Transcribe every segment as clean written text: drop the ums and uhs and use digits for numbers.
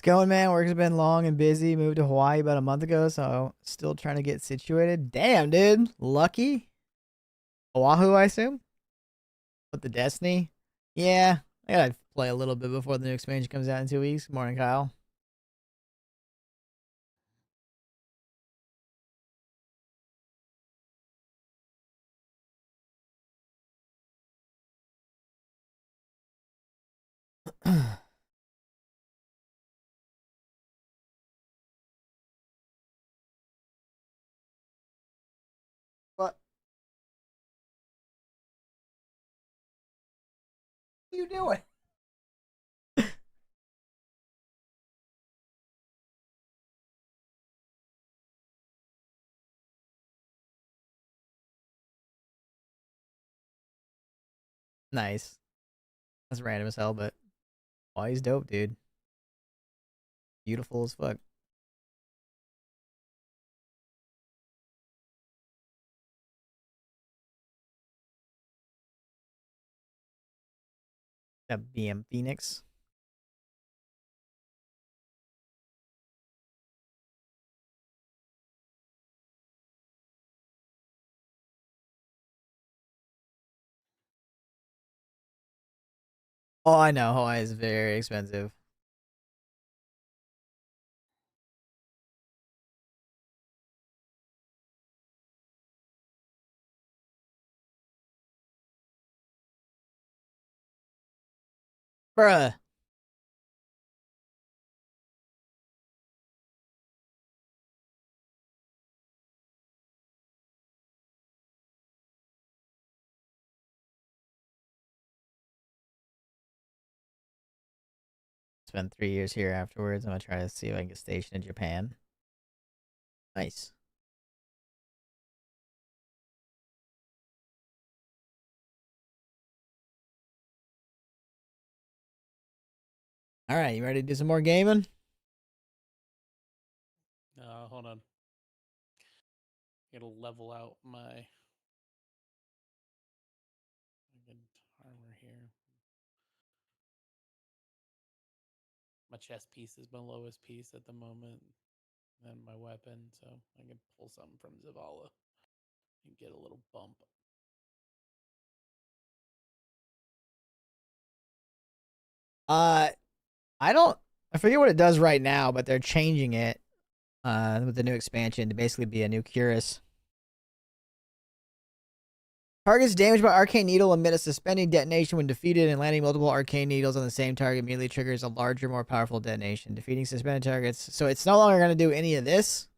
going, man? Work's been long and busy. Moved to Hawaii about a month ago, so still trying to get situated. Damn, dude. Lucky. Oahu, I assume? With the Destiny? Yeah. I gotta play a little bit before the new expansion comes out in 2 weeks. Good morning, Kyle. What are you doing? Nice. That's random as hell, but Hawaii's dope, dude. Beautiful as fuck. That BM Phoenix. Oh, I know. Hawaii is very expensive. Bruh. Spend 3 years here afterwards. I'm gonna try to see if I can get stationed in Japan. Nice. All right, you ready to do some more gaming? Hold on. It'll level out my armor here. My chest piece is my lowest piece at the moment, and my weapon, so I can pull something from Zavala and get a little bump. Uh, I don't. I forget what it does right now, but they're changing it. With the new expansion to basically be a new Curus. Targets damaged by Arcane Needle emit a suspending detonation when defeated, and landing multiple Arcane Needles on the same target immediately triggers a larger, more powerful detonation. Defeating suspended targets. So it's no longer going to do any of this.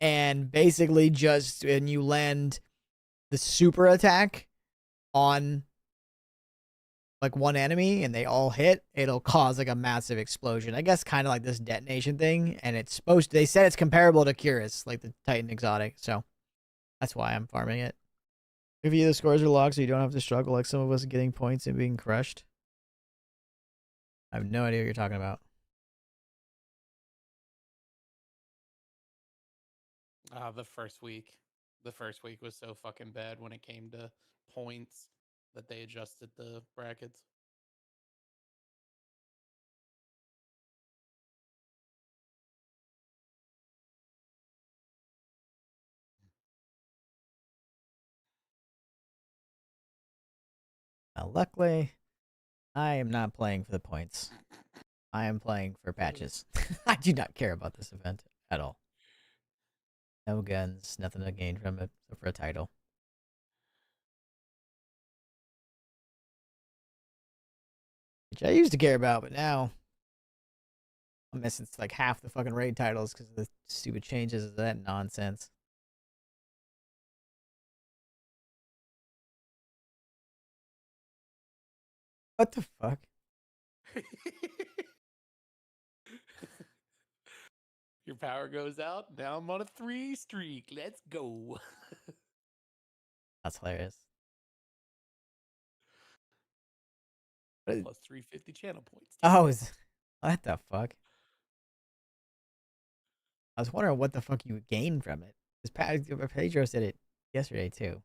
And basically just when you land the super attack on like one enemy and they all hit, it'll cause like a massive explosion. I guess kind of like this detonation thing. And it's supposed to, they said it's comparable to Curus, like the Titan exotic. So that's why I'm farming it. If you the scores are locked, so you don't have to struggle like some of us getting points and being crushed. I have no idea what you're talking about. The first week. The first week was so fucking bad when it came to points that they adjusted the brackets. Now, luckily, I am not playing for the points. I am playing for patches. I do not care about this event at all. No guns, nothing to gain from it except for a title. Which I used to care about, but now I'm missing like half the fucking raid titles because of the stupid changes of that nonsense. What the fuck? Your power goes out. Now I'm on a 3 streak. Let's go. That's hilarious. Plus 350 channel points. Oh, what the fuck? I was wondering what the fuck you would gain from it. Because Pedro said it yesterday too.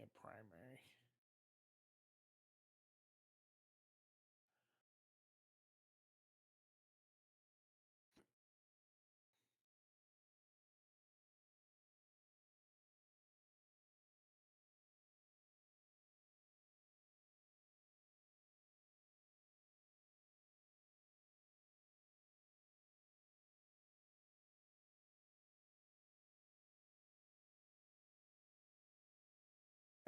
get primary.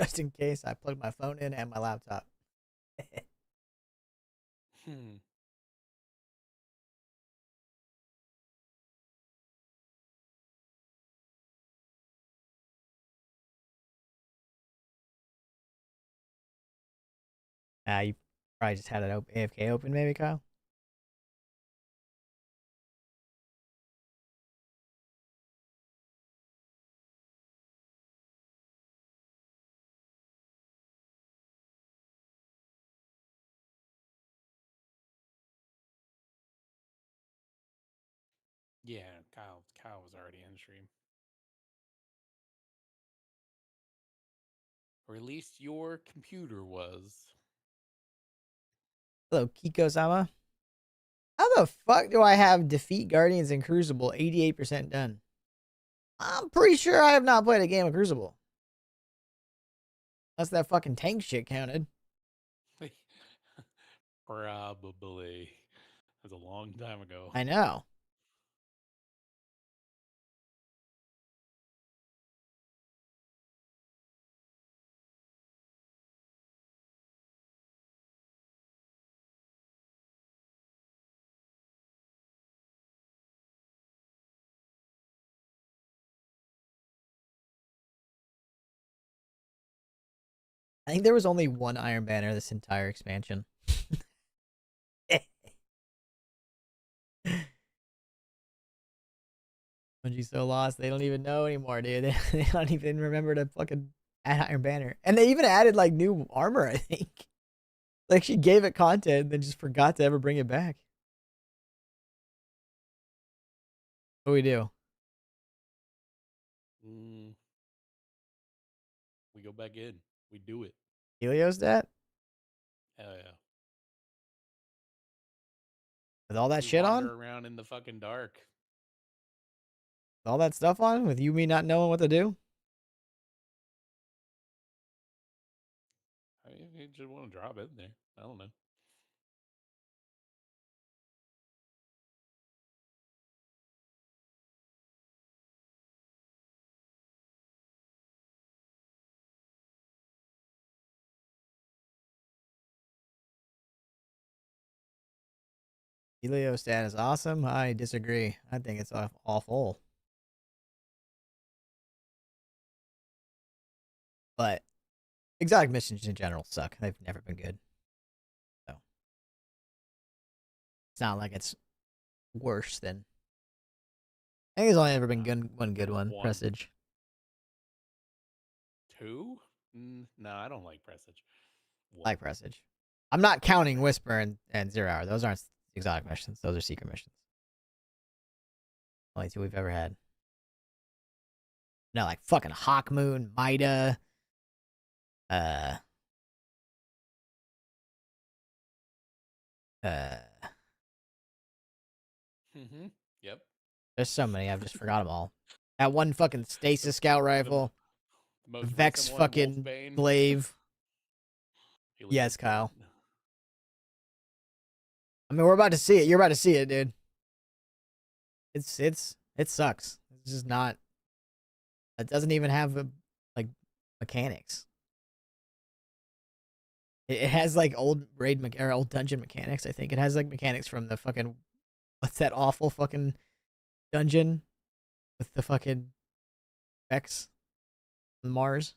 Just in case, I plugged my phone in and my laptop. You probably just had it AFK open, maybe, Kyle? Yeah, Kyle was already in stream. Or at least your computer was. Hello, Kiko-sama. How the fuck do I have Defeat Guardians in Crucible 88% done? I'm pretty sure I have not played a game of Crucible. Unless that fucking tank shit counted. Probably. That's a long time ago. I know. I think there was only one Iron Banner this entire expansion. Bungie's so lost, they don't even know anymore, dude. They don't even remember to fucking add Iron Banner. And they even added, like, new armor, I think. Like, she gave it content and then just forgot to ever bring it back. What do we do? We go back in. We do it. Helios that? Hell yeah. With all that We shit wander on? around in the fucking dark. With all that stuff on? With you, me not knowing what to do? I mean, you just want to drop it in there. I don't know. Helios stat is awesome. I disagree. I think it's awful. But exotic missions in general suck. They've never been good. So it's not like it's worse than. I think there's only ever been one good one. Presage. 2? No, I don't like Presage. I like Presage. I'm not counting Whisper and 0 Hour. Those aren't exotic missions. Those are secret missions. Only 2 we've ever had. No, like fucking Hawkmoon, Mida, Yep. There's so many. I've just forgot them all. That one fucking Stasis Scout Rifle. The most Vex recent one, fucking Wolfbane. Glaive. Yes, Kyle. I mean, we're about to see it. You're about to see it, dude. It sucks. It's just not. It doesn't even have like mechanics. It has like old or old dungeon mechanics. I think it has like mechanics from the fucking what's that awful fucking dungeon with the fucking Vex on Mars.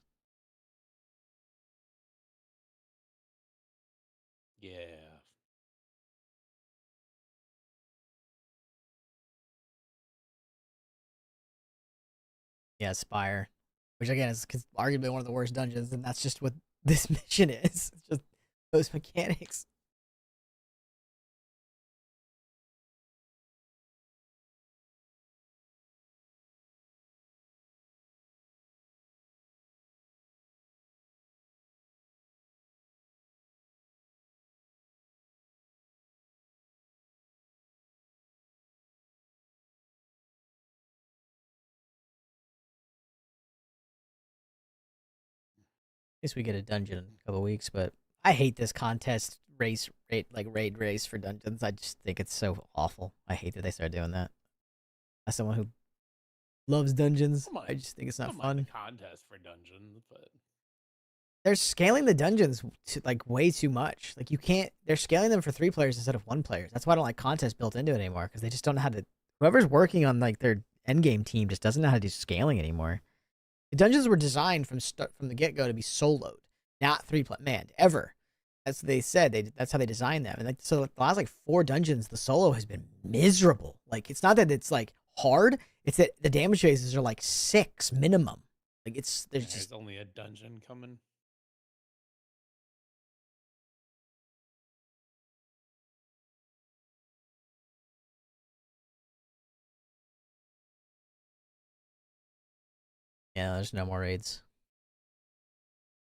Yeah. Yeah, Spire, which again is arguably one of the worst dungeons, and that's just what this mission is. It's just those mechanics. guess we get a dungeon in a couple weeks, but I hate this contest raid race for dungeons. I just think it's so awful. I hate that they started doing that. As someone who loves dungeons, I just think it's not fun. The contest for dungeons, but they're scaling the dungeons to like way too much. Like you can't. They're scaling them for 3 players instead of 1 player. That's why I don't like contests built into it anymore because they just don't know how to. Whoever's working on like their end game team just doesn't know how to do scaling anymore. The dungeons were designed from the get go to be soloed, not 3 man ever. That's what they said. That's how they designed them. And like, so the last like 4 dungeons, the solo has been miserable. Like it's not that it's like hard; it's that the damage phases are like 6 minimum. Like there's just only a dungeon coming. Yeah, there's no more raids.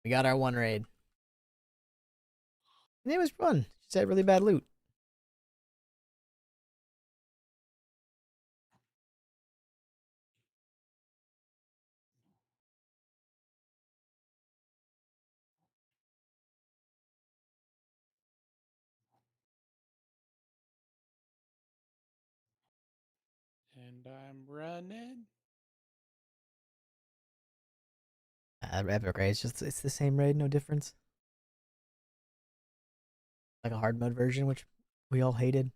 We got our 1 raid. And it was fun. Just had really bad loot. And I'm running. Epic raid. It's the same raid, no difference. Like a hard mode version, which we all hated.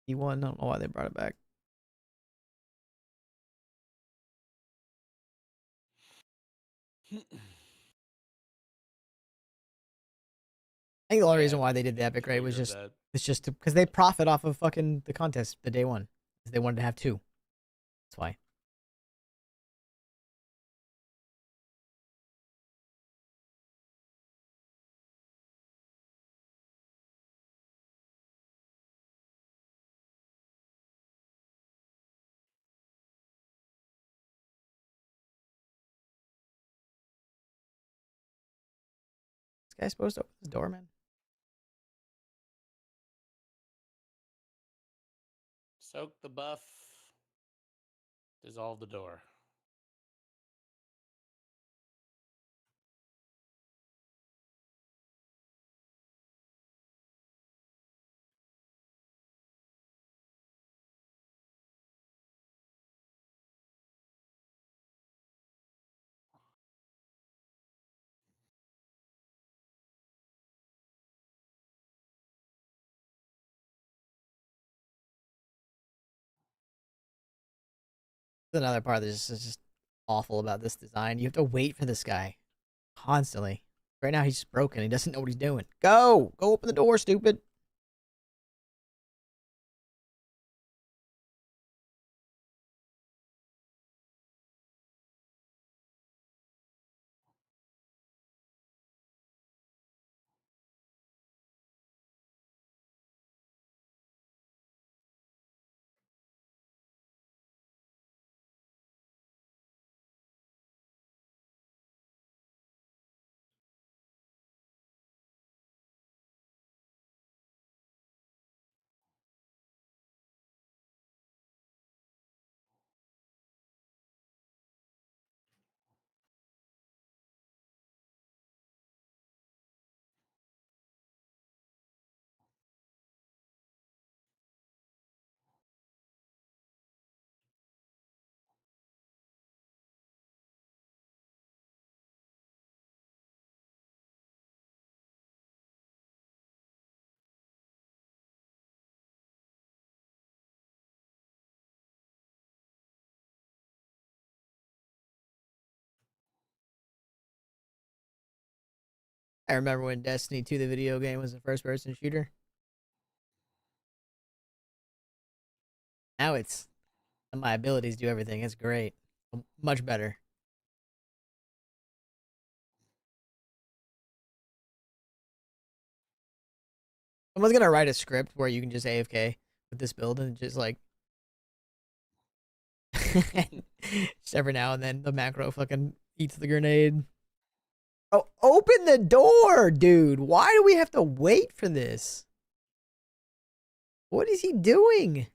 E1, I don't know why they brought it back. I think the only reason why they did the epic raid was just it's just because they profit off of fucking the contest the day 1. They wanted to have 2. That's why. This guy's supposed to open this door, man. Soak the buff. Dissolve the door. Another part that's just awful about this design. You have to wait for this guy constantly. Right now he's just broken. He doesn't know what he's doing. Go open the door, stupid. I remember when Destiny 2, the video game, was a first-person shooter. Now it's my abilities do everything. It's great. Much better. Someone's gonna write a script where you can just AFK with this build and just like just every now and then the macro fucking eats the grenade. Oh, open the door, dude. Why do we have to wait for this? What is he doing?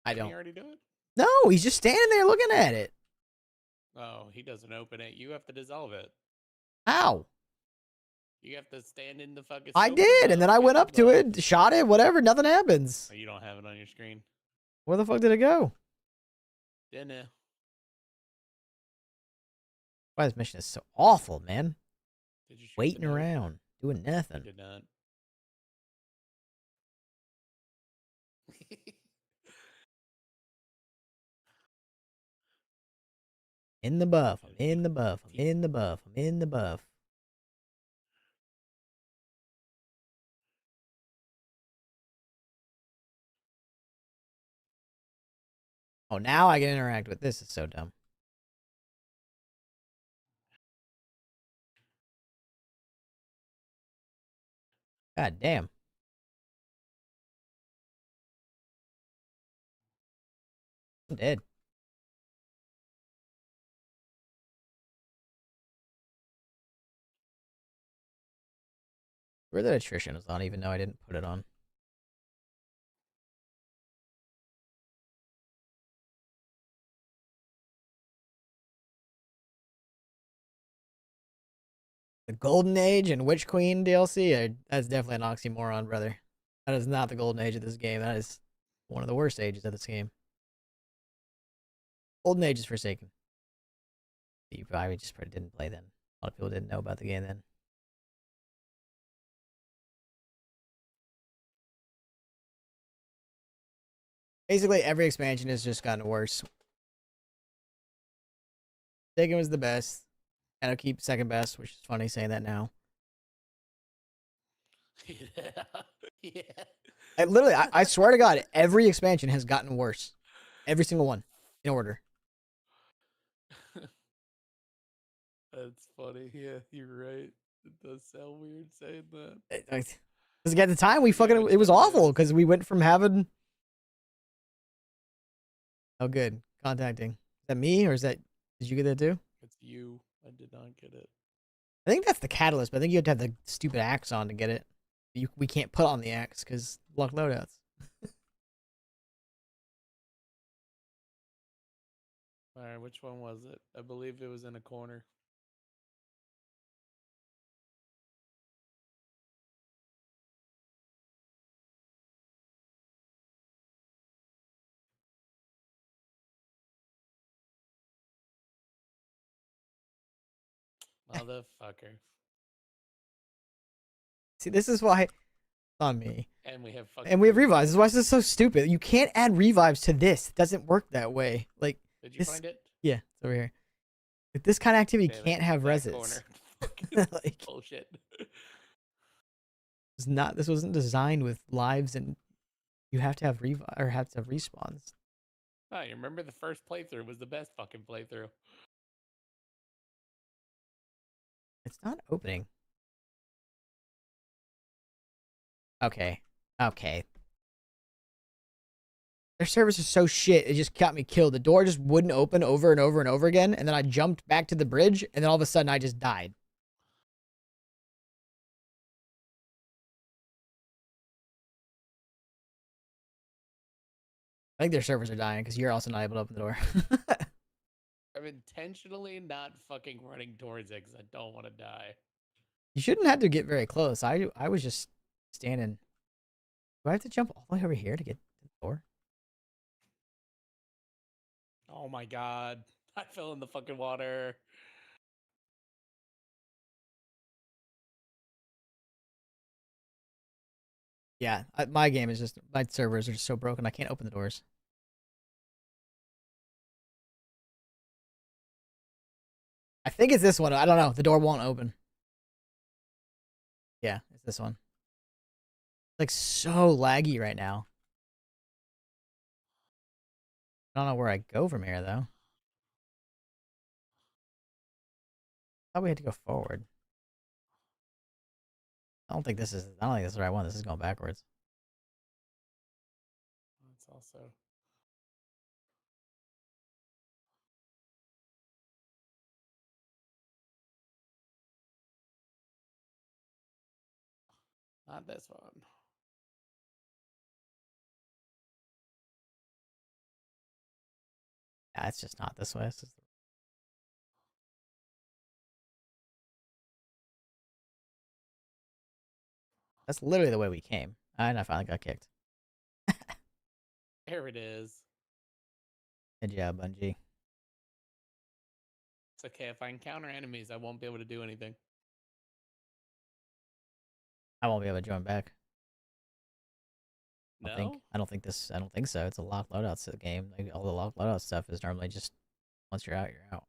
I don't. Can you already do it? No, he's just standing there looking at it. Oh, he doesn't open it. You have to dissolve it. How? You have to stand in the fucking. I Open the did, and then buff, I get went the up to buff. it, shot it, whatever, nothing happens. Oh, you don't have it on your screen. Where the fuck did it go? Didn't. Why this mission is so awful, man. Did you shoot Waiting the note? around, doing I nothing. did not. In the buff, I'm in the buff, I'm in the buff, I'm in the buff. Oh, now I can interact with this. Is so dumb. God damn. I'm dead. Where that attrition is on, even though I didn't put it on. The Golden Age and Witch Queen DLC, that's definitely an oxymoron, brother. That is not the Golden Age of this game. That is one of the worst ages of this game. Golden Age is Forsaken. You probably just didn't play then. A lot of people didn't know about the game then. Basically, every expansion has just gotten worse. Forsaken was the best. And I'll keep second best, which is funny saying that now. Yeah. Yeah. I swear to God, every expansion has gotten worse. Every single one, in order. That's funny. Yeah, you're right. It does sound weird saying that. Because at the time, it was awful because we went from having. Oh, good. Contacting. Is that me or is that. Did you get that too? It's you. I did not get it. I think that's the catalyst, but I think you have to have the stupid axe on to get it. We can't put on the axe because lock loadouts. All right, which one was it? I believe it was in a corner. Motherfucker. See, this is why. On me. And we have revives. This is why this is so stupid. You can't add revives to this. It doesn't work that way. Like, did you find it? Yeah, it's over here. Like, this kind of activity can't have reses. Like, bullshit. This wasn't designed with lives and you have to have revive or have to have respawns. Oh, you remember the first playthrough was the best fucking playthrough. It's not opening. Okay. Their service is so shit, it just got me killed. The door just wouldn't open over and over and over again, and then I jumped back to the bridge, and then all of a sudden I just died. I think their servers are dying because you're also not able to open the door. I'm intentionally not fucking running towards it because I don't want to die. You shouldn't have to get very close. I was just standing. Do I have to jump all the way over here to get to the door? Oh my god. I fell in the fucking water. Yeah, my game is just, my servers are just so broken I can't open the doors. I think it's this one. I don't know. The door won't open. Yeah, it's this one. It's like so laggy right now. I don't know where I go from here though. I thought we had to go forward. I don't think this is the right one. This is going backwards. That's also. Not this one. Yeah, it's just not this way. That's literally the way we came. And I finally got kicked. There it is. Good job, Bungie. It's okay. If I encounter enemies, I won't be able to do anything. I won't be able to join back. I don't think. No? I don't think this. I don't think so. It's a locked loadouts game. Like all the locked loadout stuff is normally just once you're out, you're out.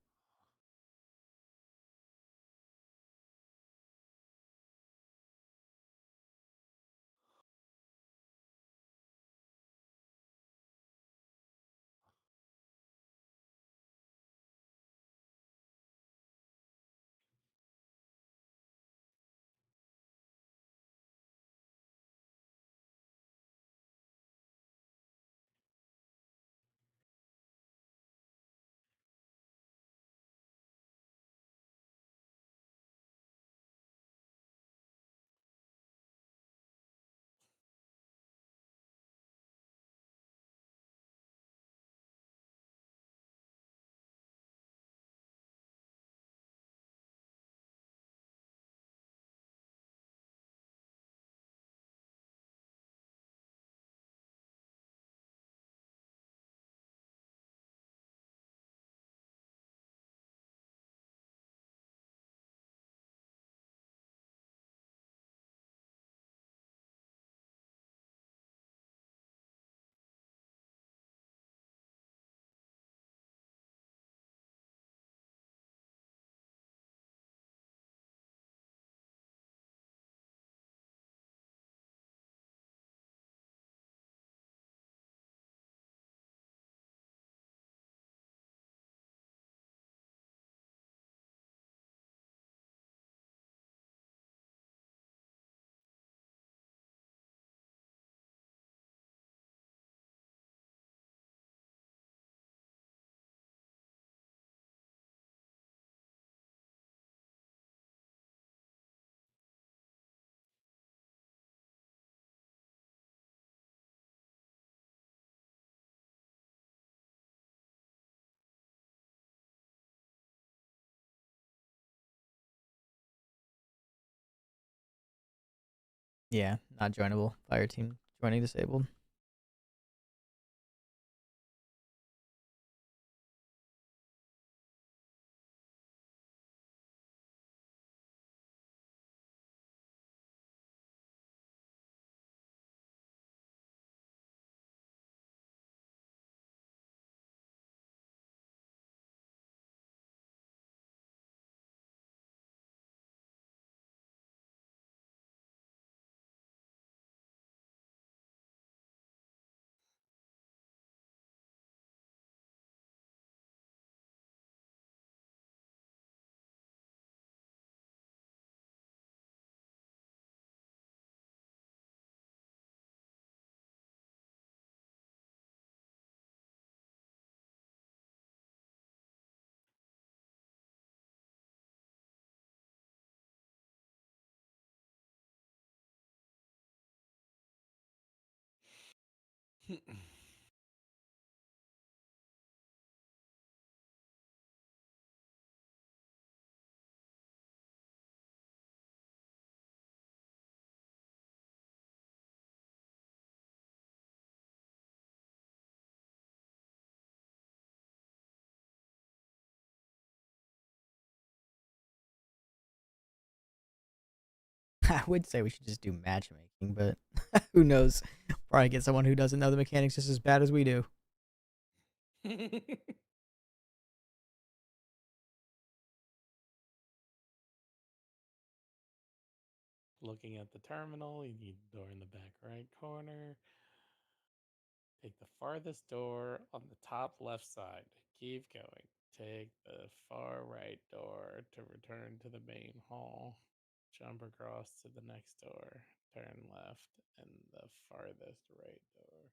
Yeah, not joinable. Fire team joining disabled. I would say we should just do matchmaking, but who knows? Probably get someone who doesn't know the mechanics just as bad as we do. Looking at the terminal, you need the door in the back right corner. Take the farthest door on the top left side. Keep going. Take the far right door to return to the main hall. Jump across to the next door. Turn left and the farthest right door.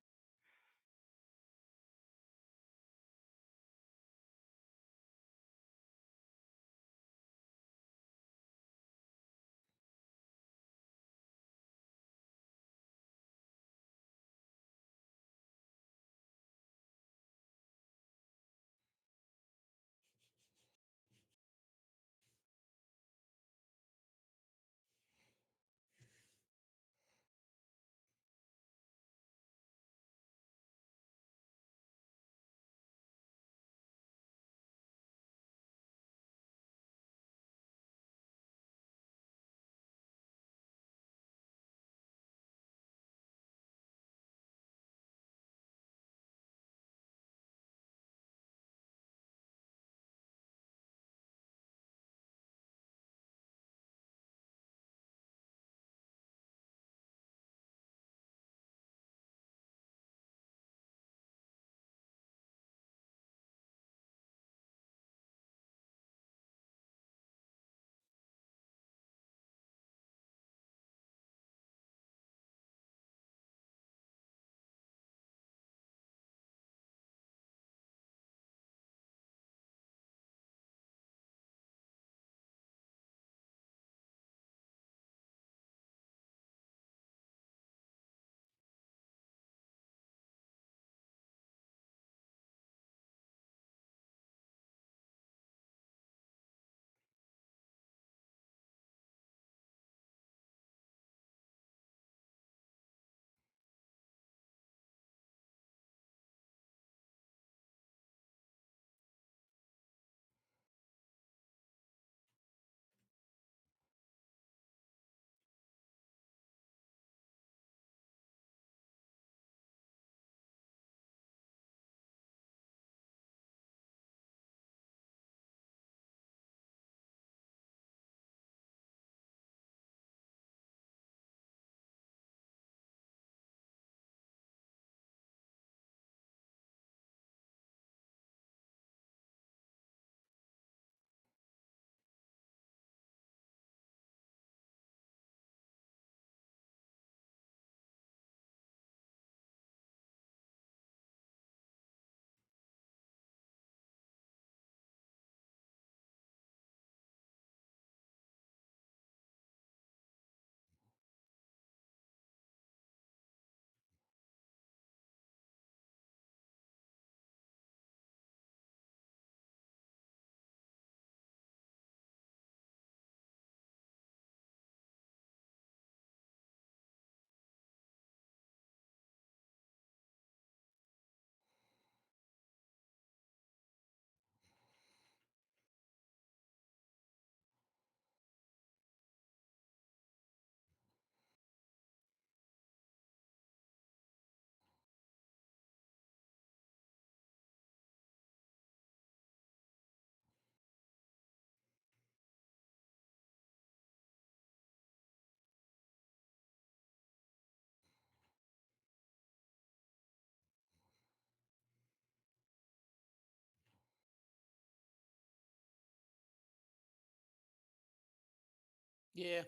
Yeah,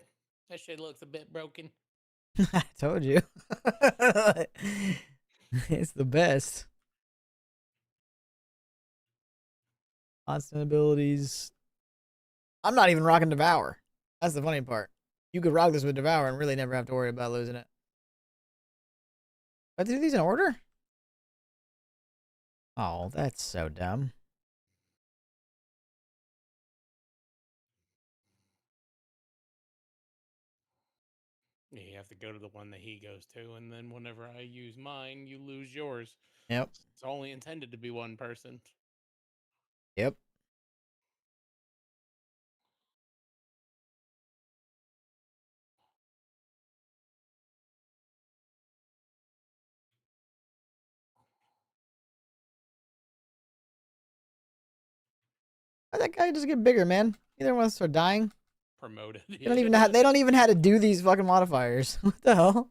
that shit looks a bit broken. I told you. It's the best. Constant abilities. I'm not even rocking Devour. That's the funny part. You could rock this with Devour and really never have to worry about losing it. I have to do these in order? Oh, that's so dumb. Yeah, you have to go to the one that he goes to, and then whenever I use mine, you lose yours. Yep. It's only intended to be one person. Yep. Why'd that guy just get bigger, man? Either one of us are dying. Promoted. They don't even know how, they don't even know how to do these fucking modifiers. What the hell?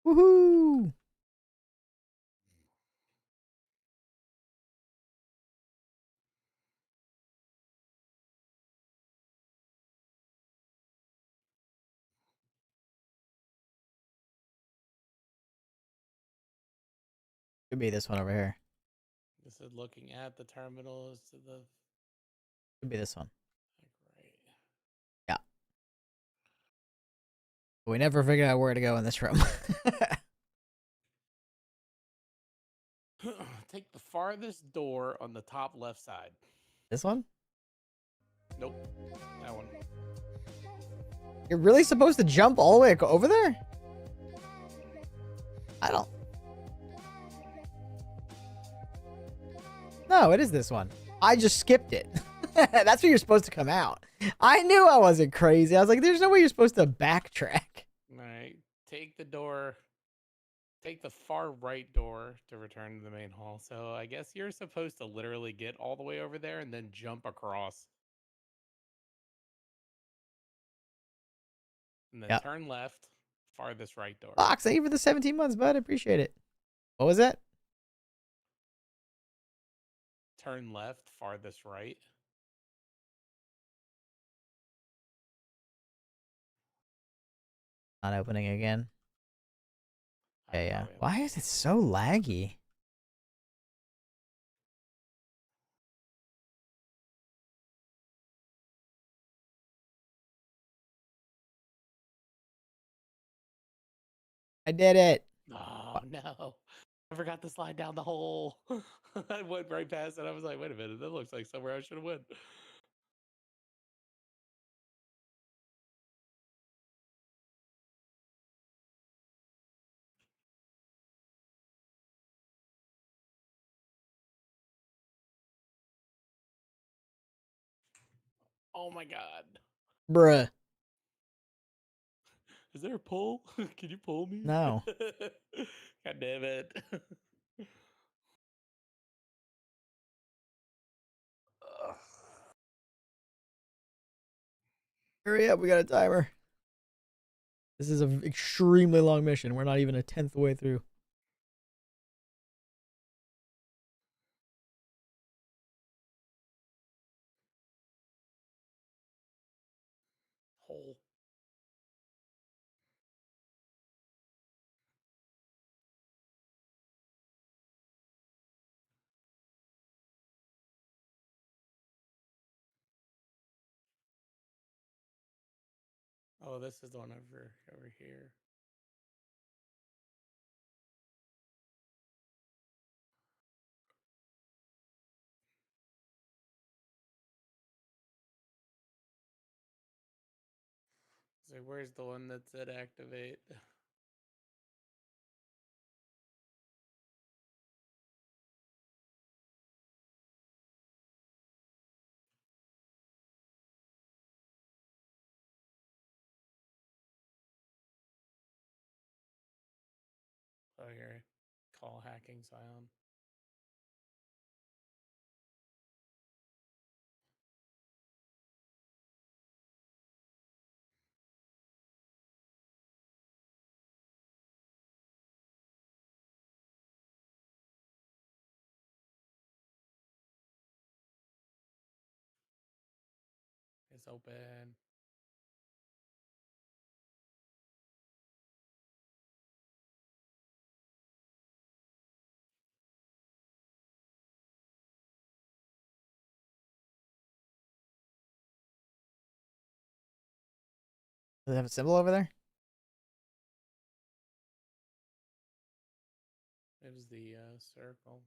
Woohoo! Could be this one over here. This is looking at the terminals to the Could be this one. right. Yeah. But we never figured out where to go in this room. Take the farthest door on the top left side. This one? Nope, that one. You're really supposed to jump all the way over there? I don't. No, it is this one. I just skipped it. That's where you're supposed to come out. I knew I wasn't crazy. I was like, there's no way you're supposed to backtrack. All right, take the door. Take the far right door to return to the main hall. So I guess you're supposed to literally get all the way over there and then jump across. And then Yep. turn left, farthest right door. Fox, thank you for the 17 months, bud. I appreciate it. What was that? Turn left, farthest right. Not opening again. Okay, yeah. Probably Why is it so laggy? I did it. Oh no. I forgot to slide down the hole. I went right past it. I was like, wait a minute, that looks like somewhere I should have went. Oh my god. Bruh. Is there a pull? Can you pull me? No. God damn it. Ugh. Hurry up, we got a timer. This is an extremely long mission. We're not even a 10th way through. Hole. Oh, this is the one over here. So where's the one that said activate? Oh, here. Call hacking Scion. It's open. Does it have a symbol over there? It was the circle.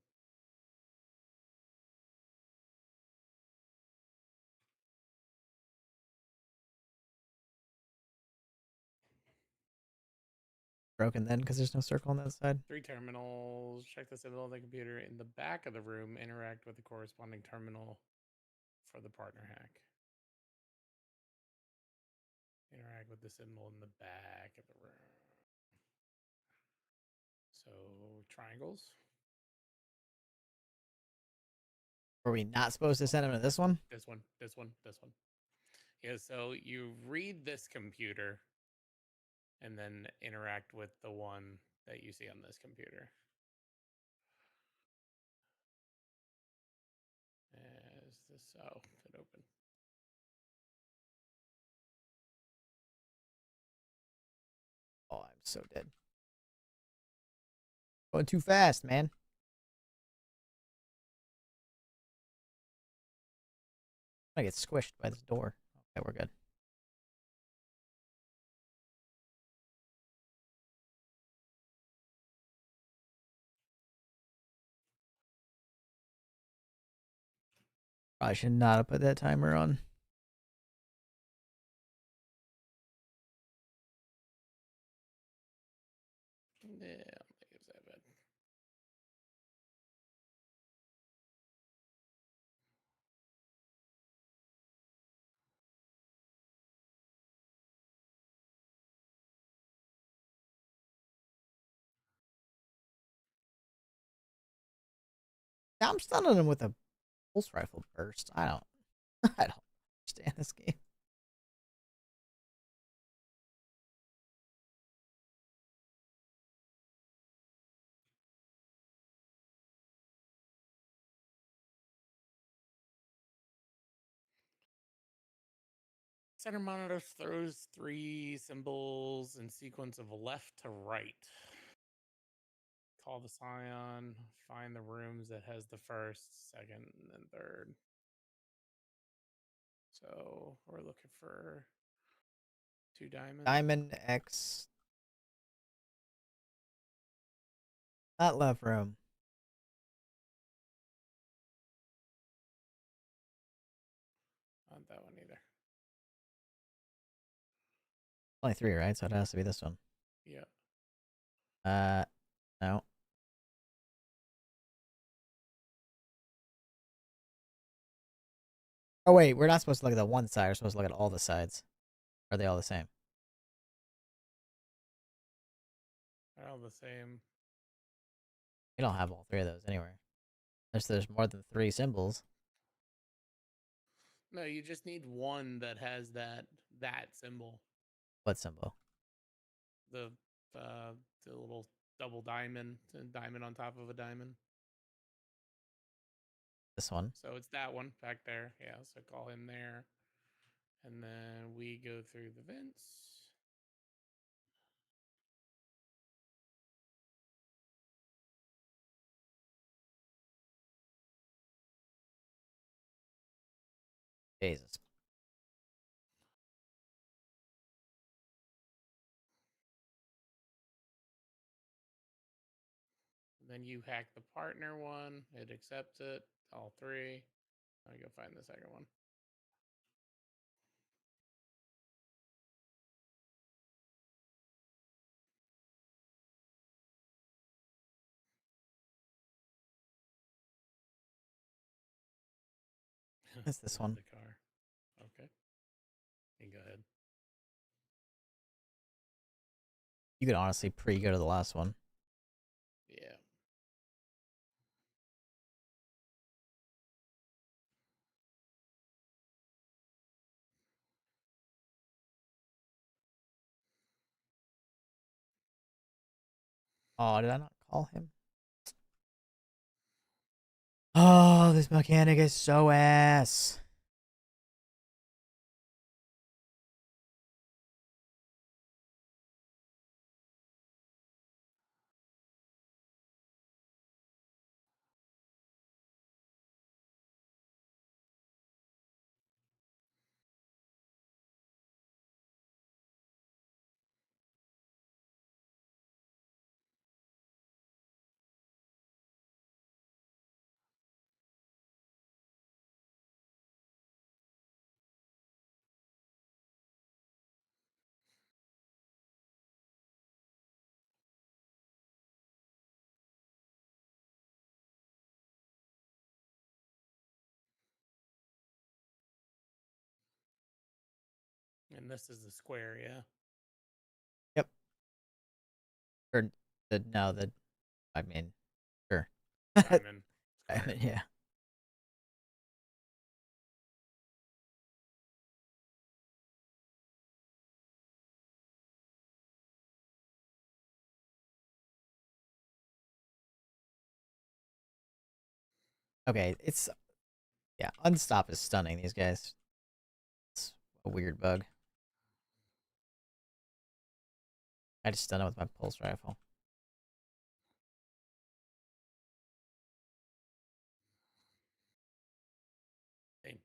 Broken then because there's no circle on that side. 3 terminals. Check the symbol on the computer in the back of the room. Interact with the corresponding terminal for the partner hack. Interact with the symbol in the back of the room. So triangles. Were we not supposed to send him to this one? This one. Yeah, so you read this computer and then interact with the one that you see on this computer. Is this it open? Oh, I'm so dead. Going too fast, man. I get squished by this door. Okay, we're good. I should not have put that timer on. Yeah, I don't think it's that bad. Now I'm stunning him with a pulse rifle burst. I don't understand this game. Center monitor throws 3 symbols in sequence of left to right. Call the Scion. Find the rooms that has the first, second, and third. So we're looking for 2 diamonds. Diamond X. Not love room. Not that one either. Only 3, right? So it has to be this one. Yeah. No. Oh wait, we're not supposed to look at the one side. We're supposed to look at all the sides. Are they all the same? They're all the same. You don't have all 3 of those anywhere. There's more than 3 symbols. No, you just need one that has that symbol. What symbol? The little double diamond, a diamond on top of a diamond. This one. So it's that one back there. Yeah, so call him there. And then we go through the vents. Jesus. Then you hack the partner one. It accepts it. All three. Let me go find the second one. It's this one. The car. Okay. You go ahead. You could honestly pre-go to the last one. Yeah. Oh, did I not call him? Oh, this mechanic is so ass. And this is the square, yeah. Yep. Or the I mean, sure. Diamond. I Square. mean, yeah. Okay, it's yeah. Unstop is stunning. These guys. It's a weird bug. I just stun it with my pulse rifle. Same.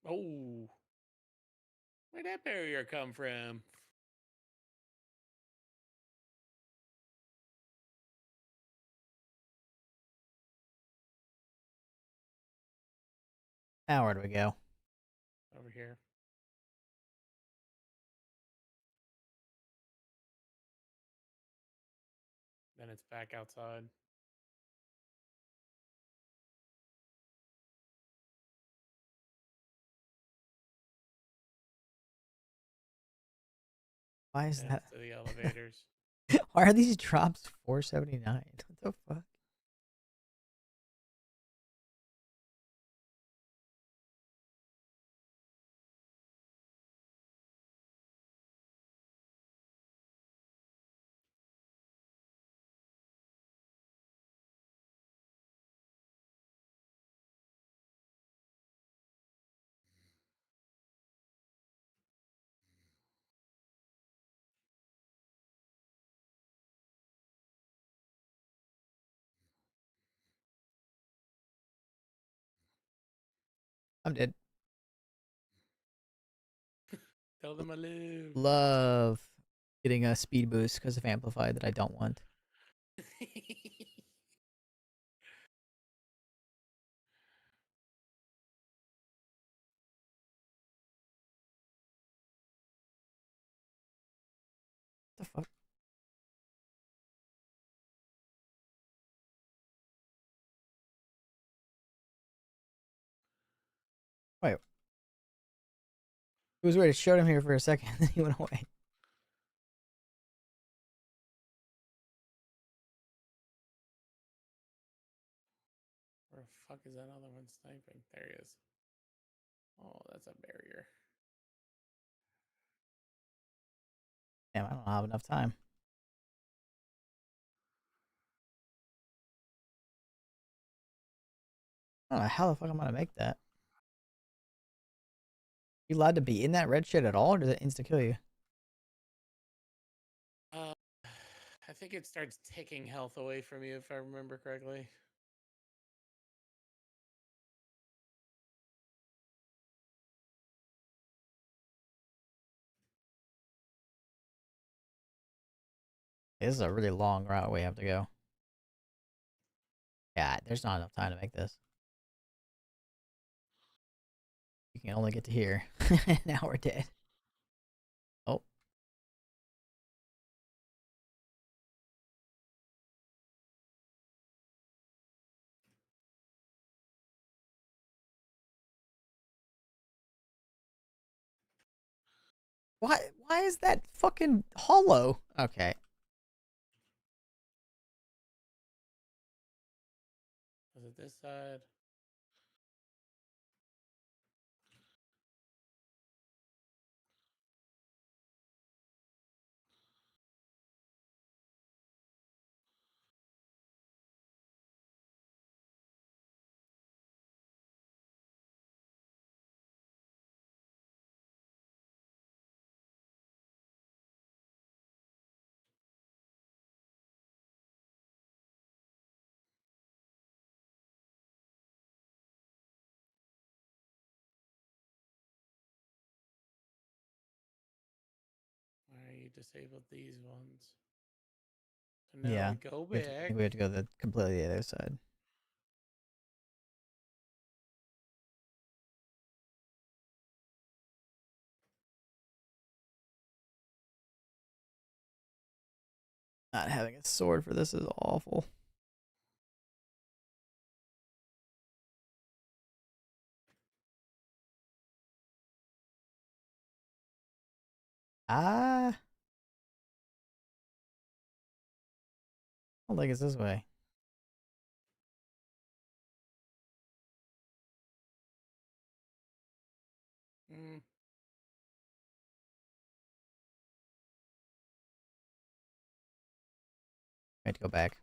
Oh. Where'd that barrier come from? Now where do we go? Over here. Then it's back outside. Why is that? Next to the elevators. Why are these drops 479? What the fuck? I'm dead. Tell them I live. Love getting a speed boost because of amplified that I don't want. What the fuck? Wait. It was weird. It showed him here for a second, then he went away. Where the fuck is that other one sniping? There he is. Oh, that's a barrier. Damn, I don't have enough time. I don't know how the fuck I'm gonna make that. You allowed to be in that red shit at all, or does it insta kill you? Uh, I think it starts taking health away from you, if I remember correctly. This is a really long route we have to go. Yeah, there's not enough time to make this. You can only get to here. Now we're dead. Oh. Why is that fucking hollow? Okay. Was it this side? Why you disabled these ones? So now Yeah. we go I back. think we have to go the completely the other side. Not having a sword for this is awful. Ah. I don't think it's this way. Mm. I have to go back.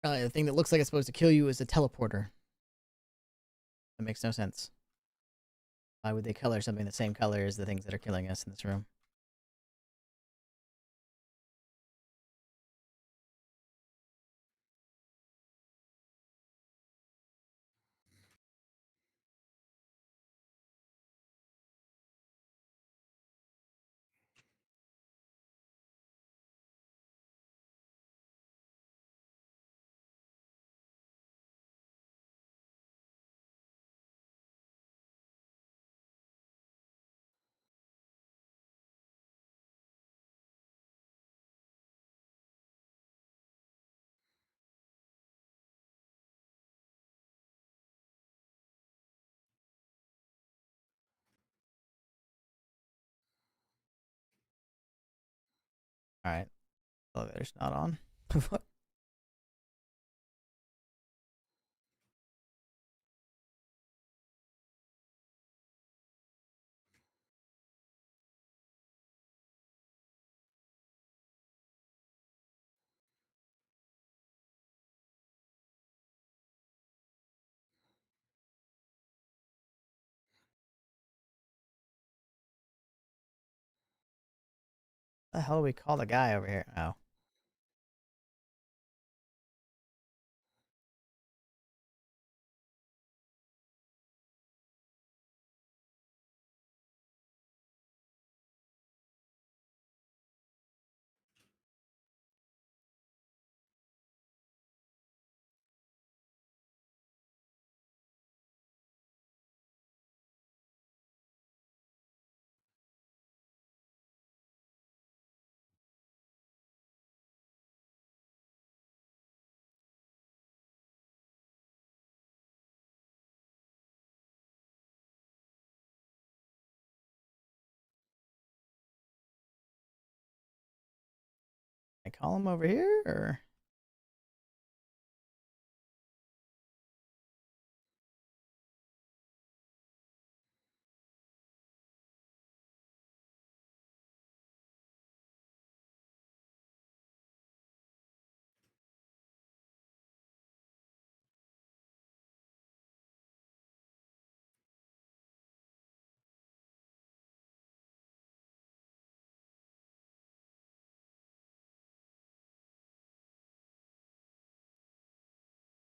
The thing that looks like it's supposed to kill you is a teleporter. That makes no sense. Why would they color something the same color as the things that are killing us in this room? Alright. Elevator's not on. The hell do we call the guy over here? Oh. I call him over here or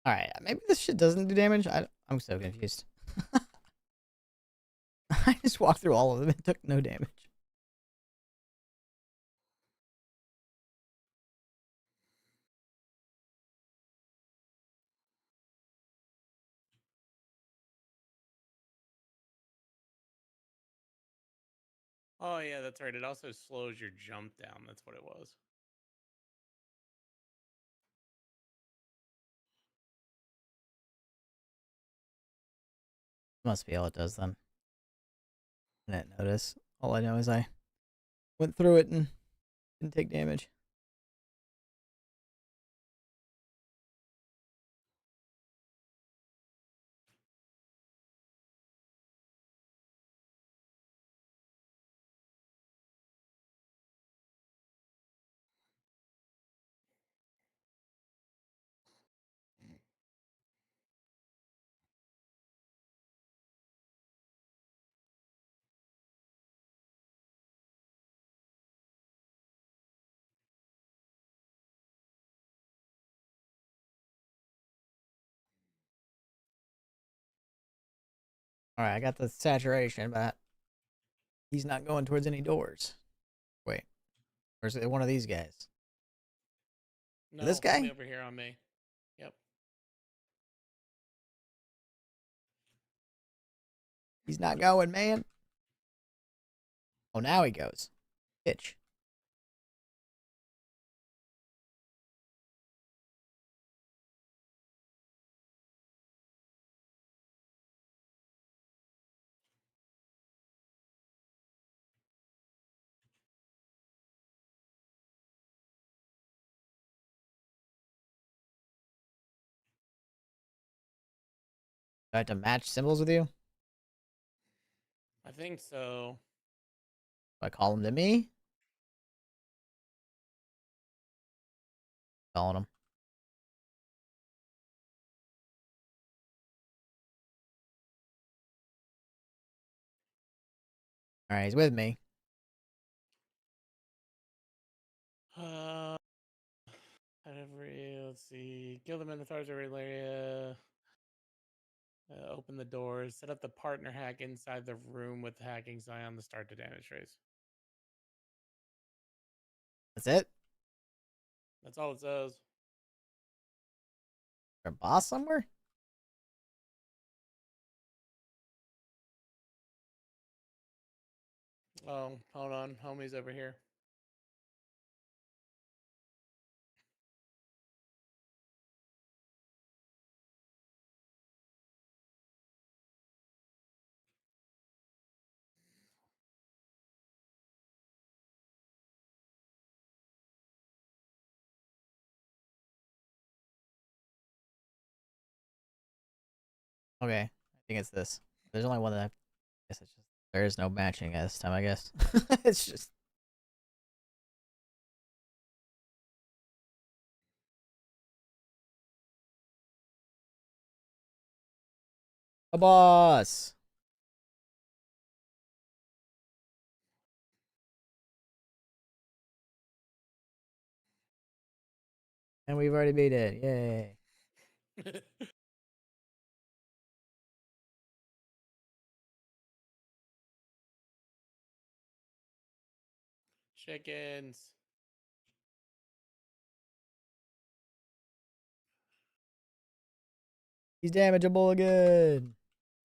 All right, maybe this shit doesn't do damage. I'm so confused. I just walked through all of them and took no damage. Oh yeah, that's right. It also slows your jump down. That's what it was. Must be all it does then. I didn't notice. All I know is I went through it and didn't take damage. All right, I got the saturation, but he's not going towards any doors. Wait, where's one of these guys? No, This homie guy? over here on me. Yep. He's not going, man. Oh, now he goes. Bitch. Do I have to match symbols with you? I think so. Do I call him to me? Calling him. All right, he's with me. Uh, let's see. Kill the Minotaurs over area. Open the doors. Set up the partner hack inside the room with the hacking Zion to start the damage trace. That's it? That's all it says. Is there a boss somewhere? Oh, hold on. Homie's over here. Okay, I think it's this. There's only one that I guess it's just there is no matching at this time, I guess. It's just a boss. And we've already beat it. Yay. Chickens. He's damageable again.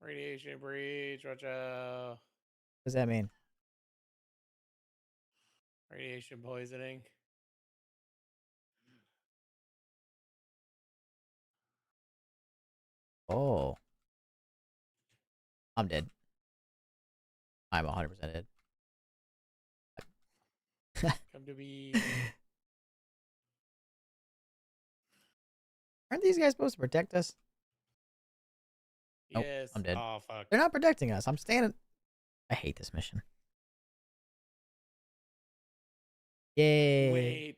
Radiation breach. Watch out. What does that mean? Radiation poisoning. Oh. I'm dead. I'm 100% dead. Come to me. Aren't these guys supposed to protect us? Nope, Yes. I'm dead. Oh, fuck. They're not protecting us. I'm standing. I hate this mission. Yay. Wait.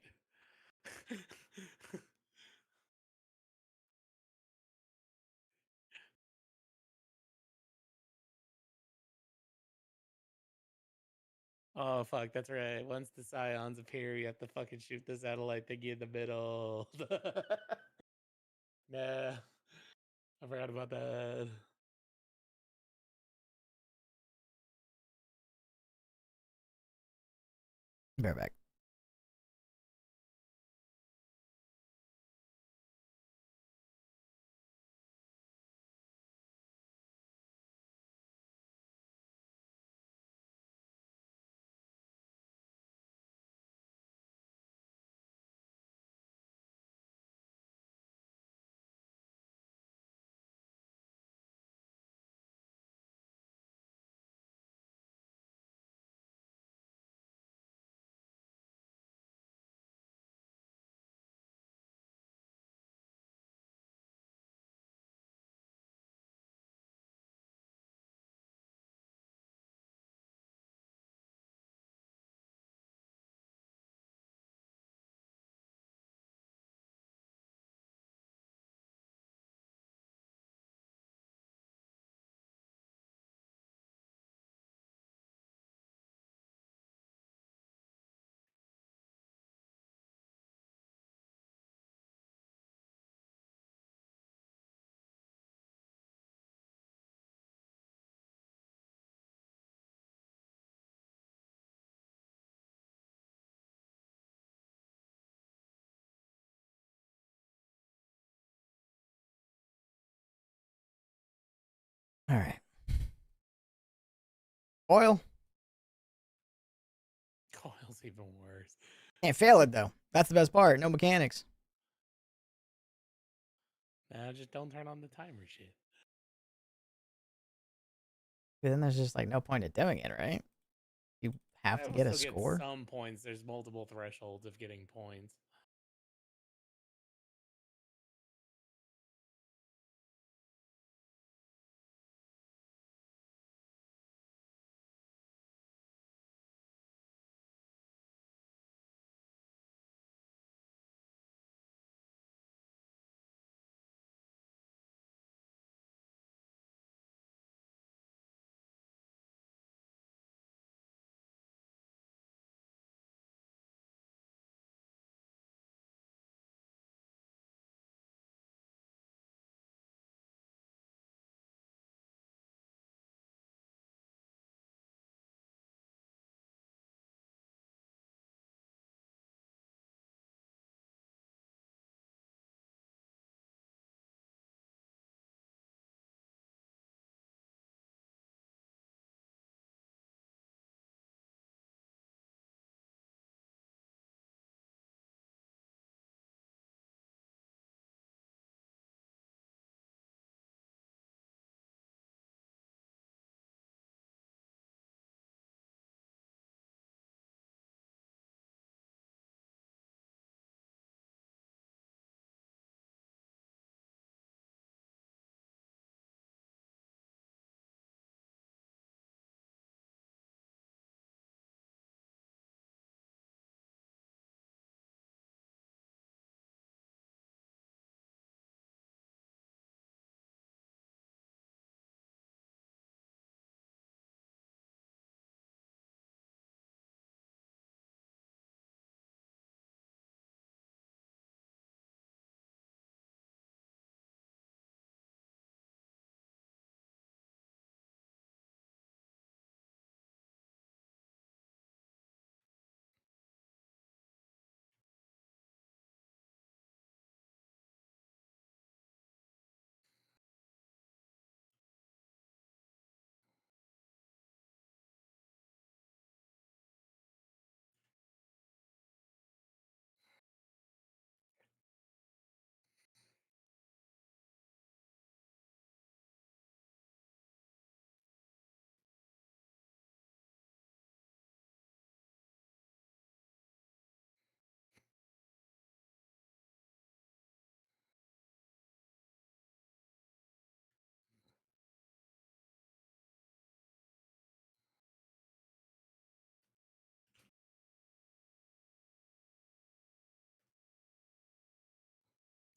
Oh, fuck. That's right. Once the scions appear, you have to fucking shoot the satellite thingy in the middle. Nah. I forgot about that. Be right back. All right. Oil. Coil's even worse. Can't fail it though. That's the best part. No mechanics. Nah, just don't turn on the timer shit. But then there's just like no point of doing it, right? You have I to will get a still get score. some points. There's multiple thresholds of getting points.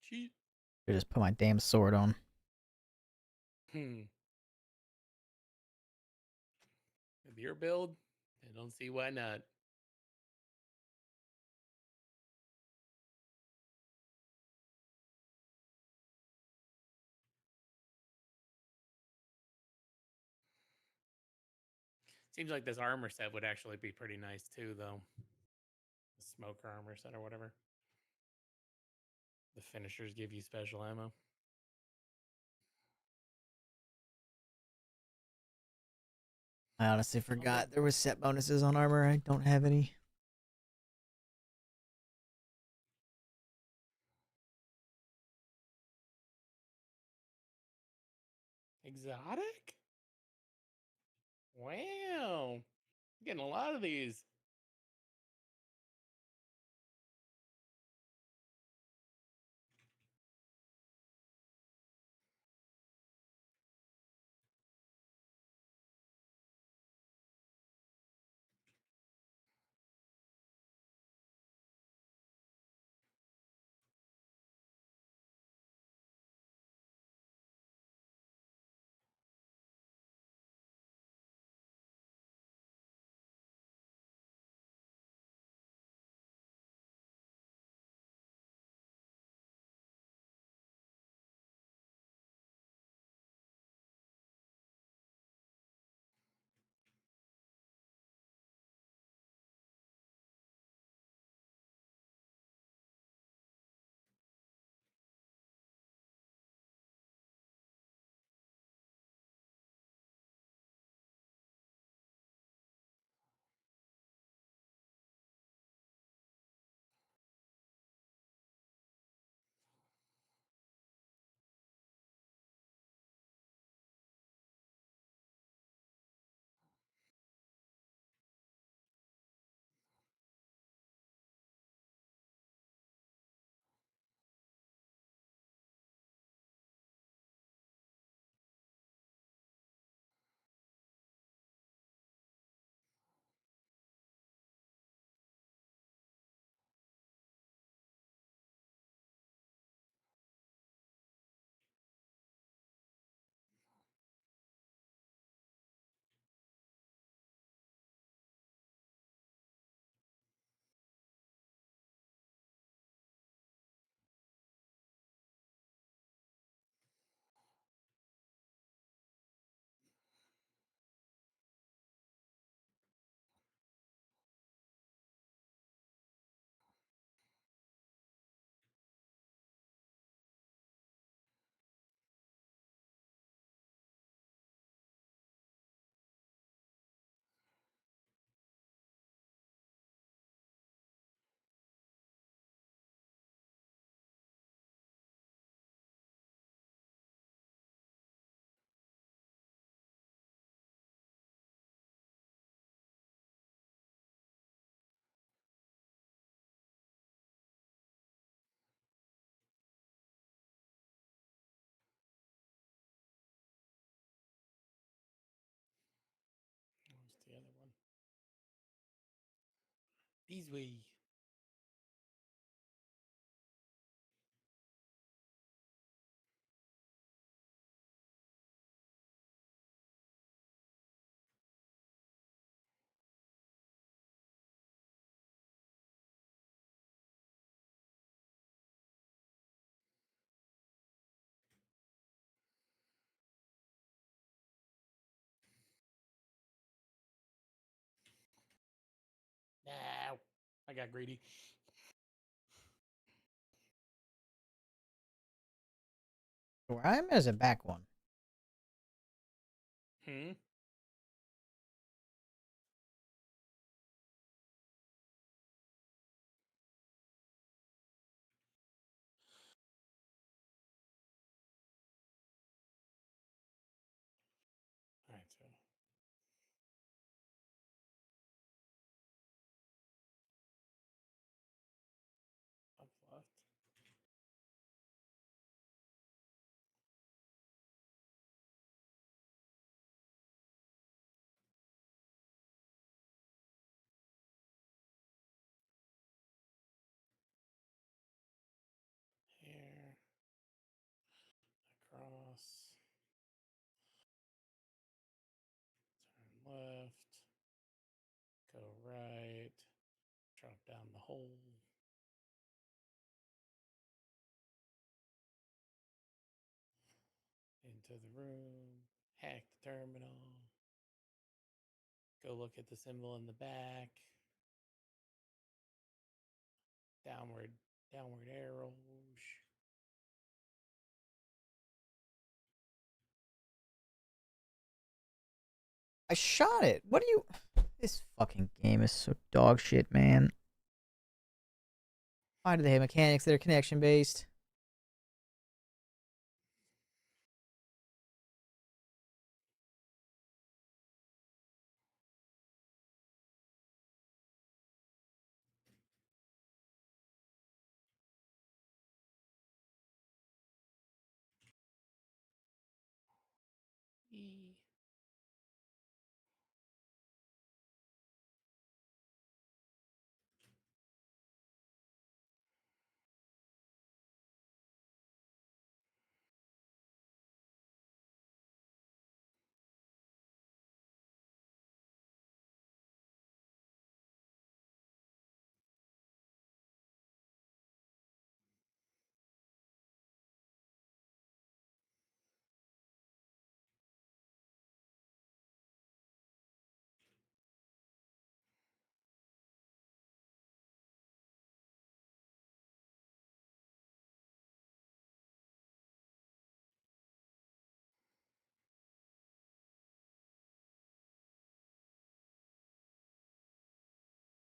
Cheat. I just put my damn sword on. Hmm. With your build, I don't see why not. Seems like this armor set would actually be pretty nice too, though. The smoker armor set or whatever. The finishers give you special ammo. I honestly forgot there was set bonuses on armor. I don't have any. Exotic? Wow. Getting a lot of these. Where's the other one? These way. Now I got greedy. Where I'm as a back one. Hmm. All right, so up left. Here. Across. Turn left. Go right. Drop down the hole. Into the room. Hack the terminal. Go look at the symbol in the back. Downward arrows. I shot it. What do you? This fucking game is so dog shit, man. Why do they have mechanics that are connection based? E.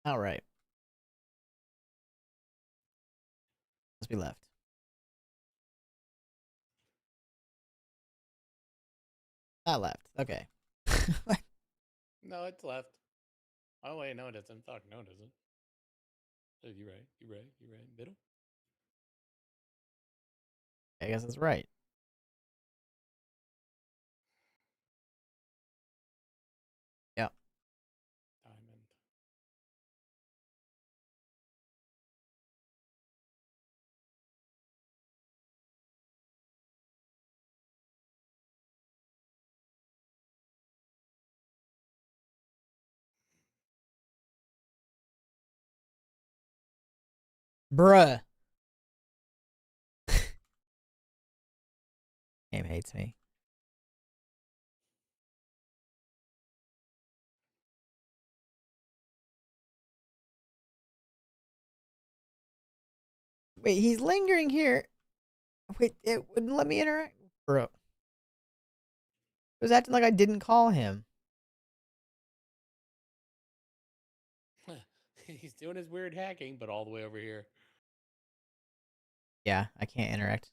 All right. Must be left. Not left. Okay. No, it's left. Oh wait, no, it doesn't. Fuck, no, it doesn't. Oh, you're right. You're right. You're right. Middle. I guess that's right. Yeah. Diamond. Bruh. Game hates me. Wait, he's lingering here. Wait, it wouldn't let me interact. Bro. It was acting like I didn't call him. He's doing his weird hacking, but all the way over here. Yeah, I can't interact.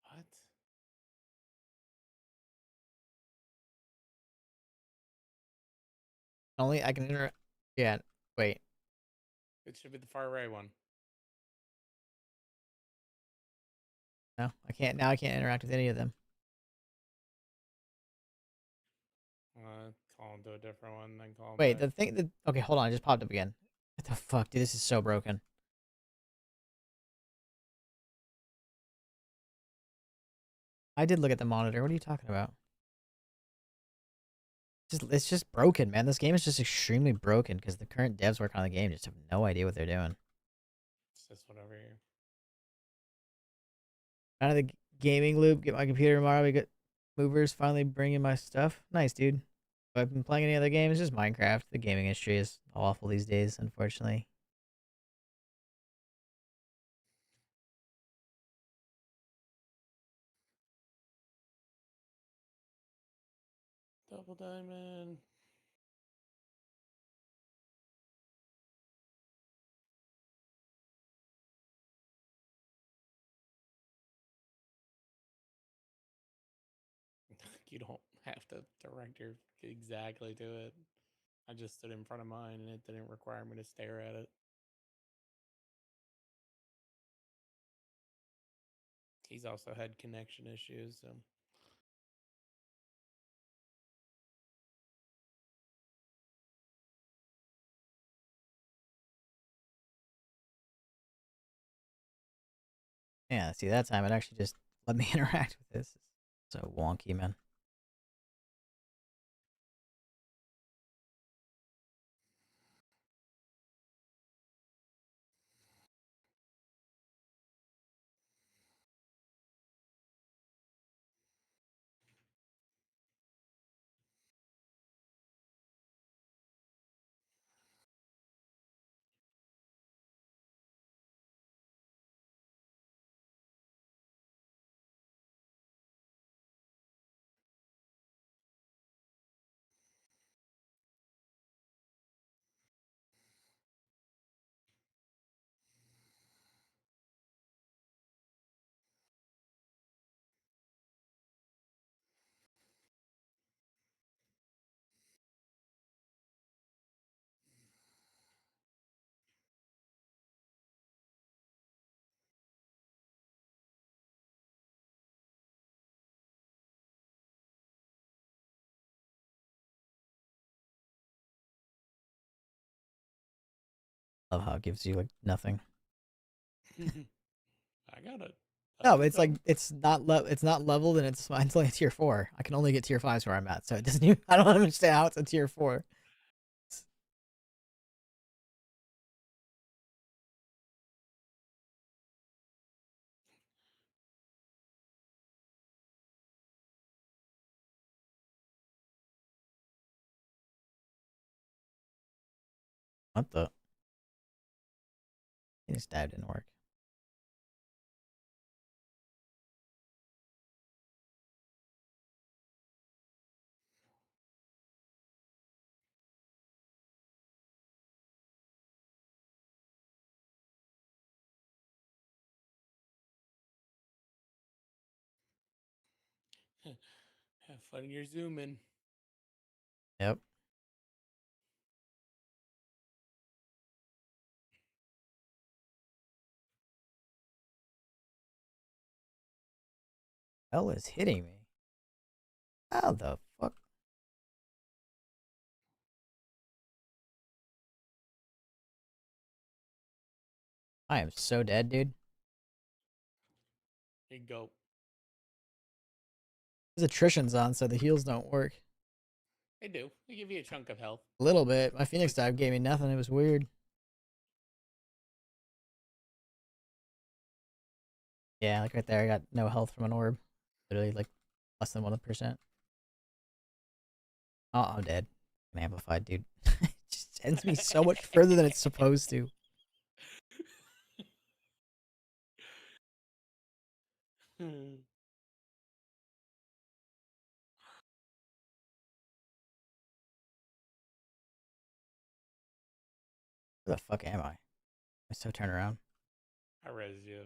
What? Only I can interact. Yeah. Wait. It should be the far right one. No, I can't. Now I can't interact with any of them. Call him to a different one, then call him Wait, back. the thing that. Okay, hold on. It just popped up again. What the fuck, dude? This is so broken. I did look at the monitor. What are you talking about? It's just broken, man. This game is just extremely broken because the current devs working on the game just have no idea what they're doing. It's this one over here. Out of the gaming loop, get my computer tomorrow. We get movers finally bringing my stuff. Nice, dude. If I've been playing any other games, just Minecraft. The gaming industry is awful these days, unfortunately. Double diamond. You don't have to direct your exactly to it. I just stood in front of mine and it didn't require me to stare at it. He's also had connection issues, so Yeah, see, that time it actually just let me interact with this. So wonky, man. Love how it gives you like nothing. I got it. No, it's like it's not leveled and it's only a tier 4. I can only get tier 5s where I'm at, so it doesn't even, I don't understand how it's a tier 4. What the? His stab didn't work. Have fun in your zooming. Yep. Hell is hitting me. How the fuck? I am so dead, dude. Here you go. His attrition's on, so the heals don't work. They do. They give you a chunk of health. A little bit. My Phoenix dive gave me nothing. It was weird. Yeah, like right there, I got no health from an orb. Literally, like, less than 1%. Oh, I'm dead. I'm amplified, dude. It just sends me so much further than it's supposed to. Where the fuck am I? I still turn around. I res you.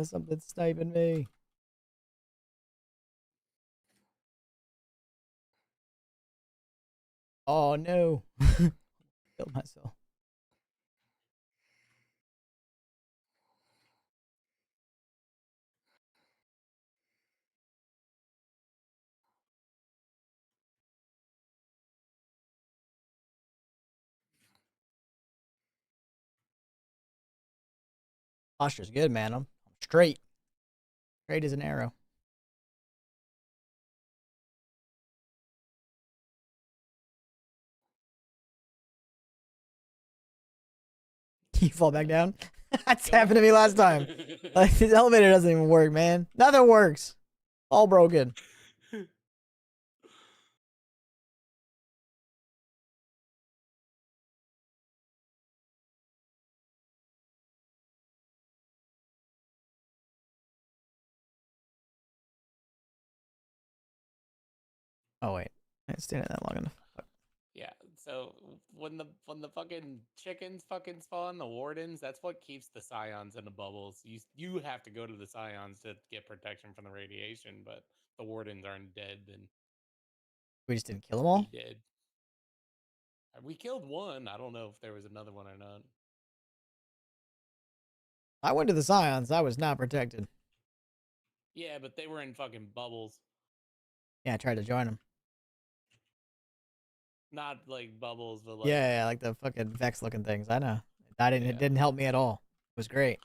Something's sniping me. Oh no. Killed myself. Posture's good, man. I'm straight. Straight as an arrow. You fall back down? That's happened to me last time. Like, this elevator doesn't even work, man. Nothing works. All broken. Oh wait, I stayed in that long enough. Yeah. So when the fucking chickens fucking spawn, the wardens, that's what keeps the scions in the bubbles. You have to go to the scions to get protection from the radiation, but the wardens aren't dead, then We just didn't kill them we all. did. We killed one. I don't know if there was another one or not. I went to the Scions. I was not protected. Yeah, but they were in fucking bubbles. Yeah, I tried to join them. Not like bubbles, but like Yeah, like the fucking Vex looking things. I know. I didn't. It yeah. didn't help me at all. It was great.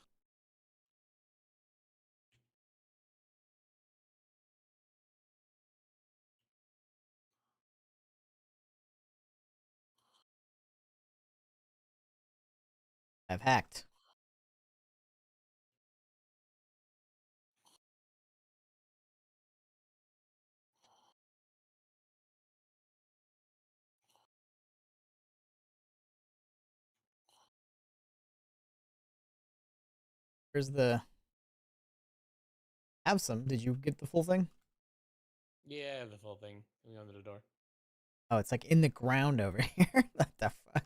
I've hacked. Where's the? Have some. Did you get the full thing? Yeah, the full thing. We under the door. Oh, it's like in the ground over here. What the fuck?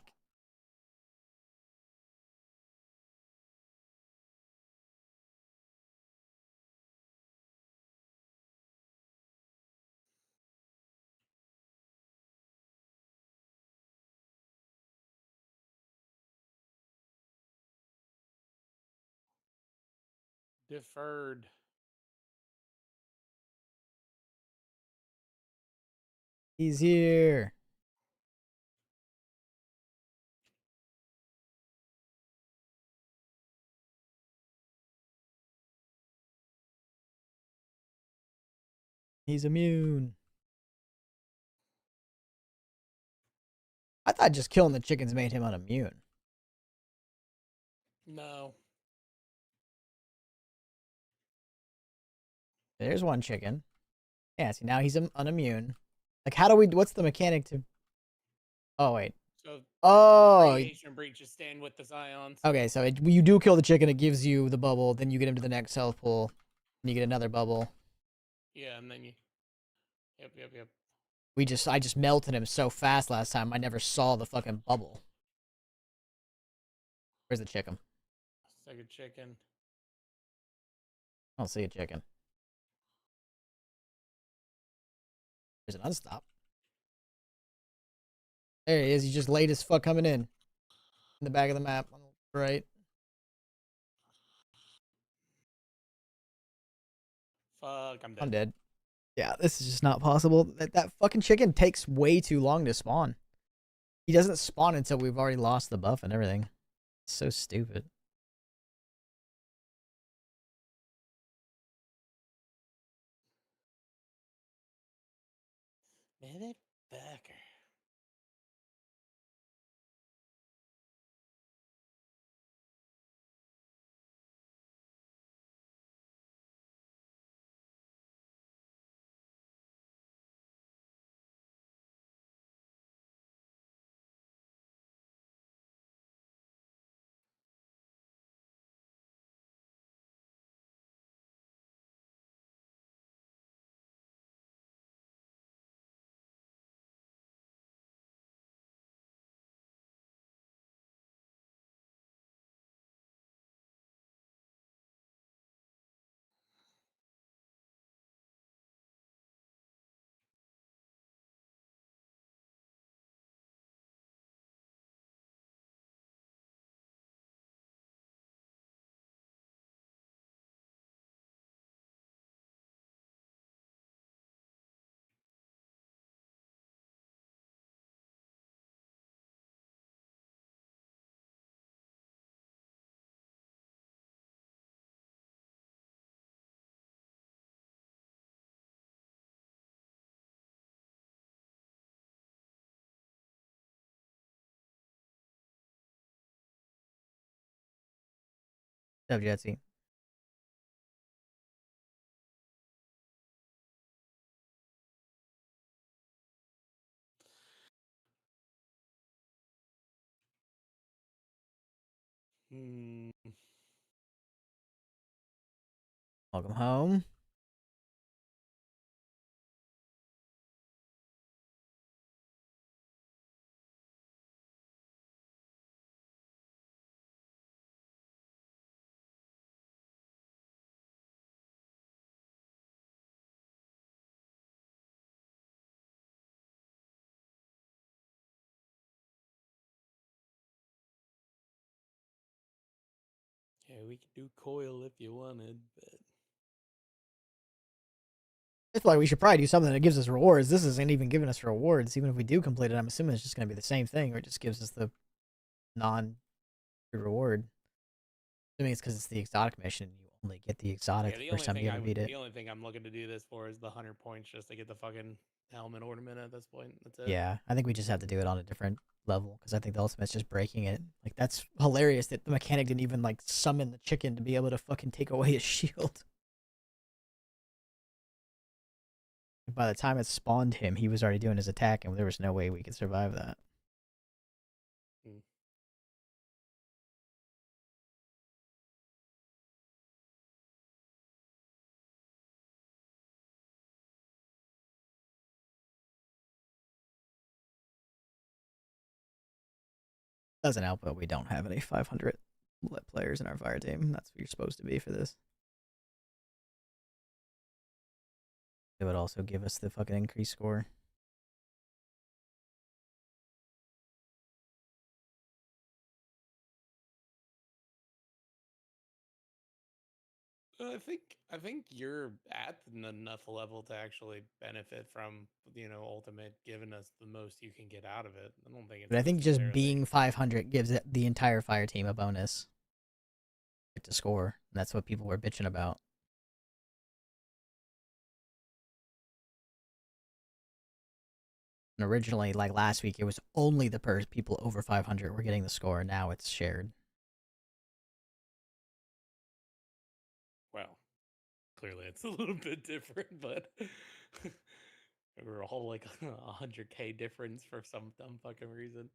Deferred. He's here. He's immune. I thought just killing the chickens made him unimmune. No. There's one chicken. Yeah, see now he's unimmune. Like, how do we? What's the mechanic to? Oh wait. So Oh. radiation breaches stand with the scions. Okay, so you do kill the chicken, it gives you the bubble. Then you get him to the next health pool, and you get another bubble. Yeah, and then you. Yep. I just melted him so fast last time. I never saw the fucking bubble. Where's the chicken? Second chicken. I don't see a chicken. There's an unstop. There he is. He's just late as fuck coming in the back of the map on the right. Fuck, I'm dead. I'm dead. Yeah, this is just not possible. That fucking chicken takes way too long to spawn. He doesn't spawn until we've already lost the buff and everything. It's so stupid. Motherfucker. What's up, Jetsy? Hmm. Welcome home. Yeah, we could do coil if you wanted, but I feel like we should probably do something that gives us rewards. This isn't even giving us rewards. Even if we do complete it, I'm assuming it's just going to be the same thing, or it just gives us the non reward. Assuming it's because it's the exotic mission. You only get the exotic yeah, the first time you ever beat it. the only thing I'm looking to do this for is the 100 points just to get the fucking helmet ornament at this point. That's it. Yeah, I think we just have to do it on a different level because I think the ultimate's just breaking it. Like that's hilarious that the mechanic didn't even like summon the chicken to be able to fucking take away his shield. By the time it spawned him, he was already doing his attack, and there was no way we could survive that. Hmm. Doesn't help that we don't have any 500 players in our fire team. That's what you're supposed to be for this. It would also give us the fucking increased score. I think you're at enough level to actually benefit from ultimate giving us the most you can get out of it. I don't think But it's I think just necessarily. being 500 gives it the entire fire team a bonus to score. And that's what people were bitching about. And originally, like last week, it was only the people over 500 were getting the score. Now it's shared. Well, clearly it's a little bit different, but we're all like 100K difference for some dumb fucking reason.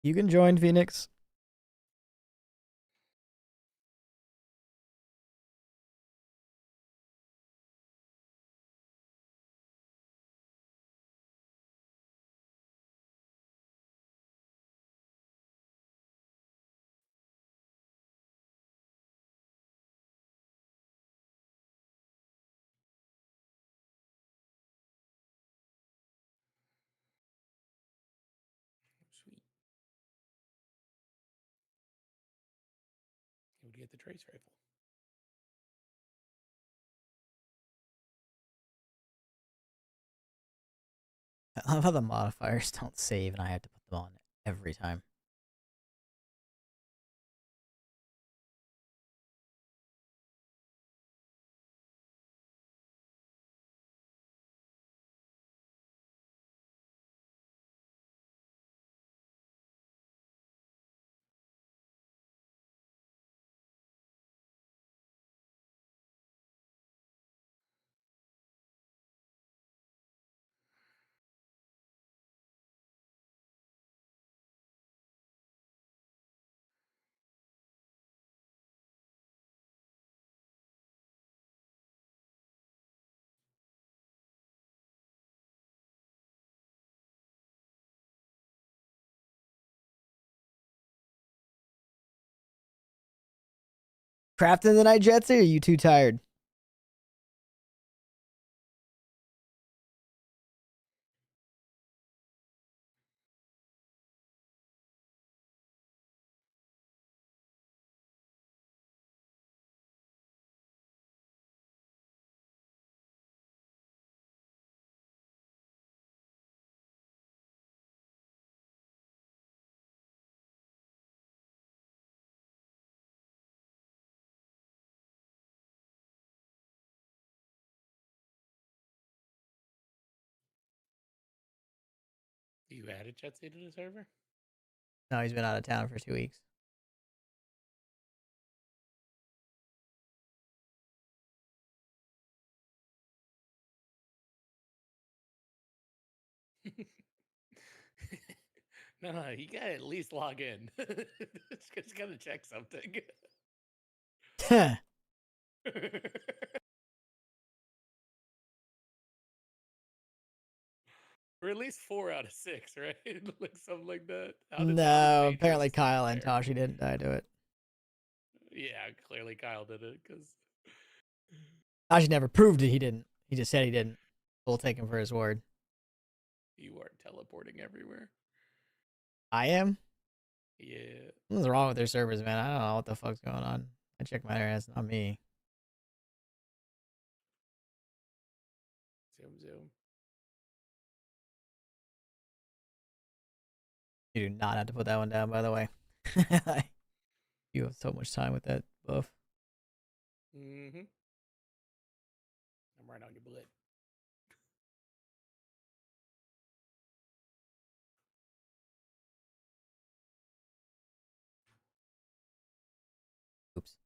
You can join Phoenix. Sweet. You would get the trace rifle. I love how the modifiers don't save, and I have to put them on every time. Crafting the night jets, or are you too tired? You added Jetsy to the server? No, he's been out of town for 2 weeks. No, you gotta at least log in. Just gotta check something. Or at least 4 out of 6, right? Like something like that. How No, dangerous apparently is Kyle and there? Toshi didn't die to it. Yeah, clearly Kyle did it because Toshi never proved it. He didn't. He just said he didn't. We'll take him for his word. you are teleporting everywhere. I am. Yeah. What's wrong with their servers, man? I don't know what the fuck's going on. I check my internet. It's not me. Zoom, zoom. You do not have to put that one down, by the way. You have so much time with that buff. Mm-hmm. I'm right on your butt. Oops.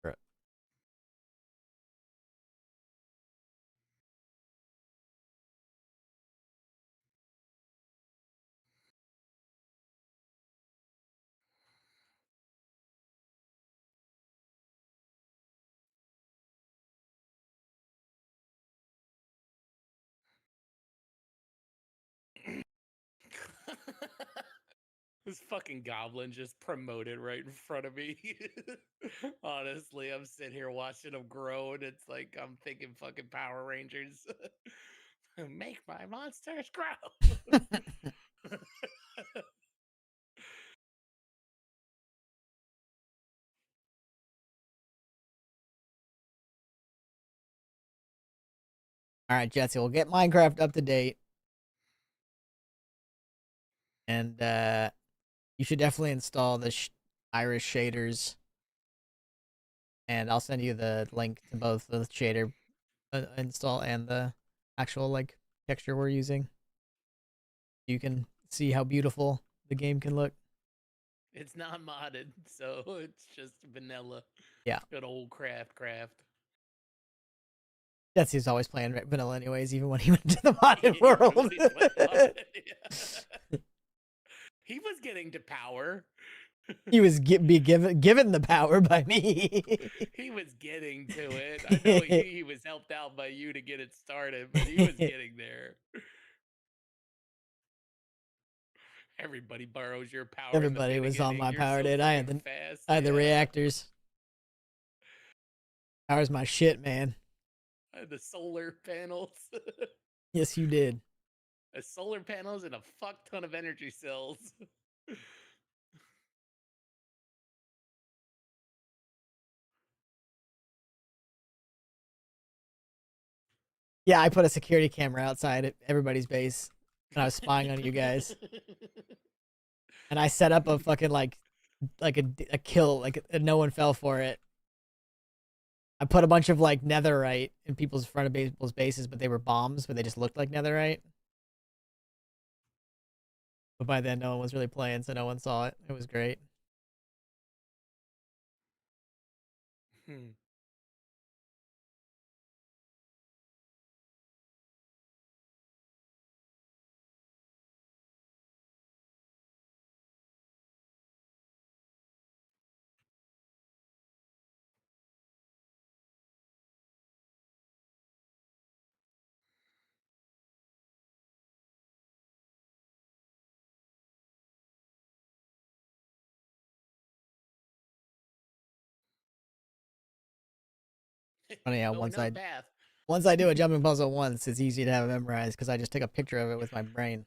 Right. This fucking goblin just promoted right in front of me. Honestly, I'm sitting here watching him grow, and it's like I'm thinking fucking Power Rangers. Make my monsters grow. All right, Jesse, we'll get Minecraft up to date. And you should definitely install the Iris shaders. And I'll send you the link to both the shader install and the actual like texture we're using. You can see how beautiful the game can look. It's not modded, so it's just vanilla. Yeah. Good old craft. Jesse's always playing vanilla anyways, even when he went to the modded world. He was getting to power. He was given the power by me. He was getting to it. I know he was helped out by you to get it started, but he was getting there. Everybody borrows your power. Everybody in the was on my You're power, so dude. I had the reactors. Power's my shit, man. I had the solar panels. Yes, you did. The solar panels and a fuck ton of energy cells. Yeah, I put a security camera outside at everybody's base, and I was spying on you guys. And I set up a fucking like a kill, like no one fell for it. I put a bunch of like netherite in people's front of people's bases, but they were bombs, but they just looked like netherite. But by then, no one was really playing, so no one saw it. It was great. Funny how once I do a jumping puzzle once, it's easy to have it memorized because I just take a picture of it with my brain.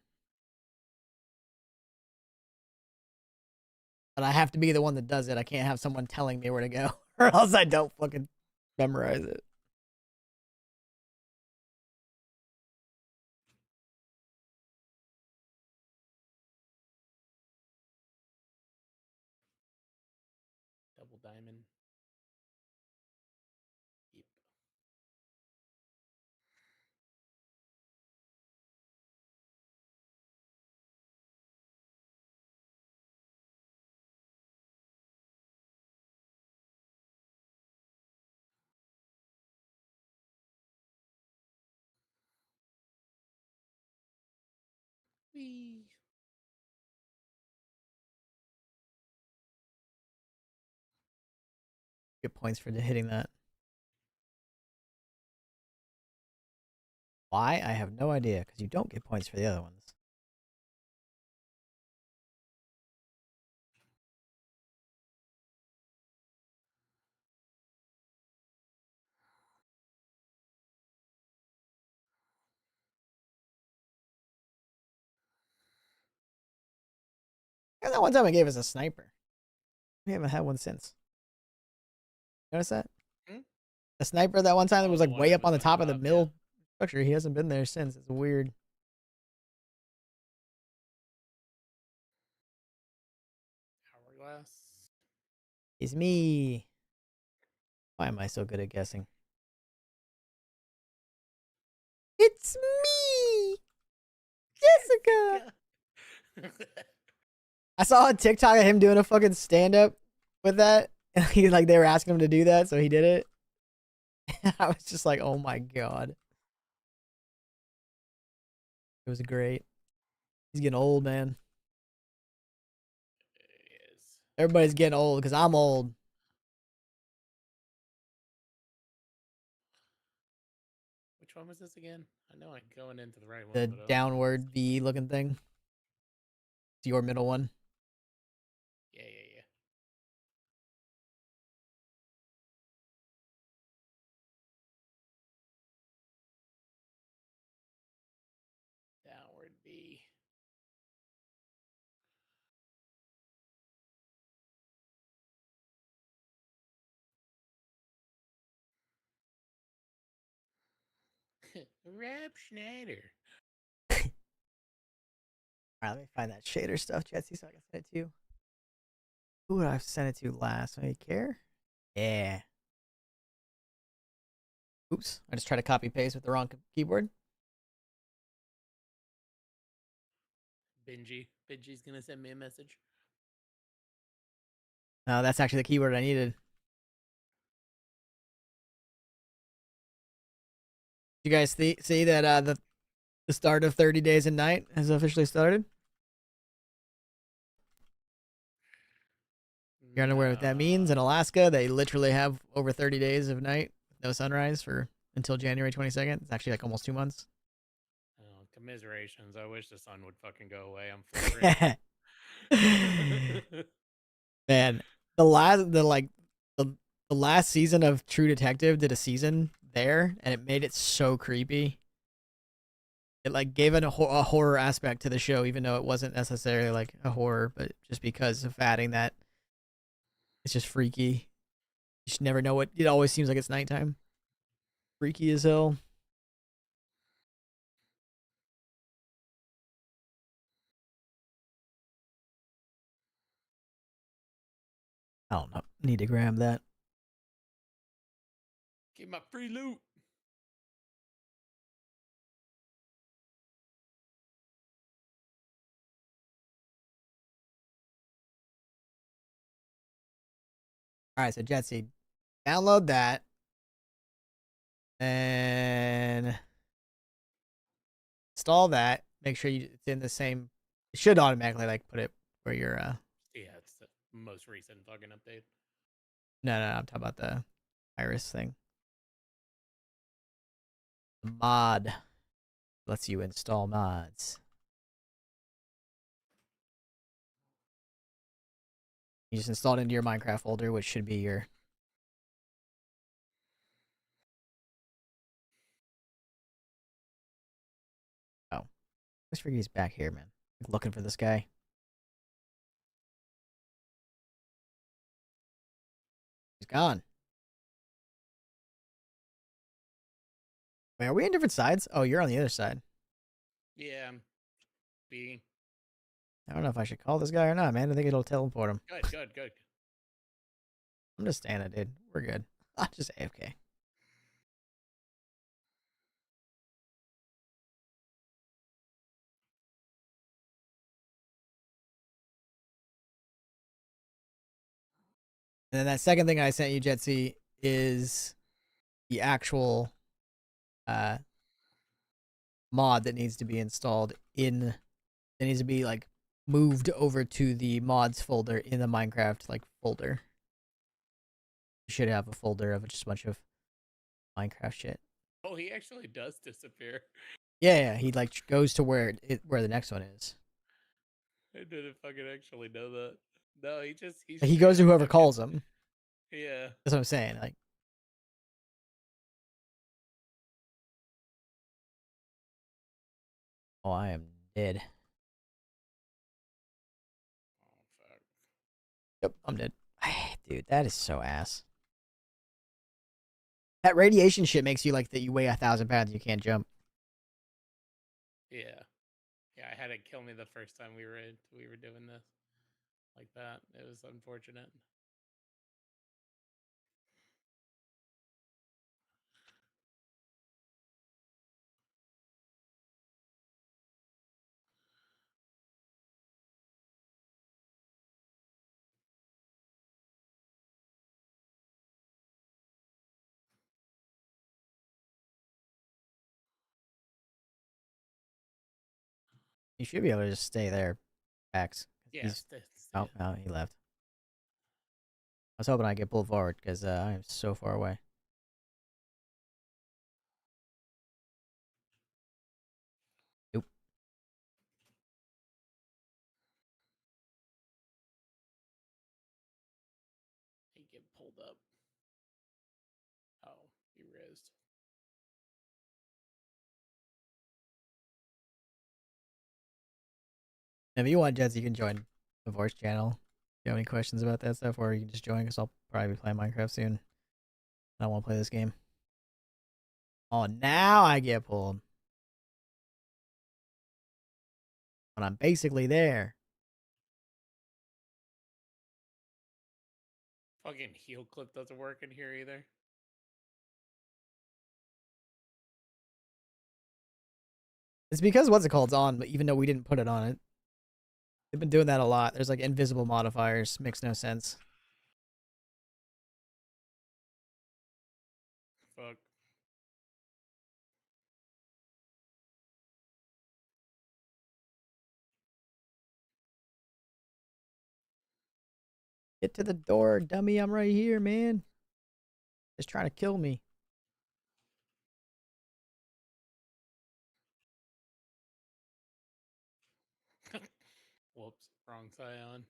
But I have to be the one that does it. I can't have someone telling me where to go, or else I don't fucking memorize it. double diamond. Yep. Whee. Get points for hitting that. Why? I have no idea, because you don't get points for the other ones. And that one time I gave us a sniper. We haven't had one since. Notice that? Hmm? A sniper that one time that was the like one way that up on the was top of the yeah. middle structure. He hasn't been there since. It's weird. Hourglass. It's me. Why am I so good at guessing? It's me, Jessica. I saw a TikTok of him doing a fucking stand up with that. And he like they were asking him to do that, so he did it. I was just like, oh my god. It was great. He's getting old, man. Yes. Everybody's getting old because I'm old. Which one was this again? I know I'm going into the right one, The but I don't know. downward V looking thing. It's your middle one. Yeah. Downward B. Rob Schneider. All right, let me find that shader stuff, Jetsy, so I can send it to you. Who would I send it to last? Any care? Yeah. Oops. I just tried to copy paste with the wrong keyboard. Benji. Benji's gonna send me a message. No, that's actually the keyword I needed. You guys see that the start of 30 Days and Night has officially started? You're unaware what that means? In Alaska, they literally have over 30 days of night, no sunrise for until January 22nd. It's actually like almost 2 months. Oh, commiserations. I wish the sun would fucking go away. I'm flickering. Man, the last season of True Detective did a season there, and it made it so creepy. It like gave it a horror aspect to the show, even though it wasn't necessarily like a horror, but just because of adding that, it's just freaky. You just never know what. It always seems like it's nighttime. Freaky as hell. I don't know. Need to grab that. Get my free loot. All right, so Jetsy, download that and install that. Make sure it's in the same. It should automatically like put it where you're. Yeah, it's the most recent fucking update. No, I'm talking about the iris thing. The mod lets you install mods. You just install it into your Minecraft folder, which should be your. Oh, I just figured he's back here, man. Looking for this guy. He's gone. Wait, are we on different sides? Oh, you're on the other side. Yeah, I'm being. I don't know if I should call this guy or not, man. I think it'll teleport him. Good. I'm just standing, dude. We're good. I'm just AFK. And then that second thing I sent you, Jetsy, is the actual uh mod that needs to be installed in. That needs to be like moved over to the mods folder in the Minecraft like folder. You should have a folder of just a bunch of Minecraft shit. Oh, he actually does disappear. Yeah, he like goes to where the next one is. I didn't fucking actually know that. No, he He straight goes to up whoever fucking calls him. yeah. That's what I'm saying. Like, oh, I am dead. Oh fuck. Yep, I'm dead. Dude, that is so ass. That radiation shit makes you like that you weigh 1,000 pounds and you can't jump. Yeah. Yeah, I had it kill me the first time we were doing this. Like that. It was unfortunate. You should be able to just stay there, Pax. Yeah, He's stay. no, he left. I was hoping I get pulled forward because I am so far away. Nope. He get pulled up. Oh, he rizzed. If you want, Jets, you can join the voice channel. If you have any questions about that stuff, or you can just join because I'll probably be playing Minecraft soon. I don't want to play this game. Oh, now I get pulled. But I'm basically there. Fucking heel clip doesn't work in here either. It's because what's it called's on, but even though we didn't put it on it. They've been doing that a lot. There's like invisible modifiers. Makes no sense. Fuck. Get to the door, dummy. I'm right here, man. Just trying to kill me. Whoops, wrong Scion.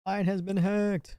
Mine has been hacked.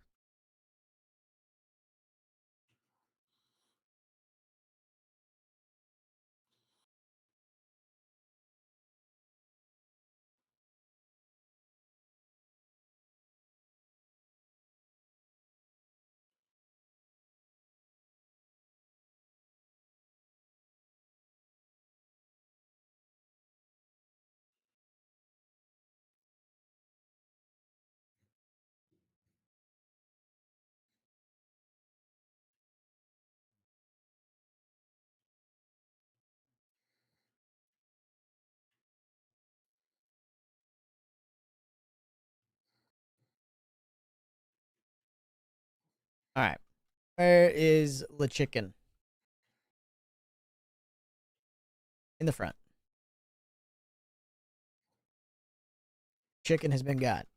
All right. Where is the chicken? In the front. Chicken has been got.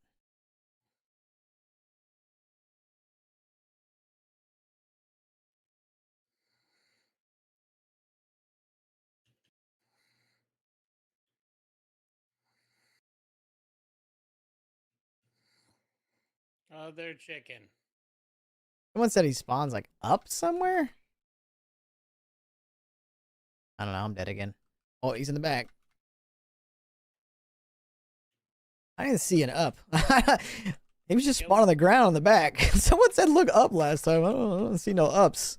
Oh, they're chicken. Someone said he spawns like up somewhere. I don't know. I'm dead again. Oh, he's in the back. I didn't see an up. He was just Kill spawned on him. the ground on the back. Someone said look up last time. I don't see no ups.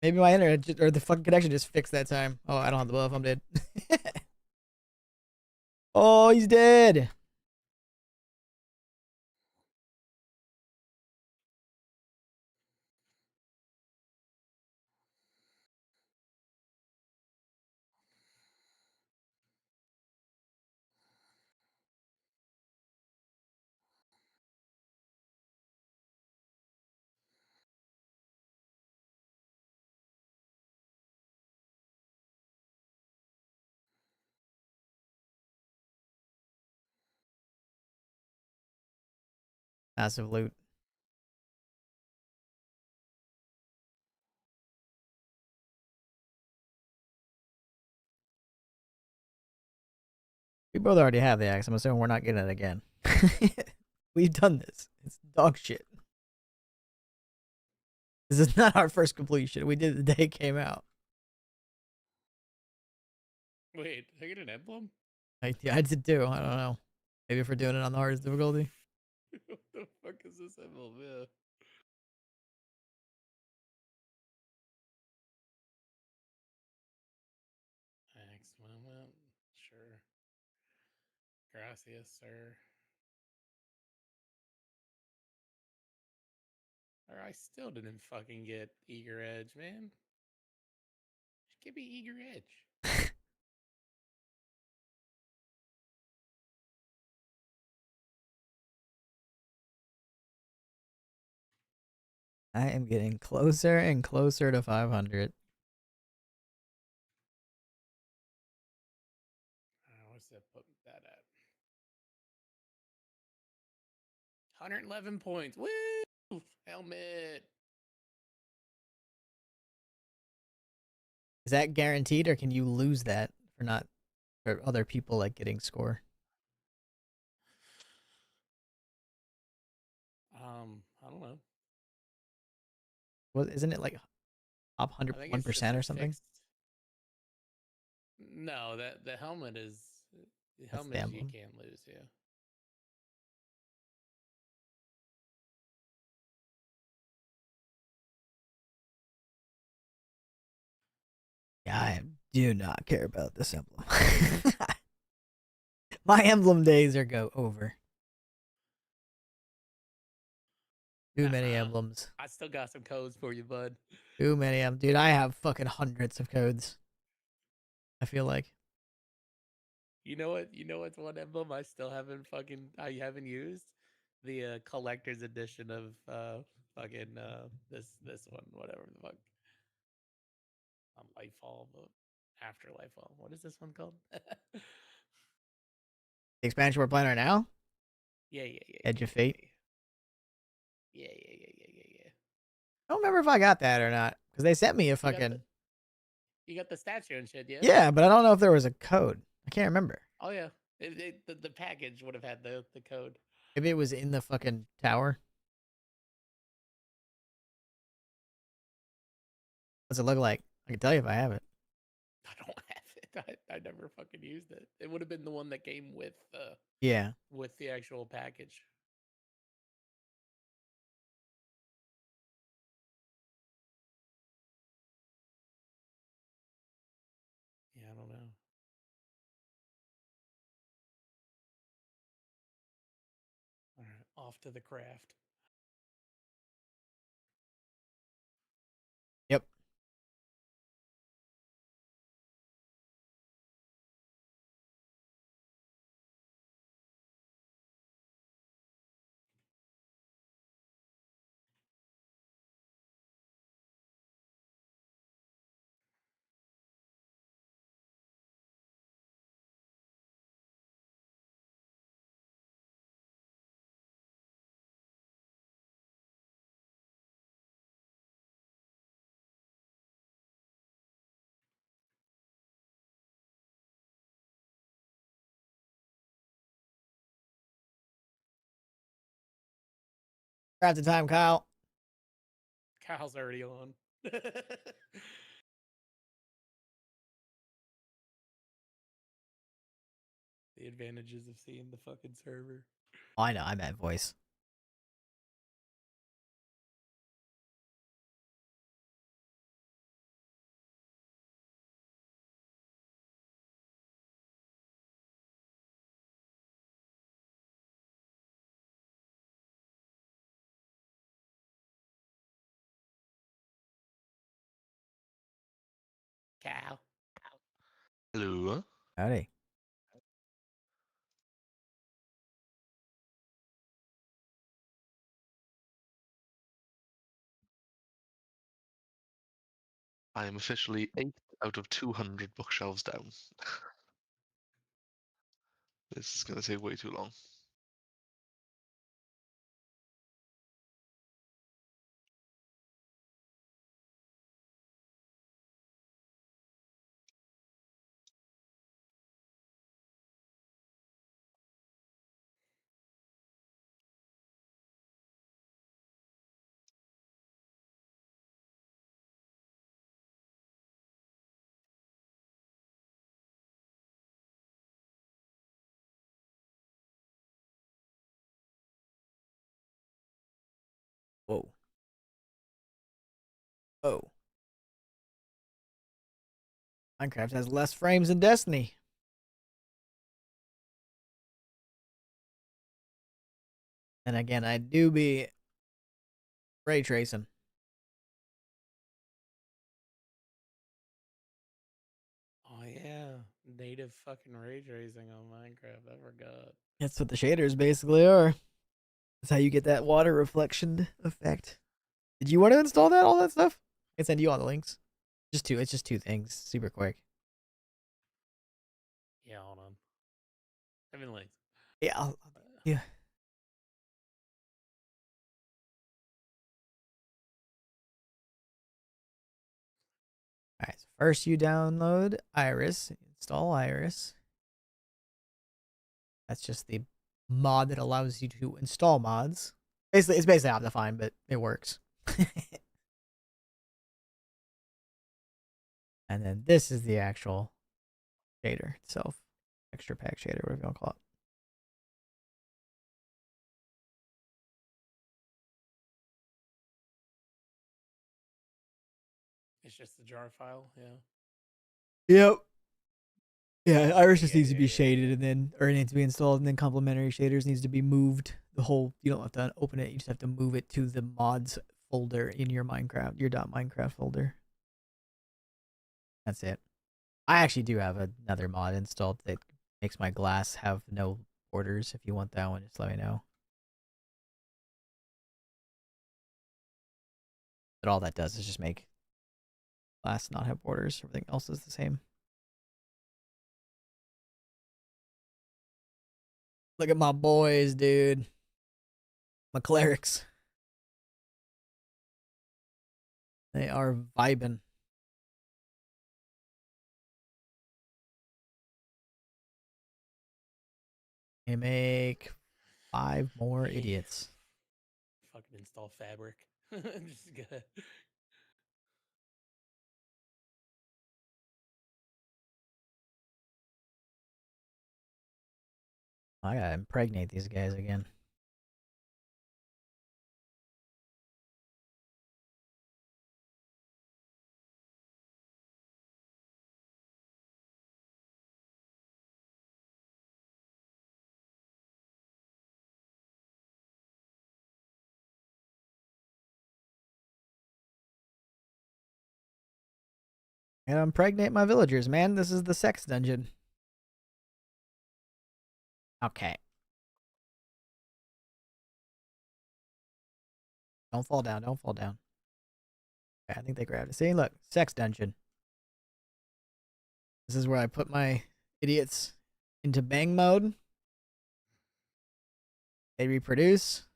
Maybe my internet or the fucking connection just fixed that time. Oh, I don't have the buff. I'm dead. Oh, he's dead. Massive loot. We both already have the axe. I'm assuming we're not getting it again. We've done this. It's dog shit. This is not our first completion. We did it the day it came out. Wait, I get an emblem? Yeah, I did too. I don't know. Maybe if we're doing it on the hardest difficulty. What the fuck is this emblem? Yeah. Next moment. Sure. Gracias, sir. Or I still didn't fucking get Eager Edge, man. Just give me Eager Edge. I am getting closer and closer to 500. What's that put that at? 111 points. Woo! Helmet. Is that guaranteed, or can you lose that for not for other people like getting score? I don't know. Well, isn't it like top I think it's just 101% a or something? fixed. No, that the helmet is That's the you emblem. can't lose. Yeah. Yeah, I do not care about this emblem. My emblem days are go over. Too many emblems. I still got some codes for you, bud. Too many of them. Dude, I have fucking hundreds of codes. I feel like. You know what? You know what's one emblem I haven't used? The collector's edition of this one, whatever the fuck. Lightfall, but after Lightfall. What is this one called? The expansion we're playing right now? Yeah, yeah, yeah, Edge yeah, of Fate. yeah, yeah, yeah, yeah, yeah, yeah. I don't remember if I got that or not. Because they sent me a You got the fucking. you got the statue and shit, yeah. Yeah, but I don't know if there was a code. I can't remember. Oh yeah, the package would have had the code. Maybe it was in the fucking tower. What's it look like? I can tell you if I have it. I don't have it. I never fucking used it. It would have been the one that came Yeah. with the actual package. Yeah, I don't know. All right, off to the craft. Yep. Crafting time, Kyle. Kyle's already on. The advantages of seeing the fucking server. Oh, I know. I meant voice. Cow. Hello. Howdy. I am officially 8 out of 200 bookshelves down. This is going to take way too long. Whoa. Oh. Minecraft has less frames than Destiny. And again, I do be ray tracing. Oh yeah, native fucking ray tracing on Minecraft. I forgot. That's what the shaders basically are. That's how you get that water reflection effect. Did you want to install that, all that stuff? I can send you all the links. Just two. It's just two things. Super quick. Yeah, hold on. 7 links. Yeah. Yeah. All right. So first, you download Iris. Install Iris. That's just the mod that allows you to install mods. Basically, it's basically Optifine, but it works. And then this is the actual shader itself. Extra pack shader, whatever you want to call it. It's just the jar file. Yeah. Yep. Yeah, Iris just Yeah, needs to be yeah, shaded yeah. and then, or it needs to be installed, and then complementary shaders needs to be moved. The whole, you don't have to open it, you just have to move it to the mods folder in your Minecraft, your .minecraft folder. That's it. I actually do have another mod installed that makes my glass have no borders. If you want that one, just let me know. But all that does is just make glass not have borders. Everything else is the same. Look at my boys, dude. My clerics. They are vibing. They make 5 more Yeah. idiots. Fucking install Fabric. Just gotta. I gotta impregnate these guys again. And impregnate my villagers, man. This is the sex dungeon. Okay. Don't fall down. Don't fall down. Okay, I think they grabbed it. See, look, sex dungeon. This is where I put my idiots into bang mode. They reproduce,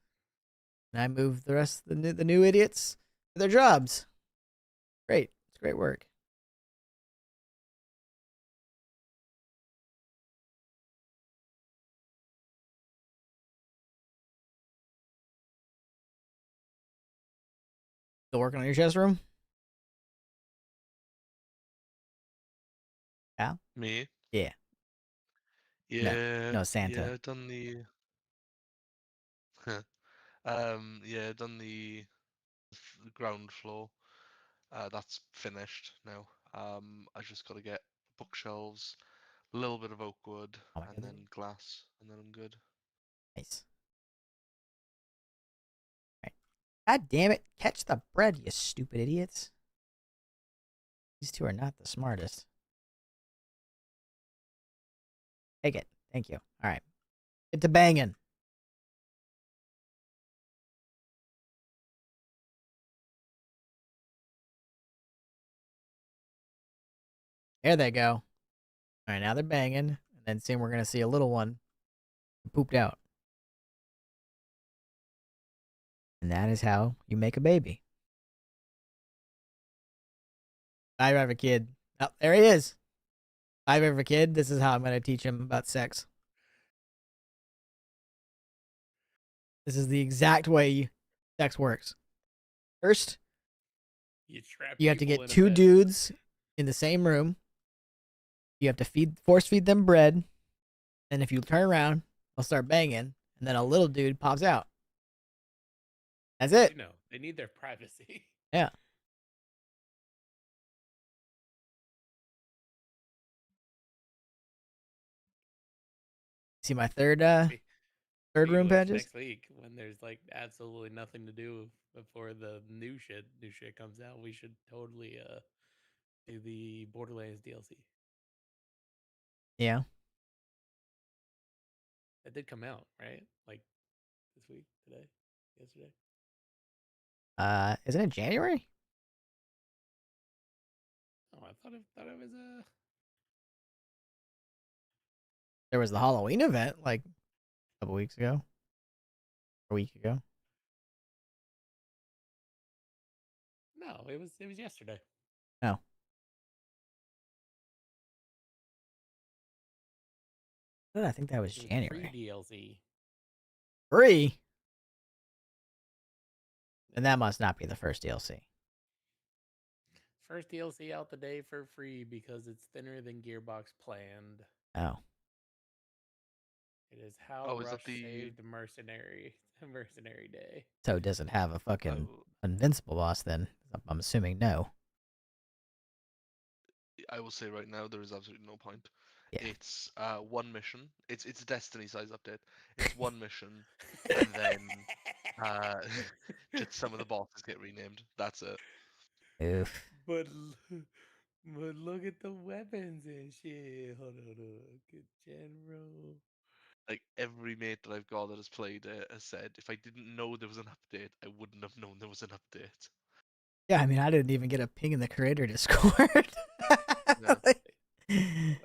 and I move the rest of the new idiots to their jobs. Great. It's great work. Still working on your chest room? Yeah. Me? Yeah. No. Yeah. No, Yeah, Santa. I've done the Yeah, done the ground floor. That's finished now. I just got to get bookshelves, a little bit of oak wood, Oh my and God. then glass, and then I'm good. Nice. Right. God damn it. Catch the bread, you stupid idiots. These two are not the smartest. Take it. Thank you. All right. Get to banging. There they go. All right, now they're banging. And then soon we're going to see a little one pooped out. And that is how you make a baby. If I ever have a kid. Oh, there he is. If I ever have a kid, this is how I'm going to teach him about sex. This is the exact way sex works. First, You trap you have to people get in a two bed. dudes in the same room. You have to force feed them bread. And if you turn around, they'll start banging. And then a little dude pops out. That's it. You know, they need their privacy. Yeah. See my third Speaking room of which, patches? next week when there's like absolutely nothing to do before the new shit comes out, we should totally do the Borderlands DLC. Yeah. That did come out, right? Like this week, today, yesterday. Isn't it January? Oh, I thought it was There was the Halloween event like a couple weeks ago. A week ago. no, it was yesterday. No. I think that was It was January. free DLC. Free? And that must not be the first DLC. First DLC out today for free because it's thinner than Gearbox planned. Oh. It is how Oh, is Rush that the? saved Mercenary Day. So it doesn't have a fucking Oh, invincible boss then. I'm assuming no. I will say right now there is absolutely no point. Yeah. It's one mission. It's a Destiny size update. It's one mission, and then uh, just some of the bosses get renamed. That's it. Oof. But look at the weapons and shit. Hold on. Good general. Like every mate that I've got that has played it has said, if I didn't know there was an update, I wouldn't have known there was an update. Yeah, I mean, I didn't even get a ping in the creator Discord. Yeah. Like, Maybe.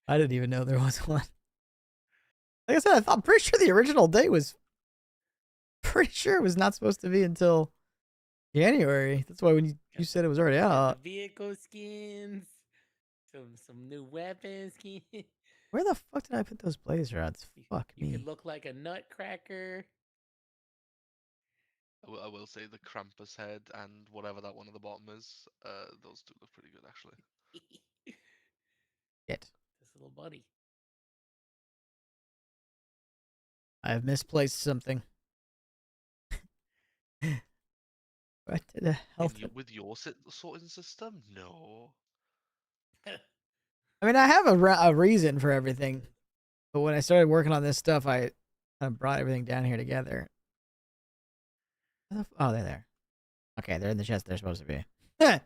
I didn't even know there was one. Like I said, I'm pretty sure the original date was pretty sure it was not supposed to be until January. That's why when you said it was already Got out. the vehicle skins, some new weapon skins. Where the fuck did I put those blazer odds? Fuck You me. could look like a nutcracker. I will say the Krampus head and whatever that one at the bottom is, those two look pretty good actually. Shit. This little buddy. I've misplaced something. What the hell? With your sorting system, no. I mean, I have a reason for everything, but when I started working on this stuff, I kind of brought everything down here together. Oh, they're there. Okay, they're in the chest they're supposed to be. Was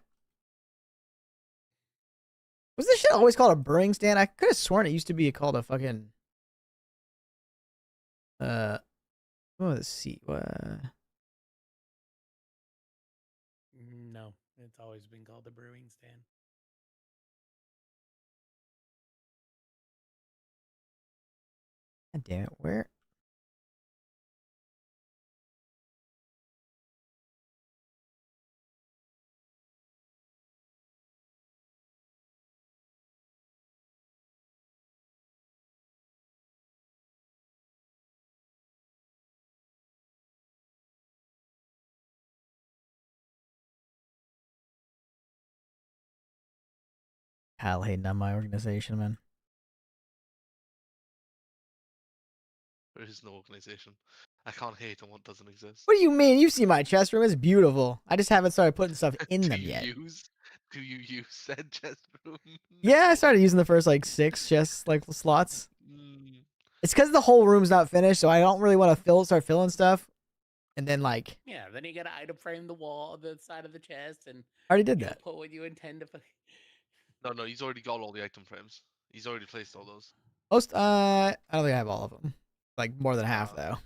this shit always called a brewing stand? I could have sworn it used to be called a fucking let's see. No, it's always been called the brewing stand. God damn it, where? Hal hating on my organization, man. There is no organization. I can't hate on what doesn't exist. What do you mean? You see my chest room? It's beautiful. I just haven't started putting stuff in them yet. Do you use said chest room? Yeah, I No. started using the first like 6 chest like slots. Mm, It's because the whole room's not finished, so I don't really want to start filling stuff. And then like, Yeah, then you gotta item frame the wall, the side of the chest, and I already did you know, that. put what you intend to put. no, he's already got all the item frames. He's already placed all those. Most, I don't think I have all of them. Like more than half Okay. though.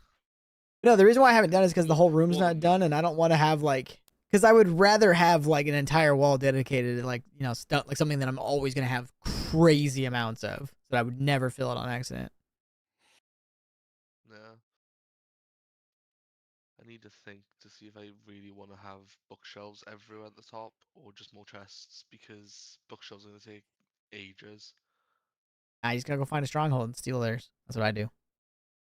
No, the reason why I haven't done it is because the whole room's More not than done, me. and I don't want to have like, because I would rather have like an entire wall dedicated to like, you know, stuff like something that I'm always gonna have crazy amounts of, so that I would never fill it on accident. Yeah. I need to think to see if I really want to have bookshelves everywhere at the top or just more chests because bookshelves are going to take ages. I just gotta go find a stronghold and steal theirs. That's what I do.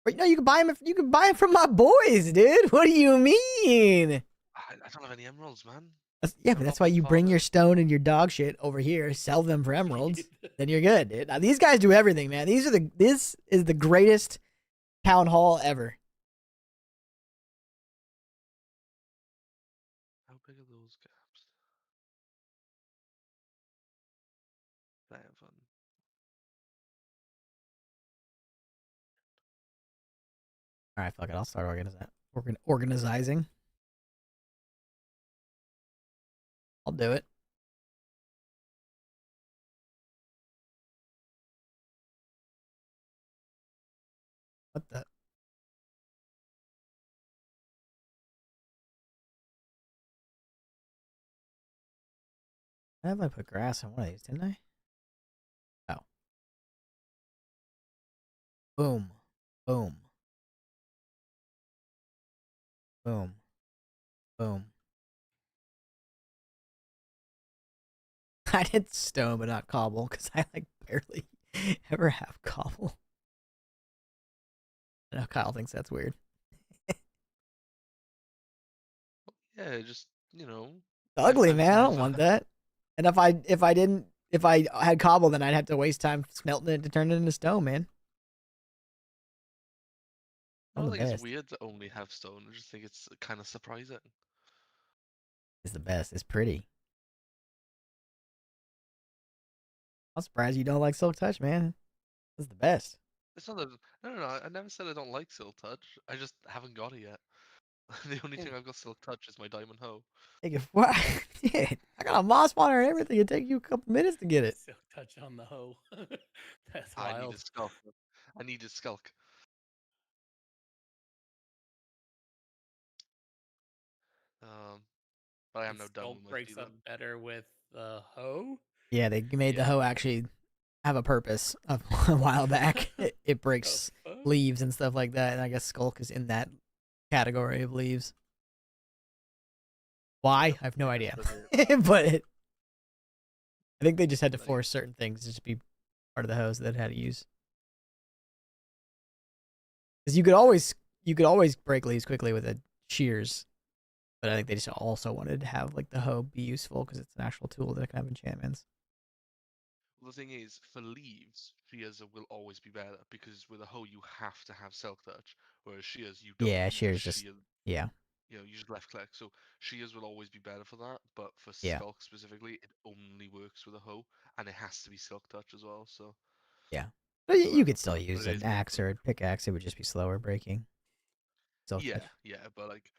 Wait, no, you can buy them. You can buy them from my boys, dude. What do you mean? I don't have any emeralds, man. Yeah, They're but that's not why my you bring father. your stone and your dog shit over here, sell them for emeralds. Then you're good, dude. Now, these guys do everything, man. This is the greatest town hall ever. How big are those gaps? Seven. All right, fuck it. I'll start organizing. I'll do it. What the? I have I put grass on one of these, didn't I? Oh. Boom. Boom. Boom. Boom. I did stone, but not cobble, because I like barely ever have cobble. I know Kyle thinks that's weird. Yeah, just, you know. It's ugly, man. I don't I've want that. And if I had cobble, then I'd have to waste time smelting it to turn it into stone, man. I I'm don't the think it's best. weird to only have stone. I just think it's kind of surprising. It's the best. It's pretty. I'm surprised you don't like Silk Touch, man. It's the best. It's not that. No. I never said I don't like Silk Touch. I just haven't got it yet. The only thing I've got Silk Touch is my Diamond Hoe. What? Dude, I got a moss spawner and everything. It'd take you a couple minutes to get it. Silk touch on the hoe. That's I need a wild. Skulk. I need a Skulk. But I am The now done skull with my breaks up stealing. better with the hoe. Yeah, they made the Yeah. hoe actually have a purpose a while back. It breaks The fuck? leaves and stuff like that, and I guess Skulk is in that category of leaves. Why? I have no idea. But I think they just had to Like- force certain things to just be part of the hose that it had to use. Because you could always break leaves quickly with a shears, but I think they just also wanted to have like the hoe be useful because it's an actual tool that can have enchantments. Well, the thing is, for leaves, shears will always be better because with a hoe you have to have Silk Touch, whereas shears you don't. Yeah, You shears just shear, yeah. you know, you just left click. So shears will always be better for that, but for Yeah. Skulk specifically, it only works with a hoe, and it has to be Silk Touch as well. So But you whatever. could still But use it an is axe or a workable. pickaxe. It would just be slower breaking. Silk Yeah, touch. yeah, but like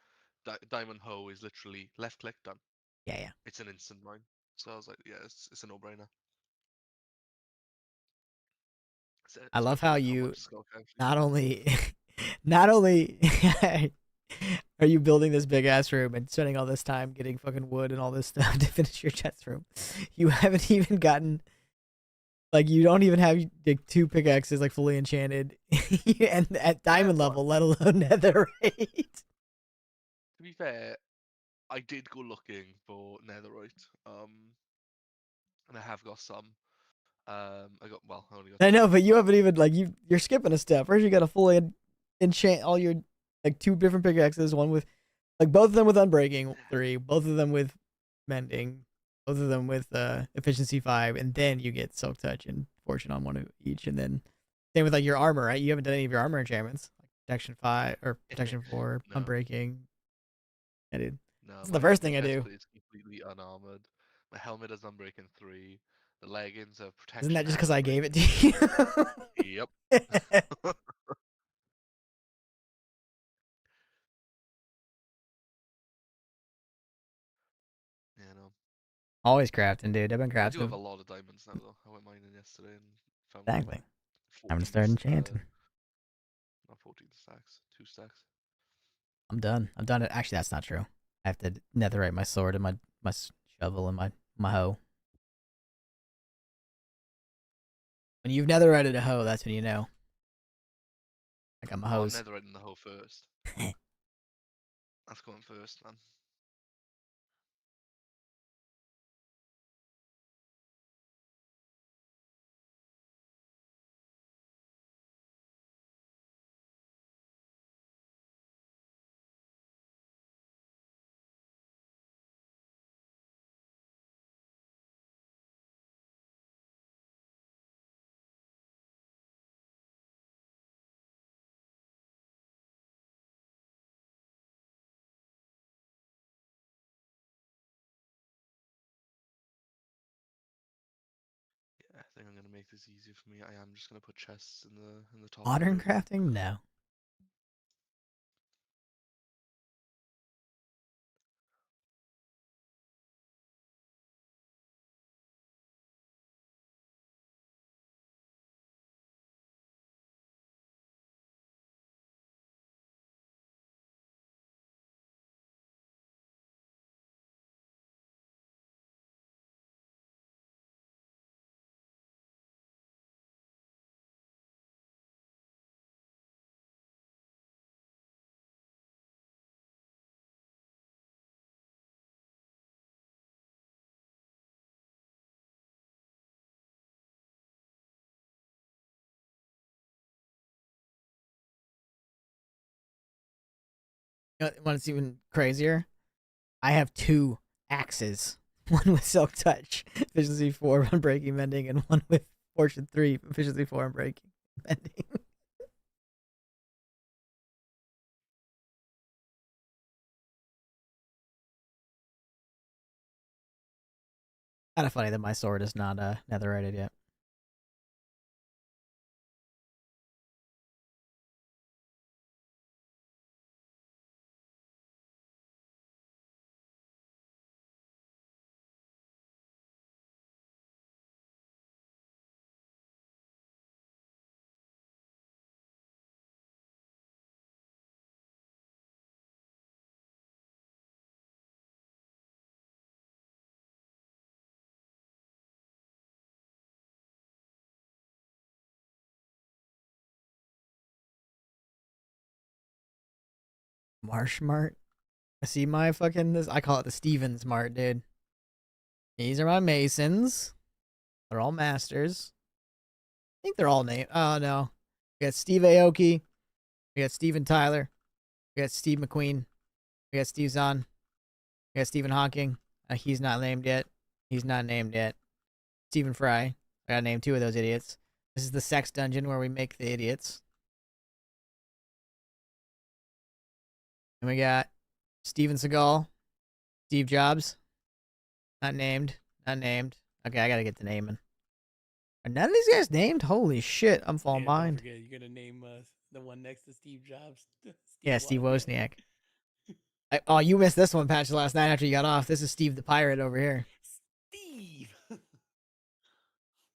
Diamond Hoe is literally left click done. Yeah. It's an instant mine. So I was like, yeah, it's a no-brainer. I love how Especially you much Skulk actually not does. only are you building this big ass room and spending all this time getting fucking wood and all this stuff to finish your chest room, you haven't even gotten like you don't even have like 2 pickaxes like fully enchanted and at diamond but- level, let alone netherite. To be fair, I did go looking for netherite, and I have got some. I only got. I know, 2, but you haven't even like you're skipping a step. First, you got to fully enchant all your like 2 different pickaxes. One with like both of them with unbreaking 3, both of them with mending, both of them with efficiency 5, and then you get silk touch and fortune on one of each, and then same with like your armor, right? You haven't done any of your armor enchantments. protection 5 or protection 4, No. unbreaking. Yeah, dude. No, That's the first thing I do. chest plate is completely unarmored. My helmet is unbreaking 3. The leggings are protection. Isn't that just and because I gave it to Yep. you? Yeah, no. Always crafting, dude. I've been I do have a crafting. lot of diamonds now, though. I went mining yesterday and found Exactly. Time to 14 start enchanting. not 14 stacks, 2 stacks. I'm done. I've done it. Actually, that's not true. I have to netherite my sword and my shovel and my hoe. When you've netherrited a hoe, that's when you know. I got my Oh, I'm hose. netherite in the hoe first. That's going first, man. Yeah, I think I'm gonna make this easier for me. I am just gonna put chests in the top. Modern area. crafting? No. You know what's even crazier? I have 2 axes. One with Silk Touch, efficiency 4, unbreaking mending, and one with Fortune 3, efficiency 4, unbreaking mending. Kind of funny that my sword is not netherrited yet. Marsh Mart. I see my fucking this. I call it the Stevens Mart, dude. These are my masons. They're all masters. I think they're all named. Oh no, we got Steve Aoki. We got Steven Tyler. We got Steve McQueen. We got Steve Zahn. We got Stephen Hawking. He's not named yet. He's not named yet. Stephen Fry. I gotta name 2 of those idiots. This is the sex dungeon where we make the idiots. And we got Steven Seagal. Steve Jobs. Not named. Not named. Okay, I gotta get the naming. Are none of these guys named? Holy shit, I'm falling Yeah, don't behind. forget, you're gonna name the one next to Steve Jobs. Yeah, Steve Wozniak. Wozniak. Oh, you missed this one, Patch, last night after you got off. This is Steve the Pirate over here. Steve.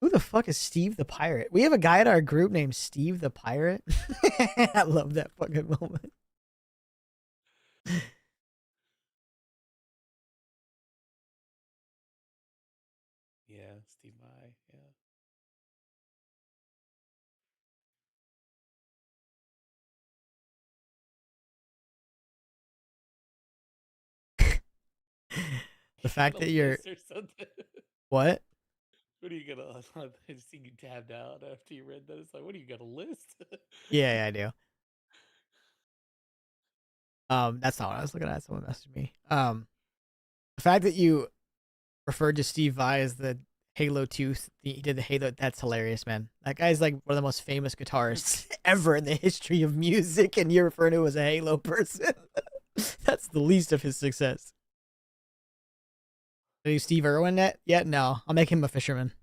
Who the fuck is Steve the Pirate? We have a guy at our group named Steve the Pirate. I love that fucking moment. Yeah, Steve Vai. Yeah. The fact Got a that you're list or something. what? What are you gonna? I just see you tabbed out after you read that. It's like, what do you got a list? Yeah, I do. That's not what I was looking at. Someone messaged me. The fact that you referred to Steve Vai as the Halo 2. He did the Halo. That's hilarious, man. That guy's like one of the most famous guitarists ever in the history of music, and you're referring to him as a Halo person. That's the least of his success. Are you Steve Irwin yet? No, I'll make him a fisherman.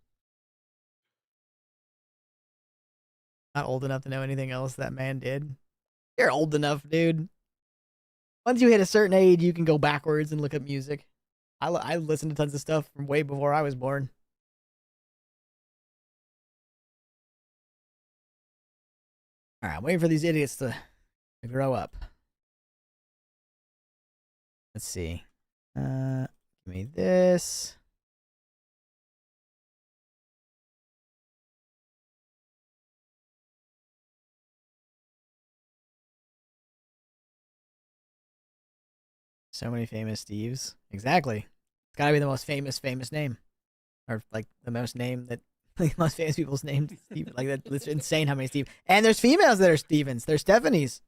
Not old enough to know anything else that man did. You're old enough, dude. Once you hit a certain age, you can go backwards and look at music. I listened to tons of stuff from way before I was born. All right, I'm waiting for these idiots to grow up. Let's see. Give me this. So many famous Steves. Exactly. It's gotta be the most famous name. Or like the most name that like most famous people's names. Steve. Like that, it's insane how many Steve. And there's females that are Stevens. There's Stephanies.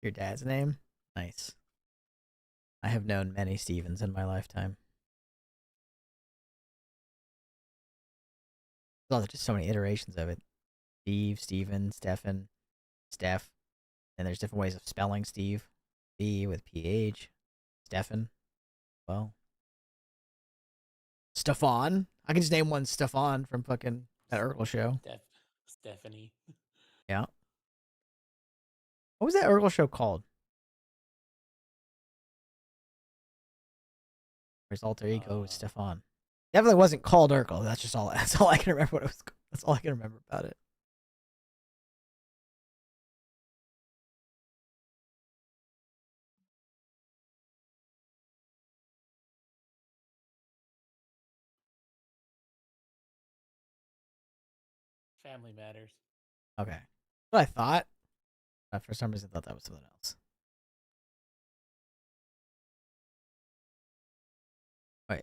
Your dad's name? Nice. I have known many Stevens in my lifetime. There's just so many iterations of it. Steve, Steven, Stefan, Steph. And there's different ways of spelling Steve. B with PH. Stefan. Well. Stefan. I can just name one Stefan from fucking that Urkel show. Stephanie. Yeah. What was that Urkel show called? His alter ego was Stefan. Definitely wasn't called Urkel. That's all I can remember what it was. That's all I can remember about it. Family Matters. Okay. That's what I thought. But for some reason I thought that was something else. Wait.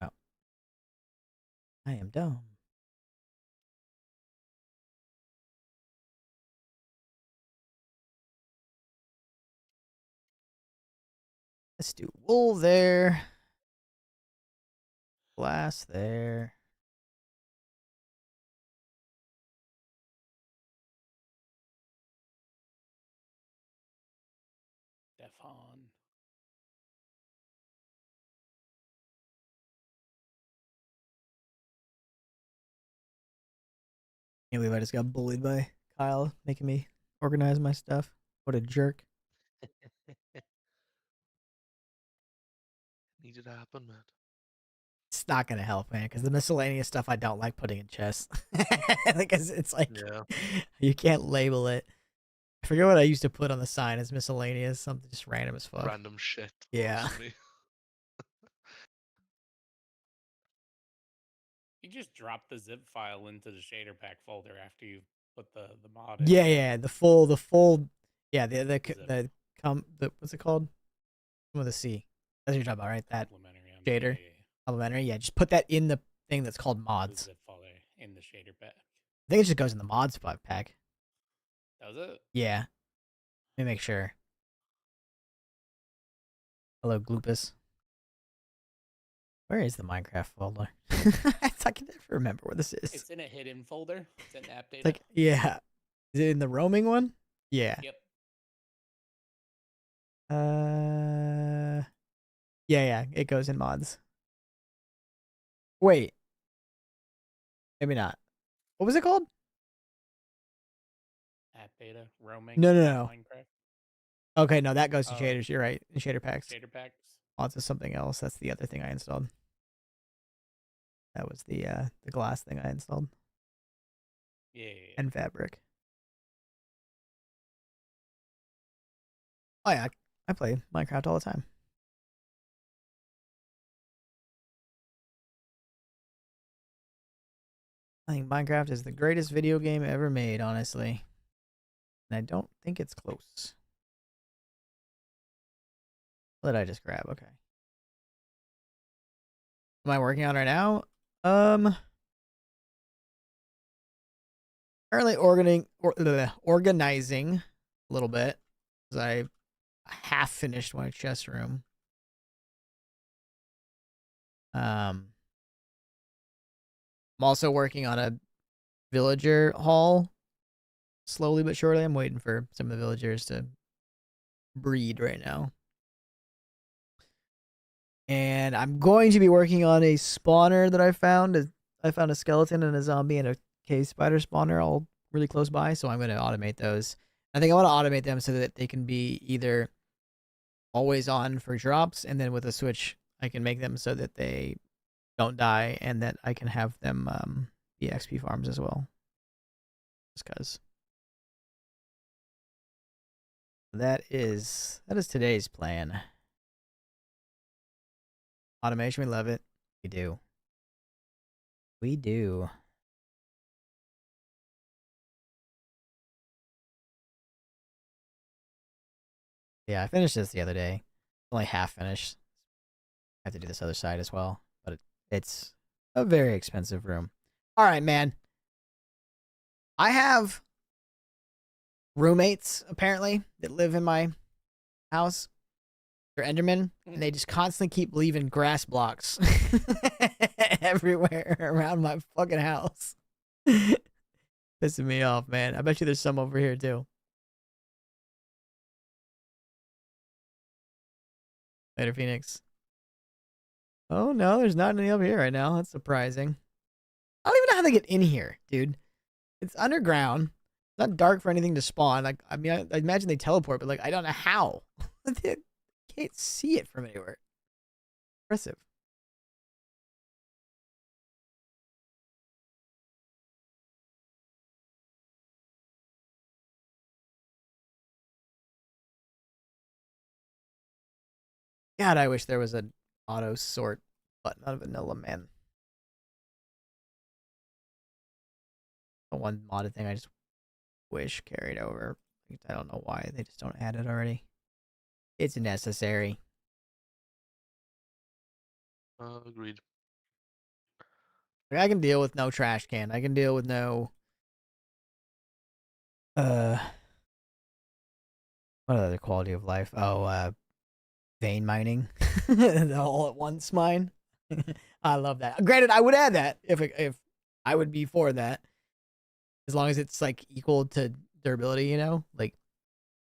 Oh. I am dumb. Let's do wool there. Glass there. Stefan. Can't believe I just got bullied by Kyle making me organize my stuff. What a jerk. Needed to happen, man. It's not gonna help, man, because the miscellaneous stuff I don't like putting in chests. Because it's like Yeah. you can't label it. I forget what I used to put on the sign as miscellaneous, something just random as fuck. Random shit. Yeah. Honestly. You just drop the zip file into the shader pack folder after you put the mod in. Yeah, the full yeah, the what's it called? With a C. That's what you're talking about, right? That shader. Complementary. Yeah, just put that in the thing that's called The mods. zip folder in the shader pack. I think it just goes in the mods pack. Does it? Yeah. Let me make sure. Hello, Gloopus. Where is the Minecraft folder? I can never remember where this is. It's in a hidden folder. It's in app data. It's like, yeah. Is it in the roaming one? Yeah. Yep. Yeah, it goes in mods. Wait. Maybe not. What was it called? App beta, roaming. No. Minecraft. Okay, no, that goes to shaders. You're right. In shader packs. Shader packs. Mods is something else. That's the other thing I installed. That was the glass thing I installed. Yeah. And fabric. Oh yeah, I play Minecraft all the time. I think Minecraft is the greatest video game ever made, honestly. And I don't think it's close. What did I just grab? Okay. am I working on right now? Currently organizing a little bit because I half finished my chess room. I'm also working on a villager hall slowly but surely. I'm waiting for some of the villagers to breed right now. And I'm going to be working on a spawner that I found. I found a skeleton and a zombie and a cave spider spawner all really close by, so I'm going to automate those. I think I want to automate them so that they can be either always on for drops, and then with a switch, I can make them so that they don't die, and that I can have them be XP farms as well. Just cause. That is today's plan. Automation, we love it. We do. We do. Yeah, I finished this the other day. Only half finished. I have to do this other side as well, but it's a very expensive room. All right, man. I have roommates apparently that live in my house. They're Endermen, and they just constantly keep leaving grass blocks everywhere around my fucking house. Pissing me off, man. I bet you there's some over here too. Later, Phoenix. Oh no, there's not any over here right now. That's surprising. I don't even know how they get in here, dude. It's underground. It's not dark for anything to spawn. Like, I mean, I imagine they teleport, but like, I don't know how. They can't see it from anywhere. Impressive. God, I wish there was an auto sort button on vanilla, man. The one modded thing I just wish carried over. I don't know why they just don't add it already. It's necessary. Agreed. Like, I can deal with no trash can. I can deal with no what other quality of life? Oh, vein mining. The all at once mine. I love that. Granted, I would add that if I would be for that, as long as it's like equal to durability, you know, like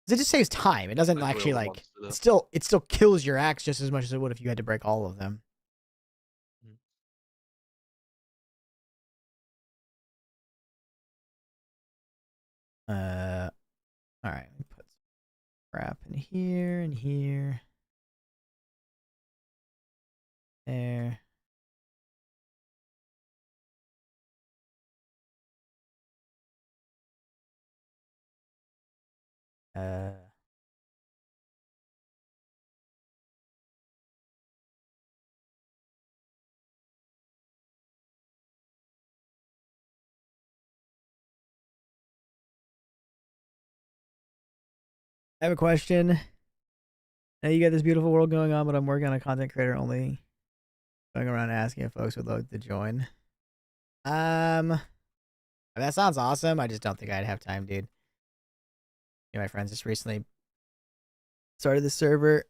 'cause it just saves time. It doesn't Like actually Will like wants to do. it still kills your axe just as much as it would if you had to break all of them. All right. Let me put some crap in here and here. There. Uh. I have a question. Now you got this beautiful world going on, but I'm working on a content creator only. Going around asking if folks would love to join. That sounds awesome. I just don't think I'd have time, dude. Yeah, my friends just recently started the server.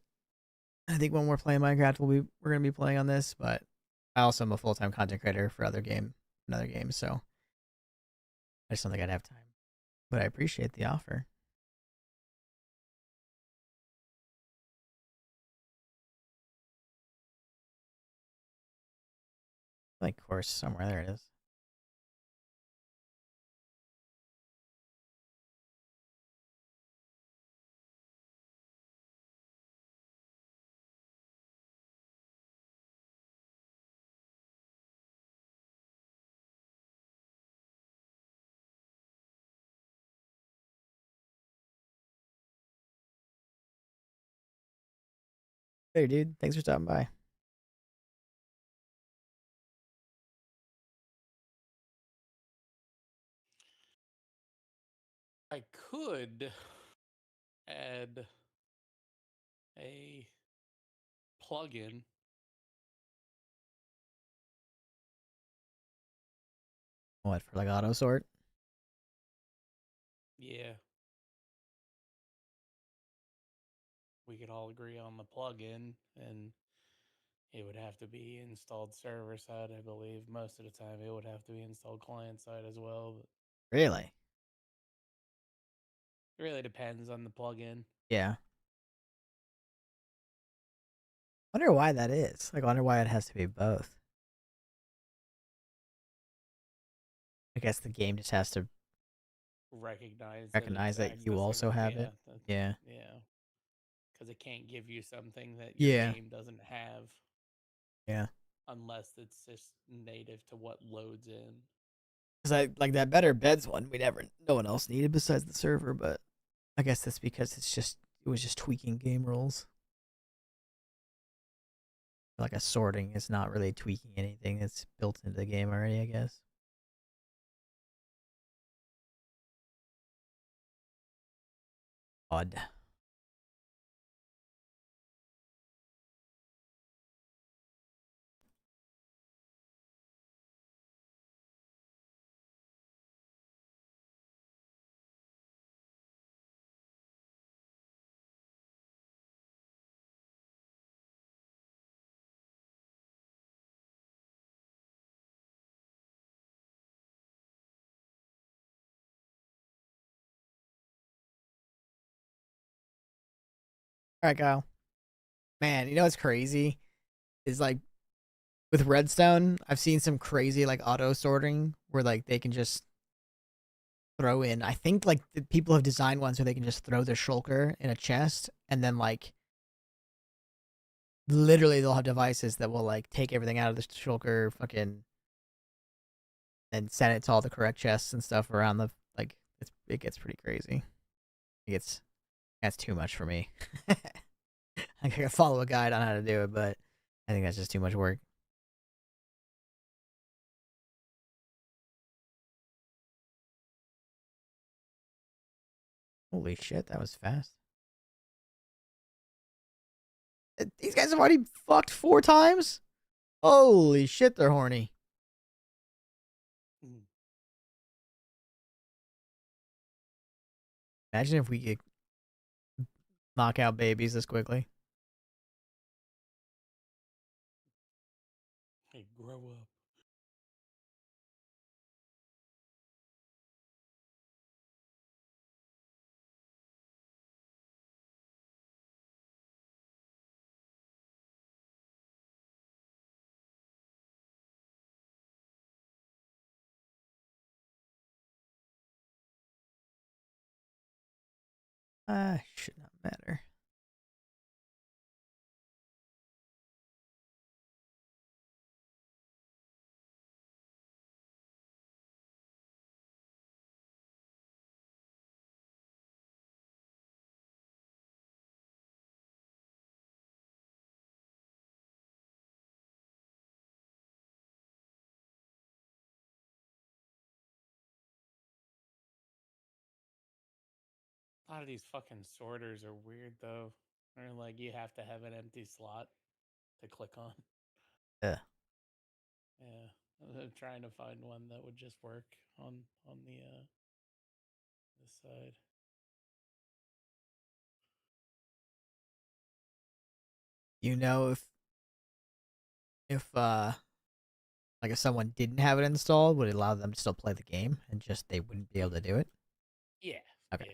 I think when we're playing Minecraft, we're gonna be playing on this, but I also am a full time content creator for another game, so I just don't think I'd have time. But I appreciate the offer. Like course somewhere. There it is. Hey, dude. Thanks for stopping by. I could add a plugin What, for like auto sort? Yeah. We could all agree on the plugin, and it would have to be installed server side, I believe. Most of the time, it would have to be installed client side as well. But Really? it really depends on the plugin. Yeah. Wonder why that is. Like, I wonder why it has to be both. I guess the game just has to Recognize recognize that it's you also accessing. have Yeah, it. Yeah. yeah. Because it can't give you something that your Yeah. game doesn't have Yeah. unless it's just native to what loads in. Because like that Better Beds one, no one else needed besides the server, but I guess that's because it was just tweaking game rules. Like a sorting is not really tweaking anything that's built into the game already, I guess. Odd. All right, Kyle. Man, you know what's crazy? Is like with Redstone, I've seen some crazy like auto sorting where like they can just throw in. I think like the people have designed ones where they can just throw their shulker in a chest and then like literally they'll have devices that will like take everything out of the shulker, fucking, and send it to all the correct chests and stuff around the like. It gets pretty crazy. That's too much for me. I can follow a guide on how to do it, but I think that's just too much work. Holy shit, that was fast. These guys have already fucked 4 times? Holy shit, they're horny. Mm. Imagine if we could knock out babies this quickly. Hey, grow up. Should not matter. A lot of these fucking sorters are weird though. They're like you have to have an empty slot to click on. Yeah. Yeah, I'm trying to find one that would just work on the this side. You know if like if someone didn't have it installed, would it allow them to still play the game and just they wouldn't be able to do it? Yeah. Okay. Yeah.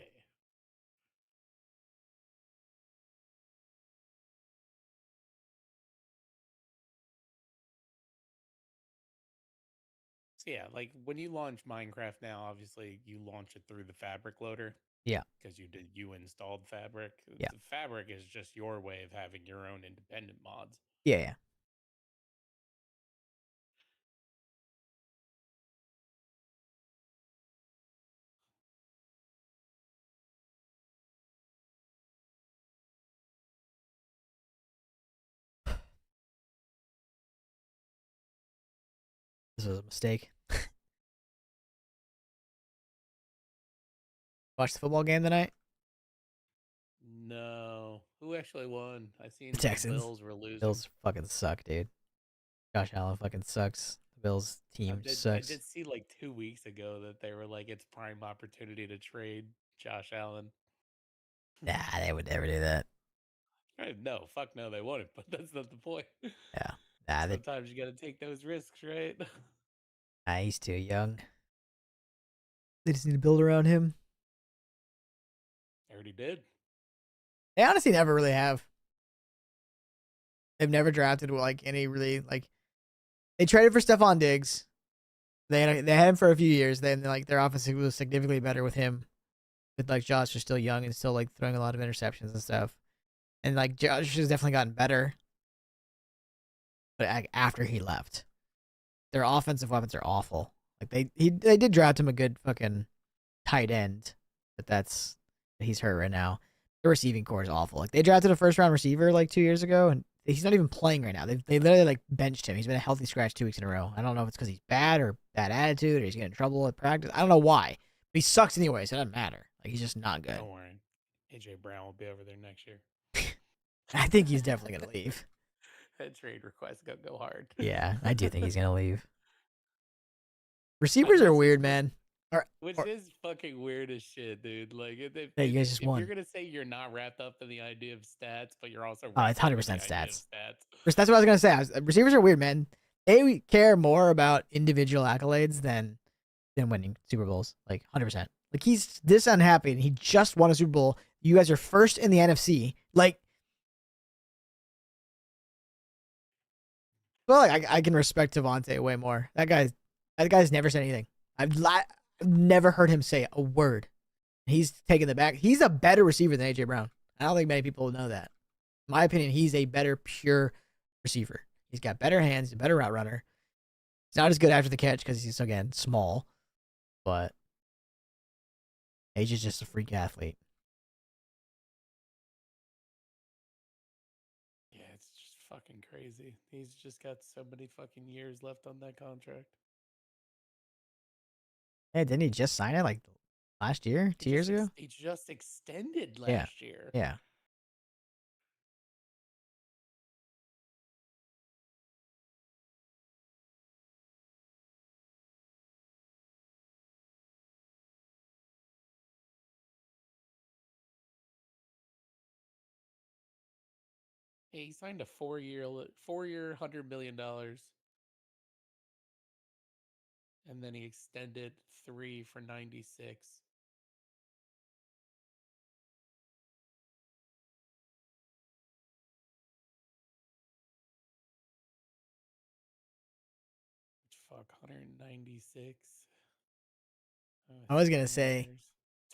So yeah, like when you launch Minecraft now, obviously you launch it through the Fabric loader. Yeah. Because you installed Fabric. Yeah. The Fabric is just your way of having your own independent mods. Yeah. This was a mistake. Watch the football game tonight? No. Who actually won? I seen The the Texans. Bills were losing. Bills fucking suck, dude. Josh Allen fucking sucks. Bills team I sucks. did see like 2 weeks ago that they were like it's prime opportunity to trade Josh Allen. Nah, they would never do that. No, fuck no, they wouldn't. But that's not the point. Yeah. Nah, Sometimes you got to take those risks, right? he's too young. They just need to build around him. I already did. They honestly never really have. They've never drafted like any really like. They traded for Stephon Diggs. They had him for a few years. Then like their offense was significantly better with him. With like Josh was still young and still like throwing a lot of interceptions and stuff. And like Josh has definitely gotten better. But like, after he left, their offensive weapons are awful. Like they did draft him a good fucking tight end, but he's hurt right now. The receiving core is awful. Like they drafted a first round receiver like 2 years ago, and he's not even playing right now. They literally like benched him. He's been a healthy scratch 2 weeks in a row. I don't know if it's because he's bad or bad attitude or he's getting in trouble at practice. I don't know why. But he sucks anyway, so it doesn't matter. Like he's just not good. Don't worry. AJ Brown will be over there next year. I think he's definitely gonna leave. That trade request gonna go hard. Yeah, I do think he's gonna leave. Receivers are weird, man. Which is fucking weird as shit, dude. Like, you guys just won. You're gonna say you're not wrapped up in the idea of stats, but you're also it's wrapped up in 100% the idea of stats. stats. That's what I was gonna say. Receivers are weird, man. They care more about individual accolades than winning Super Bowls. Like 100%. Like he's this unhappy, and he just won a Super Bowl. You guys are first in the NFC. Like, well, like I can respect Devontae way more. That guy's never said anything. I've never heard him say a word. He's taking the back. He's a better receiver than AJ Brown. I don't think many people know that. In my opinion, he's a better pure receiver. He's got better hands, he's a better route runner. He's not as good after the catch because he's again small, but AJ's just a freak athlete. Yeah, it's just fucking crazy. He's just got so many fucking years left on that contract. Yeah, didn't he just sign it like last year, 2 years ago? He just extended last year. Yeah. He signed a 4-year, $100 million, and then he extended 3 for 96. Fuck, 196. I was gonna say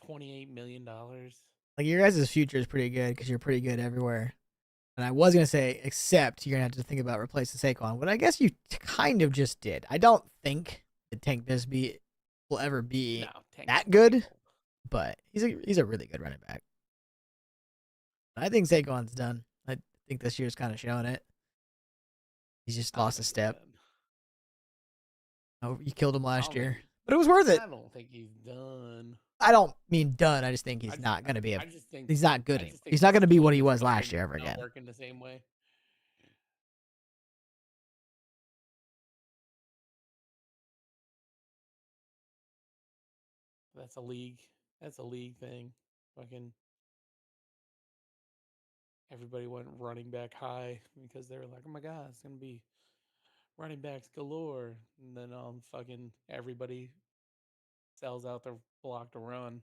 $28 million. like your guys' future is pretty good because you're pretty good everywhere. And I was gonna say, except you're gonna have to think about replacing Saquon, but I guess you kind of just did. I don't think that Tank Bisbee will ever be that good, but he's a really good running back. I think Saquon's done. I think this year's kind of showing it. He's just lost a step. Oh, you killed him last year, but it was worth it. I don't think he's done. I don't mean done. I just think he's not going to be. He's not good anymore. He's not going to be what he was last year ever again. Working the same way. That's a league thing. Fucking everybody went running back high because they were like, "Oh my god, it's gonna be running backs galore," and then fucking everybody sells out their block to run.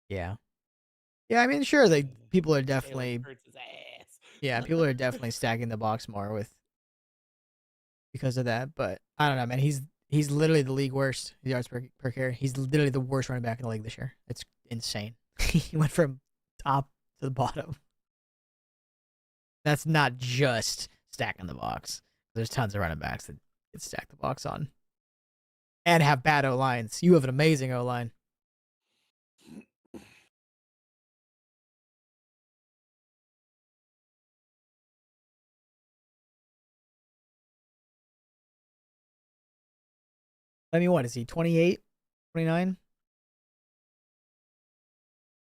Yeah. Yeah, I mean, sure, people are definitely people are definitely stacking the box more with because of that. But I don't know, man. He's literally the league worst yards per carry. He's literally the worst running back in the league this year. It's insane. He went from top to the bottom. That's not just stacking the box. There's tons of running backs that get stack the box on and have bad O lines. You have an amazing O line. I mean, what is he, 28, 29?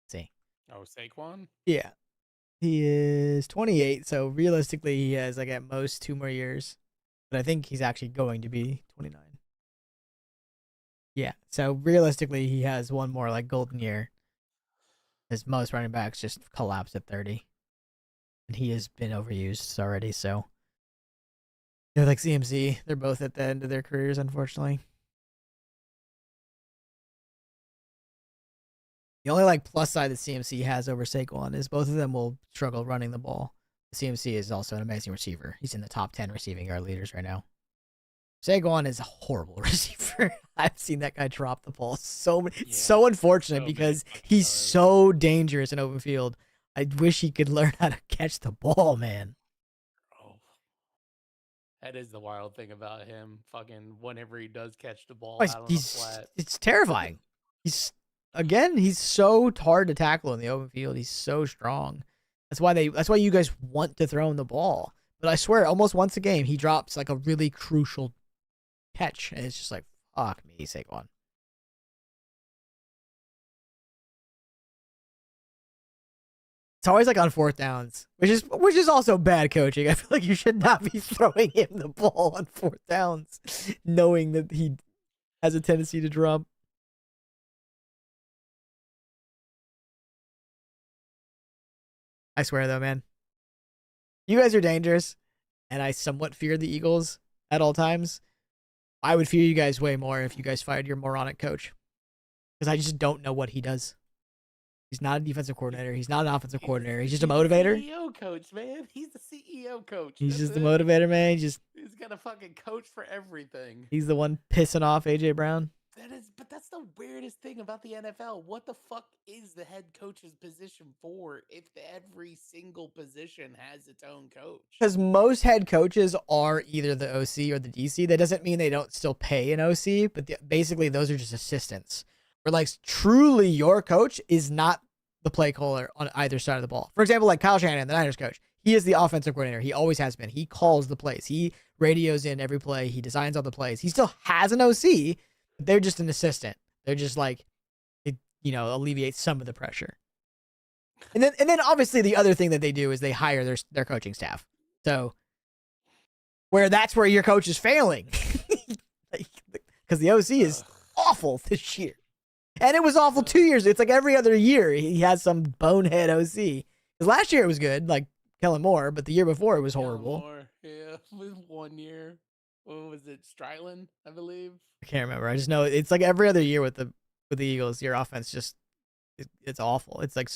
Let's see. Oh, Saquon? Yeah. He is 28, so realistically he has like at most 2 more years. but I think he's actually going to be 29. Yeah, so realistically, he has one more like golden year. As most running backs just collapse at 30, and he has been overused already. So they're like CMC. They're both at the end of their careers, unfortunately. The only like plus side that CMC has over Saquon is both of them will struggle running the ball. CMC is also an amazing receiver. He's in the top 10 receiving yard leaders right now. Saquon is a horrible receiver. I've seen that guy drop the ball so many. It's so unfortunate because he's so dangerous in open field. I wish he could learn how to catch the ball, man. Oh, that is the wild thing about him. Fucking whenever he does catch the ball out on the flat, it's terrifying. He's so hard to tackle in the open field. He's so strong. That's why you guys want to throw him the ball. But I swear, almost once a game, he drops like a really crucial catch, and it's just like, fuck me, Saquon. It's always like on fourth downs, which is also bad coaching. I feel like you should not be throwing him the ball on fourth downs, knowing that he has a tendency to drop. I swear though, man, you guys are dangerous, and I somewhat fear the Eagles at all times. I would fear you guys way more if you guys fired your moronic coach, because I just don't know what he does. He's not a defensive coordinator. He's not an offensive coordinator. He's just a motivator. CEO coach, man. He's the CEO coach. He's just the motivator, man. He's got a fucking coach for everything. He's the one pissing off AJ Brown. But that's the weirdest thing about the NFL. What the fuck is the head coach's position for if every single position has its own coach? Because most head coaches are either the OC or the DC. That doesn't mean they don't still pay an OC, but basically those are just assistants. Where like truly your coach is not the play caller on either side of the ball. For example, like Kyle Shanahan, the Niners coach, he is the offensive coordinator. He always has been. He calls the plays. He radios in every play. He designs all the plays. He still has an OC, but they're just an assistant. They're just like, it, alleviate some of the pressure. And then obviously the other thing that they do is they hire their coaching staff. So that's where your coach is failing. Because the OC is awful this year. And it was awful 2 years. It's like every other year he has some bonehead OC. Because last year it was good, like Kellen Moore, but the year before it was horrible. Yeah, it was 1 year. What was it, Stryland, I believe? I can't remember. I just know it's like every other year with the Eagles, your offense just it's awful. It's like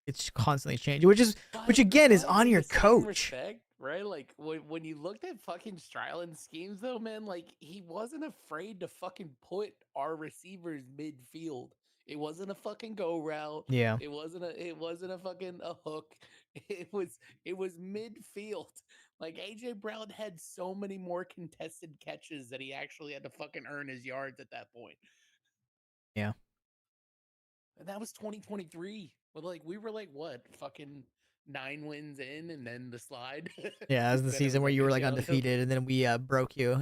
it's constantly changing, which again is on your coach. Respect, right? Like when you looked at fucking Stryland's schemes though, man, like he wasn't afraid to fucking put our receivers midfield. It wasn't a fucking go route. Yeah. It wasn't a fucking a hook. It was midfield. Like AJ Brown had so many more contested catches that he actually had to fucking earn his yards at that point. Yeah. And that was 2023. But like we were like what, fucking 9 wins in and then the slide. Yeah, that was the season where you were like undefeated and then we broke you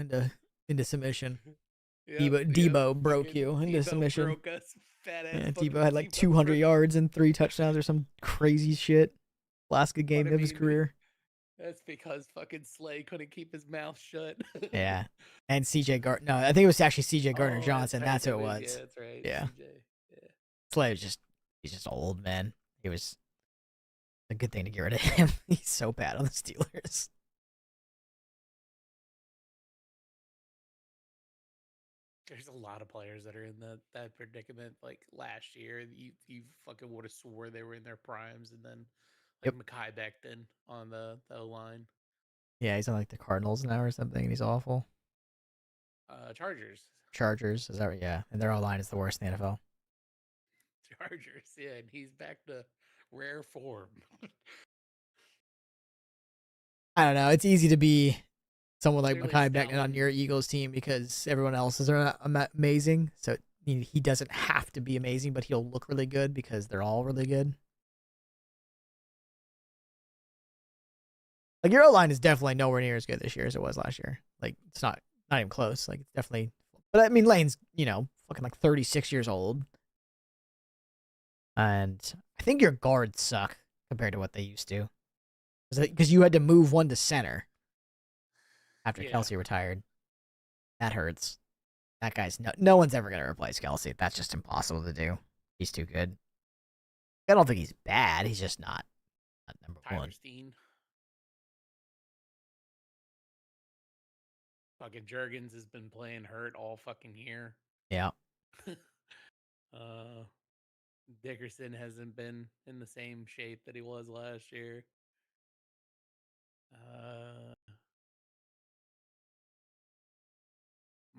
into submission. Debo broke you into submission. Broke us, fat ass. Yeah, Debo had like 200 yards and 3 touchdowns or some crazy shit. Last good game of his career. That's because fucking Slay couldn't keep his mouth shut. Yeah. And CJ Gardner. No, I think it was actually CJ Gardner Johnson. That's who it was. Yeah, that's right. Yeah. CJ. Yeah. Slay was he's just old, man. He was a good thing to get rid of him. He's so bad on the Steelers. There's a lot of players that are in that predicament. Like last year, you fucking would have swore they were in their primes, and then like Mekhi Becton on the line. Yeah, he's on like the Cardinals now or something, and he's awful. Chargers. Is that right? Yeah, and their O-line is the worst in the NFL. Chargers, yeah, and he's back to rare form. I don't know. It's easy to be someone like Clearly Mekhi Becton on your Eagles team because everyone else is amazing. So he doesn't have to be amazing, but he'll look really good because they're all really good. Like your O-line is definitely nowhere near as good this year as it was last year. Like it's not even close. Like it's definitely. But I mean, Lane's fucking like 36 years old, and I think your guards suck compared to what they used to. Because you had to move one to center after Yeah. Kelsey retired. That hurts. That guy's no one's ever gonna replace Kelsey. That's just impossible to do. He's too good. I don't think he's bad. He's just not number Tyler one. Steen. Fucking Jurgens has been playing hurt all fucking year. Yeah. Dickerson hasn't been in the same shape that he was last year.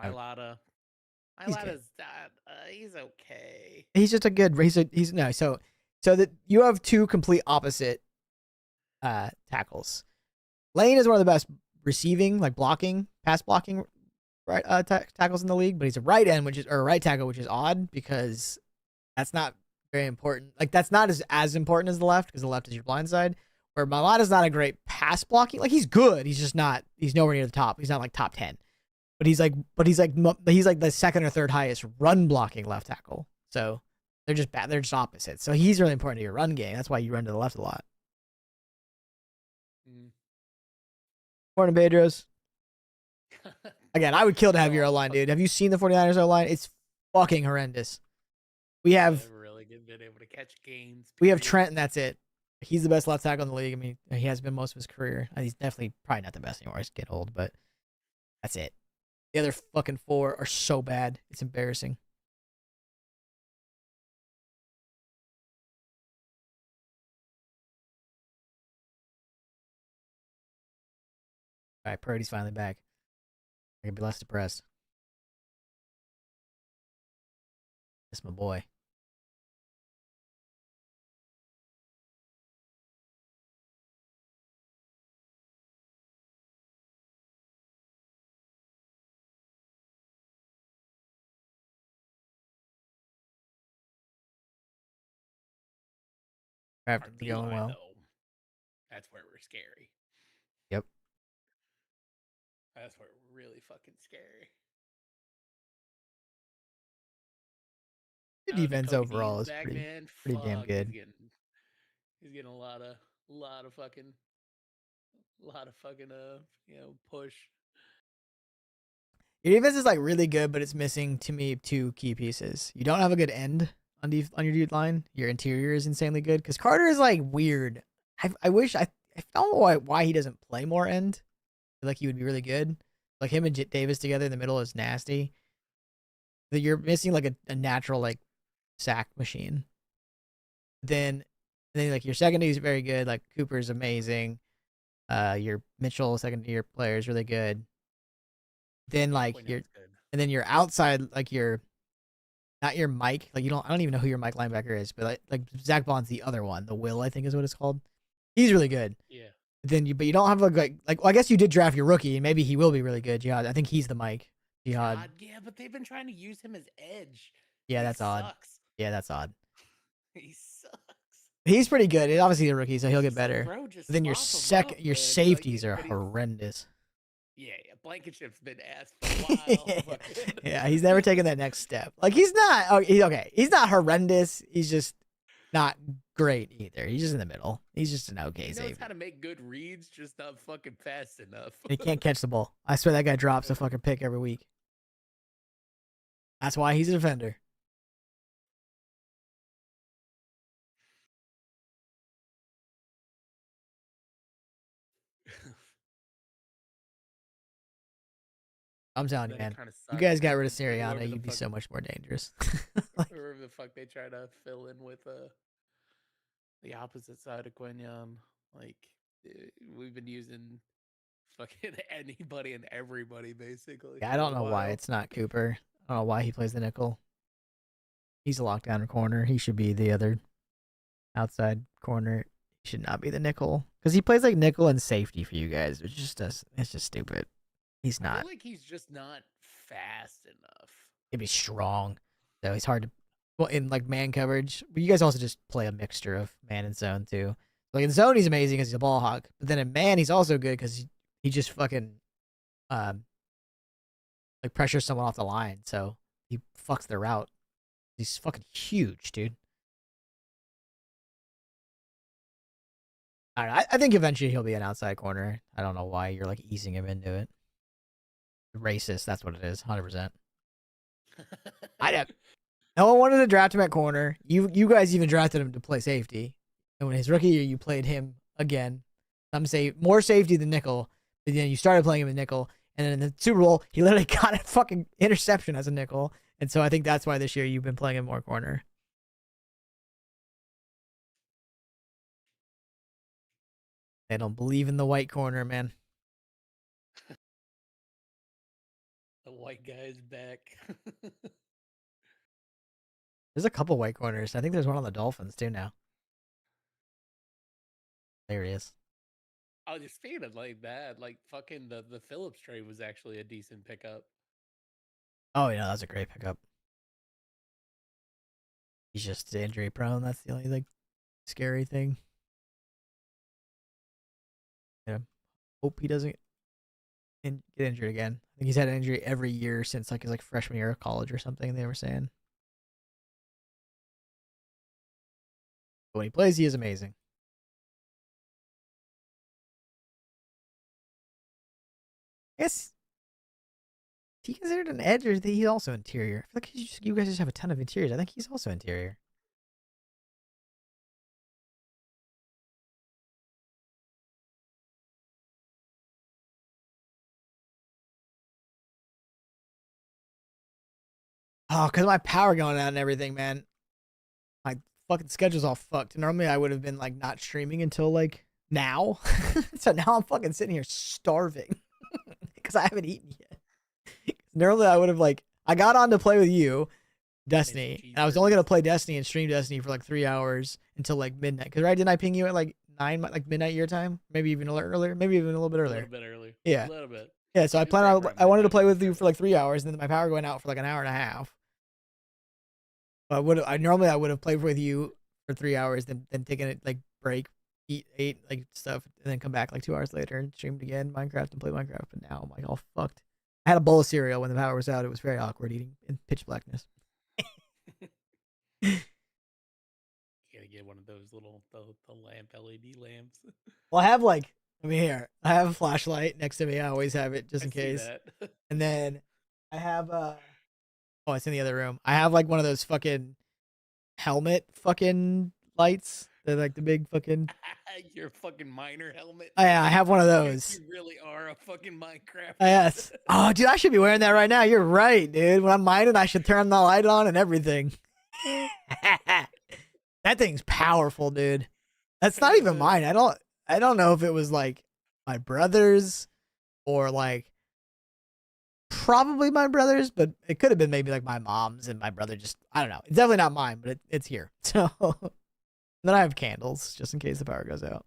Mailata. Mailata's he's okay. He's just a good. He's no. So that you have two complete opposite tackles. Lane is one of the best receiving, like blocking, pass blocking, right tackles in the league, but he's a right end, or a right tackle, which is odd because that's not very important. Like that's not as important as the left because the left is your blind side. Where Mailata's not a great pass blocking. Like he's good. He's just not. He's nowhere near the top. He's not like top 10. But he's like the second or third highest run blocking left tackle. So they're just bad. They're just opposites. So he's really important to your run game. That's why you run to the left a lot. Morning, Pedros. Again, I would kill to have your O-line, dude. Have you seen the 49ers O-line? It's fucking horrendous. We have really been able to catch games. We have Trent, and that's it. He's the best left tackle in the league. I mean, he has been most of his career. He's definitely probably not the best anymore. He's getting old, but that's it. The other fucking four are so bad. It's embarrassing. All right, Purdy's finally back. I can be less depressed. That's my boy. After going well. Though, that's where we're scary. Yep. That's where we're really fucking scary. The defense overall is pretty damn good. He's getting a lot of fucking push. Your defense is like really good, but it's missing to me two key pieces. You don't have a good end on your dude line. Your interior is insanely good because Carter is like weird. I wish I don't know why he doesn't play more end. I feel like he would be really good. Like him and Davis together in the middle is nasty. That you're missing like a natural like sack machine. Then like your secondary is very good. Like Cooper's amazing. Your Mitchell second year player is really good. Then like and then your outside like not your Mike, like I don't even know who your Mike linebacker is, but like Zach Bond's the other one, the Will I think is what it's called. He's really good. Yeah. But you don't have well, I guess you did draft your rookie and maybe he will be really good. Jihad, I think he's the Mike. Jihad. Yeah, but they've been trying to use him as edge. Yeah, that's odd. Yeah, that's odd. He sucks. He's pretty good. He's obviously a rookie, so he'll get better. Then your safeties are horrendous. Yeah, Blankenship's been ass for a while. Yeah, he's never taken that next step. Like he's not. Oh, okay. He's not horrendous. He's just not great either. He's just in the middle. He's just an okay safety. He knows how to make good reads, just not fucking fast enough. He can't catch the ball. I swear that guy drops a fucking pick every week. That's why he's a defender. I'm telling you, man. You guys got rid of Sirianni, you'd be so much more dangerous. Whoever the fuck they try to fill in with the opposite side of Quinyon. Like we've been using fucking anybody and everybody basically. Yeah, I don't know why it's not Cooper. I don't know why he plays the nickel. He's a lockdown corner. He should be the other outside corner. He should not be the nickel because he plays like nickel and safety for you guys. It's just stupid. He's not. I feel like he's just not fast enough. He'd be strong, so he's hard to. Well, in like man coverage, but you guys also just play a mixture of man and zone too. Like in zone, he's amazing because he's a ball hawk. But then in man, he's also good because he just fucking, like pressures someone off the line, so he fucks their route. He's fucking huge, dude. I think eventually he'll be an outside corner. I don't know why you're like easing him into it. Racist. That's what it is. 100%. I don't. No one wanted to draft him at corner. You guys even drafted him to play safety. And when his rookie year, you played him again. Some say more safety than nickel. But then you started playing him in nickel. And then in the Super Bowl, he literally got a fucking interception as a nickel. And so I think that's why this year you've been playing him more corner. They don't believe in the white corner, man. The white guy's back. There's a couple white corners. I think there's one on the Dolphins too now. There he is. I was just feeling like that. Like fucking the Phillips trade was actually a decent pickup. Oh yeah, that's a great pickup. He's just injury prone. That's the only like scary thing. Yeah. Hope he doesn't get injured again. I think he's had an injury every year since like his like freshman year of college or something. They were saying. But when he plays, he is amazing. Yes. He considered an edge, or is he's also interior? I feel like you guys just have a ton of interiors. I think he's also interior. Oh, because my power going out and everything, man. My fucking schedule's all fucked. Normally, I would have been like not streaming until like now. So now I'm fucking sitting here starving because I haven't eaten yet. Normally, I would have like I got on to play with you, Destiny, and I was only gonna play Destiny and stream Destiny for like 3 hours until like midnight. Because right, didn't I ping you at like 9, like midnight your time? Maybe even a little earlier. Maybe even a little bit earlier. A little bit early. Yeah. A little bit. Yeah. So I I wanted to play with you for like 3 hours, and then my power going out for like an hour and a half. But I would have played with you for 3 hours, then taken a like break, ate like stuff, and then come back like 2 hours later and streamed again Minecraft and play Minecraft. But now I'm like all fucked. I had a bowl of cereal when the power was out. It was very awkward eating in pitch blackness. You gotta get one of those little the lamp LED lamps. Well, I have like here. I have a flashlight next to me. I always have it just in I see case. that. And then I have oh, it's in the other room. I have like one of those fucking helmet fucking lights. They're like the big fucking. Your fucking miner helmet. Oh, yeah, I have one of those. You really are a fucking Minecraft. Yes. Oh, dude, I should be wearing that right now. You're right, dude. When I'm mining, I should turn the light on and everything. That thing's powerful, dude. That's not even mine. I don't know if it was like my brother's or like probably my brother's, but it could have been maybe like my mom's and my brother just I don't know. It's definitely not mine, but it's here. So then I have candles just in case the power goes out.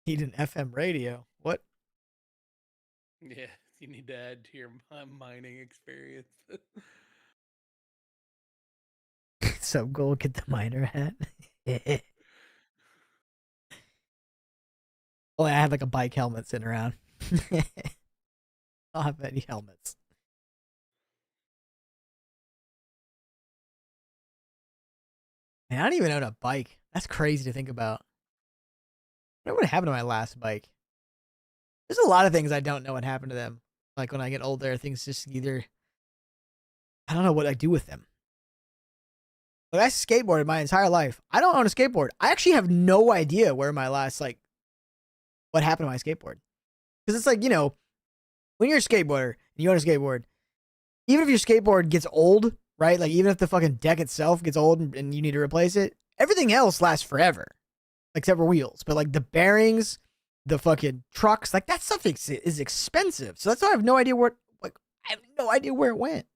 Need an FM radio. What? Yeah, you need to add to your mining experience. So go get the miner hat. Oh, I have like a bike helmet sitting around. I don't have any helmets. Man, I don't even own a bike. That's crazy to think about. I wonder what happened to my last bike. There's a lot of things I don't know what happened to them. Like when I get older, things just either I don't know what I do with them. Like I skateboarded my entire life. I don't own a skateboard. I actually have no idea where my last like what happened to my skateboard. Because it's like, you know, when you're a skateboarder and you own a skateboard, even if your skateboard gets old, right? Like even if the fucking deck itself gets old and you need to replace it, everything else lasts forever. Except for wheels. But like the bearings, the fucking trucks, like that stuff is expensive. So that's why I have no idea where it went.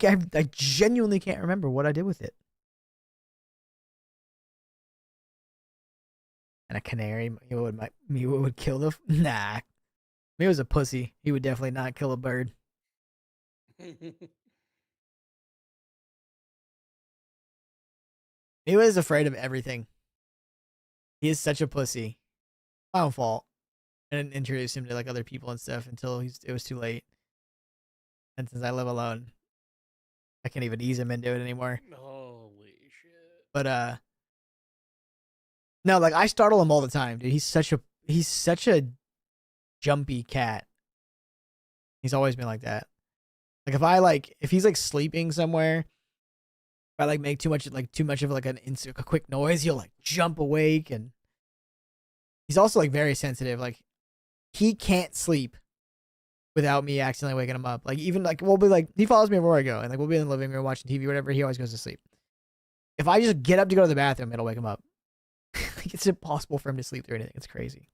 Like I genuinely can't remember what I did with it. And a canary, Miwa would kill the nah. Miwa's a pussy. He would definitely not kill a bird. Miwa is afraid of everything. He is such a pussy. My own fault. I didn't introduce him to like other people and stuff until it was too late. And since I live alone, I can't even ease him into it anymore. Holy shit. But no, like I startle him all the time, dude. He's such a jumpy cat. He's always been like that. Like if he's like sleeping somewhere, if I like make too much of like a quick noise, he'll like jump awake, and he's also like very sensitive. Like he can't sleep without me accidentally waking him up. Like even like we'll be like he follows me everywhere I go, and like we'll be in the living room watching TV, whatever. He always goes to sleep. If I just get up to go to the bathroom, it'll wake him up. Like it's impossible for him to sleep through anything. It's crazy.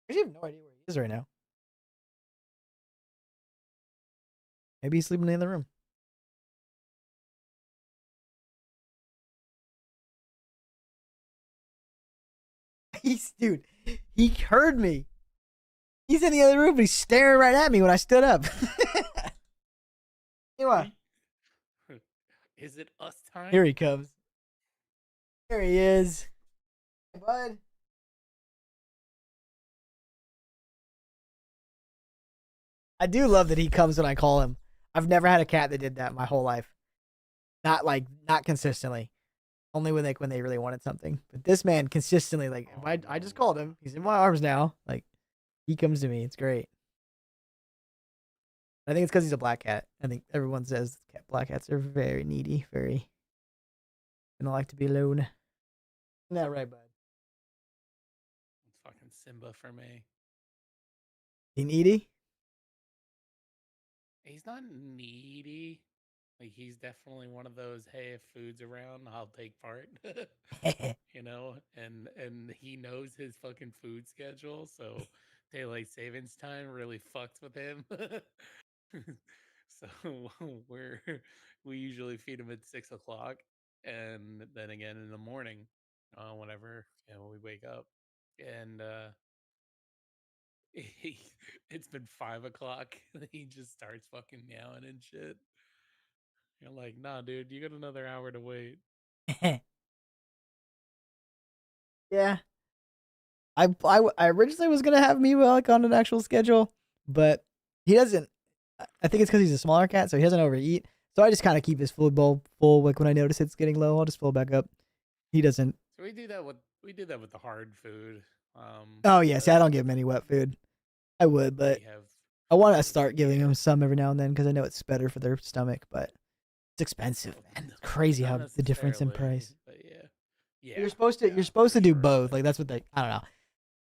I actually have no idea where he is right now. Maybe he's sleeping in the room. Dude, he heard me. He's in the other room, but he's staring right at me when I stood up. Anyway, Is it us time? here he comes. Here he is. Hey, bud. I do love that he comes when I call him. I've never had a cat that did that my whole life. Not consistently. Only when they really wanted something. But this man consistently, like, if I just called him. He's in my arms now. Like, he comes to me. It's great. I think it's because he's a black cat. I think everyone says black cats are very needy, very. They don't like to be alone. Isn't that right, bud? It's fucking Simba for me. He needy? He's not needy. Like he's definitely one of those, hey, if food's around, I'll take part. You know, and he knows his fucking food schedule, so daylight savings time really fucks with him. So we usually feed him at 6 o'clock, and then again in the morning, whenever we wake up, and it's been 5 o'clock. He just starts fucking meowing and shit. You're like, nah, dude, you got another hour to wait. Yeah. I originally was gonna have me like on an actual schedule, but he doesn't. I think it's because he's a smaller cat, so he doesn't overeat. So I just kind of keep his food bowl full. Like when I notice it's getting low, I'll just fill it back up. He doesn't. So we do that with the hard food. Oh yeah, see, I don't give him any wet food. I would, but I want to start giving them some every now and then because I know it's better for their stomach. But it's expensive, man. It's crazy how the difference in price. But yeah, You're supposed to do both. Like that's what I don't know.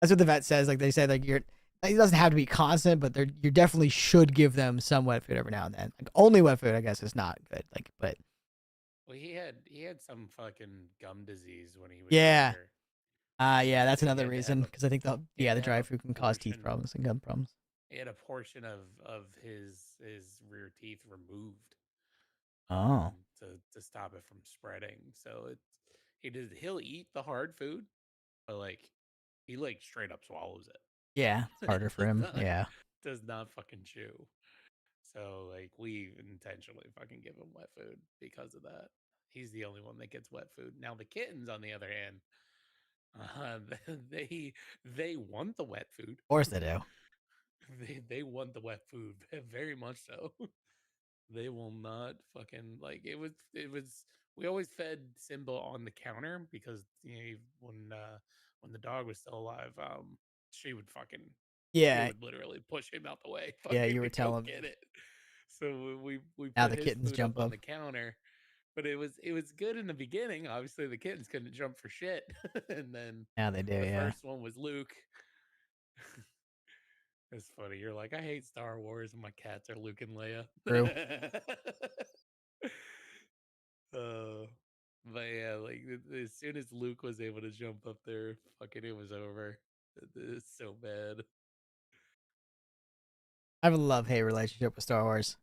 That's what the vet says. Like they say, like it doesn't have to be constant, but you definitely should give them some wet food every now and then. Like only wet food, I guess, is not good. Like, but well, he had some fucking gum disease when he was yeah. younger. Yeah, that's He another had to reason have because I think the dry food can cause teeth portion. problems and gum problems. He had a portion of his rear teeth removed Oh, to stop it from spreading. So he'll eat the hard food, but like he like straight up swallows it. yeah, it's harder for him. Does not- Yeah, does not fucking chew. So like we intentionally fucking give him wet food because of that. He's the only one that gets wet food. Now the kittens, on the other hand, they want the wet food. of course they do. They want the wet food very much so. They will not fucking like it was we always fed Simba on the counter because when the dog was still alive, she would Yeah, literally push him out the way. Yeah, you were to go telling me. get it. So we Now put the his kittens food jump up on up. the counter, but it was good in the beginning. Obviously, the kittens couldn't jump for shit, and then Now they do. the Yeah, first one was Luke. It's funny. You're like, I hate Star Wars, and my cats are Luke and Leia. True. But yeah, like as soon as Luke was able to jump up there, fucking it was over. It's so bad. I have a love-hate relationship with Star Wars.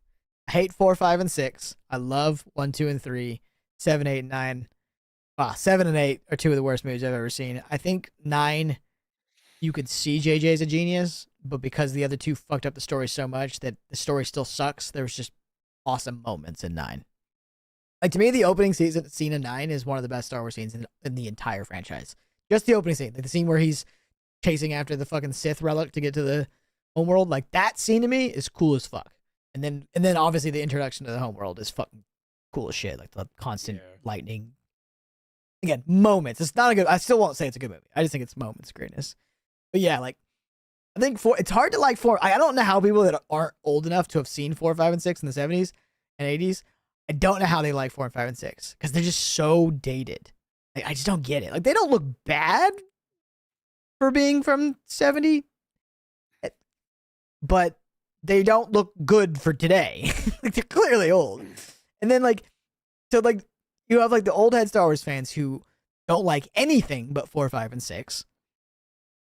I hate 4, 5, and 6. I love 1, 2, and 3. 7, 8, and 9. 7 and 8 are two of the worst movies I've ever seen. I think 9, you could see JJ's a genius, but because the other two fucked up the story so much that the story still sucks, there was just awesome moments in 9. Like to me, the opening scene in 9 is one of the best Star Wars scenes in the entire franchise. Just the opening scene, like the scene where he's chasing after the fucking Sith relic to get to the homeworld. Like that scene to me is cool as fuck. And then obviously the introduction to the homeworld is fucking cool as shit. Like the constant lightning. Again, moments. It's not a good. I still won't say it's a good movie. I just think it's moments of greatness. But yeah, like I think it's hard to like 4. I don't know how people that aren't old enough to have seen 4, 5, and 6 in the 70s and 80s. I don't know how they like 4 and 5 and 6 because they're just so dated. Like, I just don't get it. Like, they don't look bad for being from 70, but they don't look good for today. Like, they're clearly old. And then like, so like, you have like the old head Star Wars fans who don't like anything but 4, 5, and 6.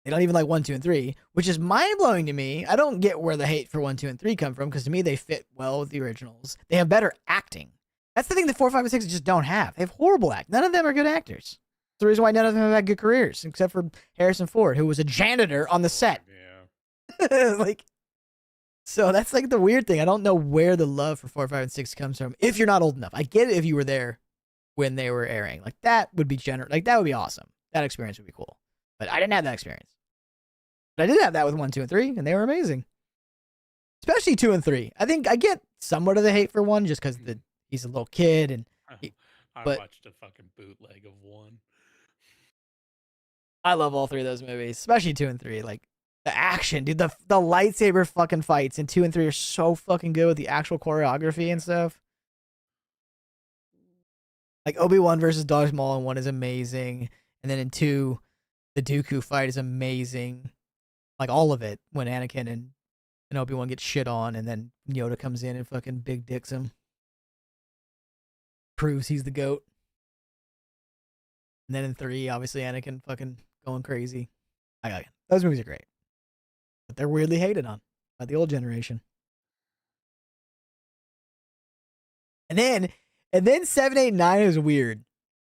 They don't even like 1, 2, and 3, which is mind blowing to me. I don't get where the hate for 1, 2, and 3 come from because to me they fit well with the originals. They have better acting. That's the thing that 4, 5, and 6 just don't have. They have horrible act. None of them are good actors. That's the reason why none of them have had good careers, except for Harrison Ford, who was a janitor on the set. Yeah. Like, so that's like the weird thing. I don't know where the love for 4, 5, and 6 comes from. If you're not old enough, I get it if you were there when they were airing. Like that would be like that would be awesome. That experience would be cool. But I didn't have that experience. But I did have that with 1, 2, and 3, and they were amazing. Especially 2 and 3. I think I get somewhat of the hate for 1 just because he's a little kid and. I but- watched a fucking bootleg of 1. I love all 3 of those movies, especially 2 and 3. Like the action, dude. The lightsaber fucking fights in 2 and 3 are so fucking good with the actual choreography and stuff. Like Obi-Wan versus Darth Maul in 1 is amazing, and then in 2, the Dooku fight is amazing. Like all of it, when Anakin and Obi-Wan get shit on, and then Yoda comes in and fucking big dicks him, proves he's the GOAT. And then in 3, obviously Anakin fucking going crazy. Those movies are great, but they're weirdly hated on by the old generation. And then 7, 8, 9 is weird.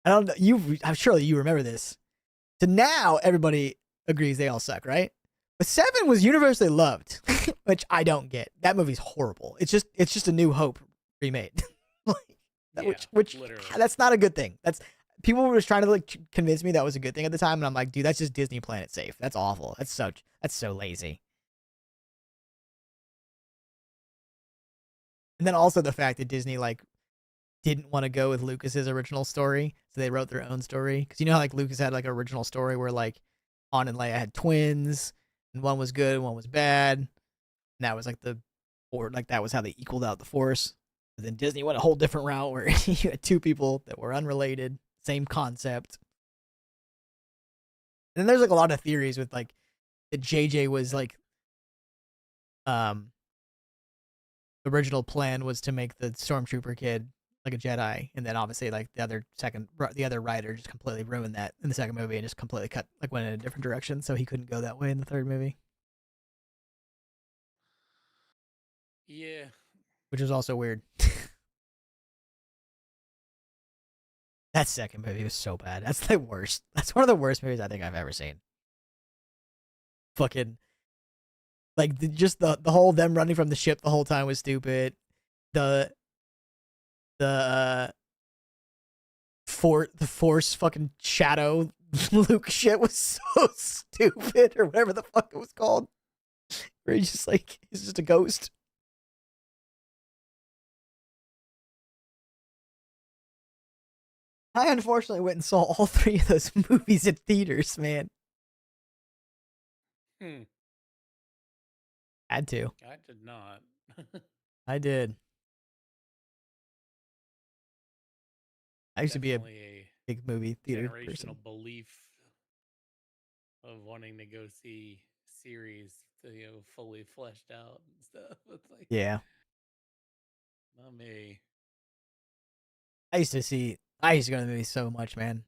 I don't know. I'm sure you remember this. So now everybody agrees they all suck, right? But 7 was universally loved, which I don't get. That movie's horrible. It's just A New Hope remade. which literally. That's not a good thing. People were just trying to like convince me that was a good thing at the time, and I'm like, dude, that's just Disney playing it safe. That's awful. That's so lazy. And then also the fact that Disney like didn't want to go with Lucas's original story, so they wrote their own story. Because you know how like Lucas had like an original story where like Han and Leia had twins, and one was good and one was bad. And that was like that was how they equaled out the Force. But then Disney went a whole different route where you had 2 people that were unrelated, same concept. And then there's like a lot of theories with like that JJ was like the original plan was to make the Stormtrooper kid like a Jedi, and then obviously like the other writer just completely ruined that in the second movie and just completely went in a different direction, so he couldn't go that way in the third movie. Yeah. Which was also weird. That second movie was so bad. That's the worst. That's one of the worst movies I think I've ever seen. Fucking like just the whole them running from the ship the whole time was stupid. The Force fucking shadow Luke shit was so stupid, or whatever the fuck it was called. Where he's just a ghost. I unfortunately went and saw all 3 of those movies in theaters, man. Had to. I did not. I did. I used to be a Definitely big movie theater generational person. belief of wanting to go see series to, fully fleshed out and stuff. It's like, Yeah. not me. I used to go to the movies so much, man.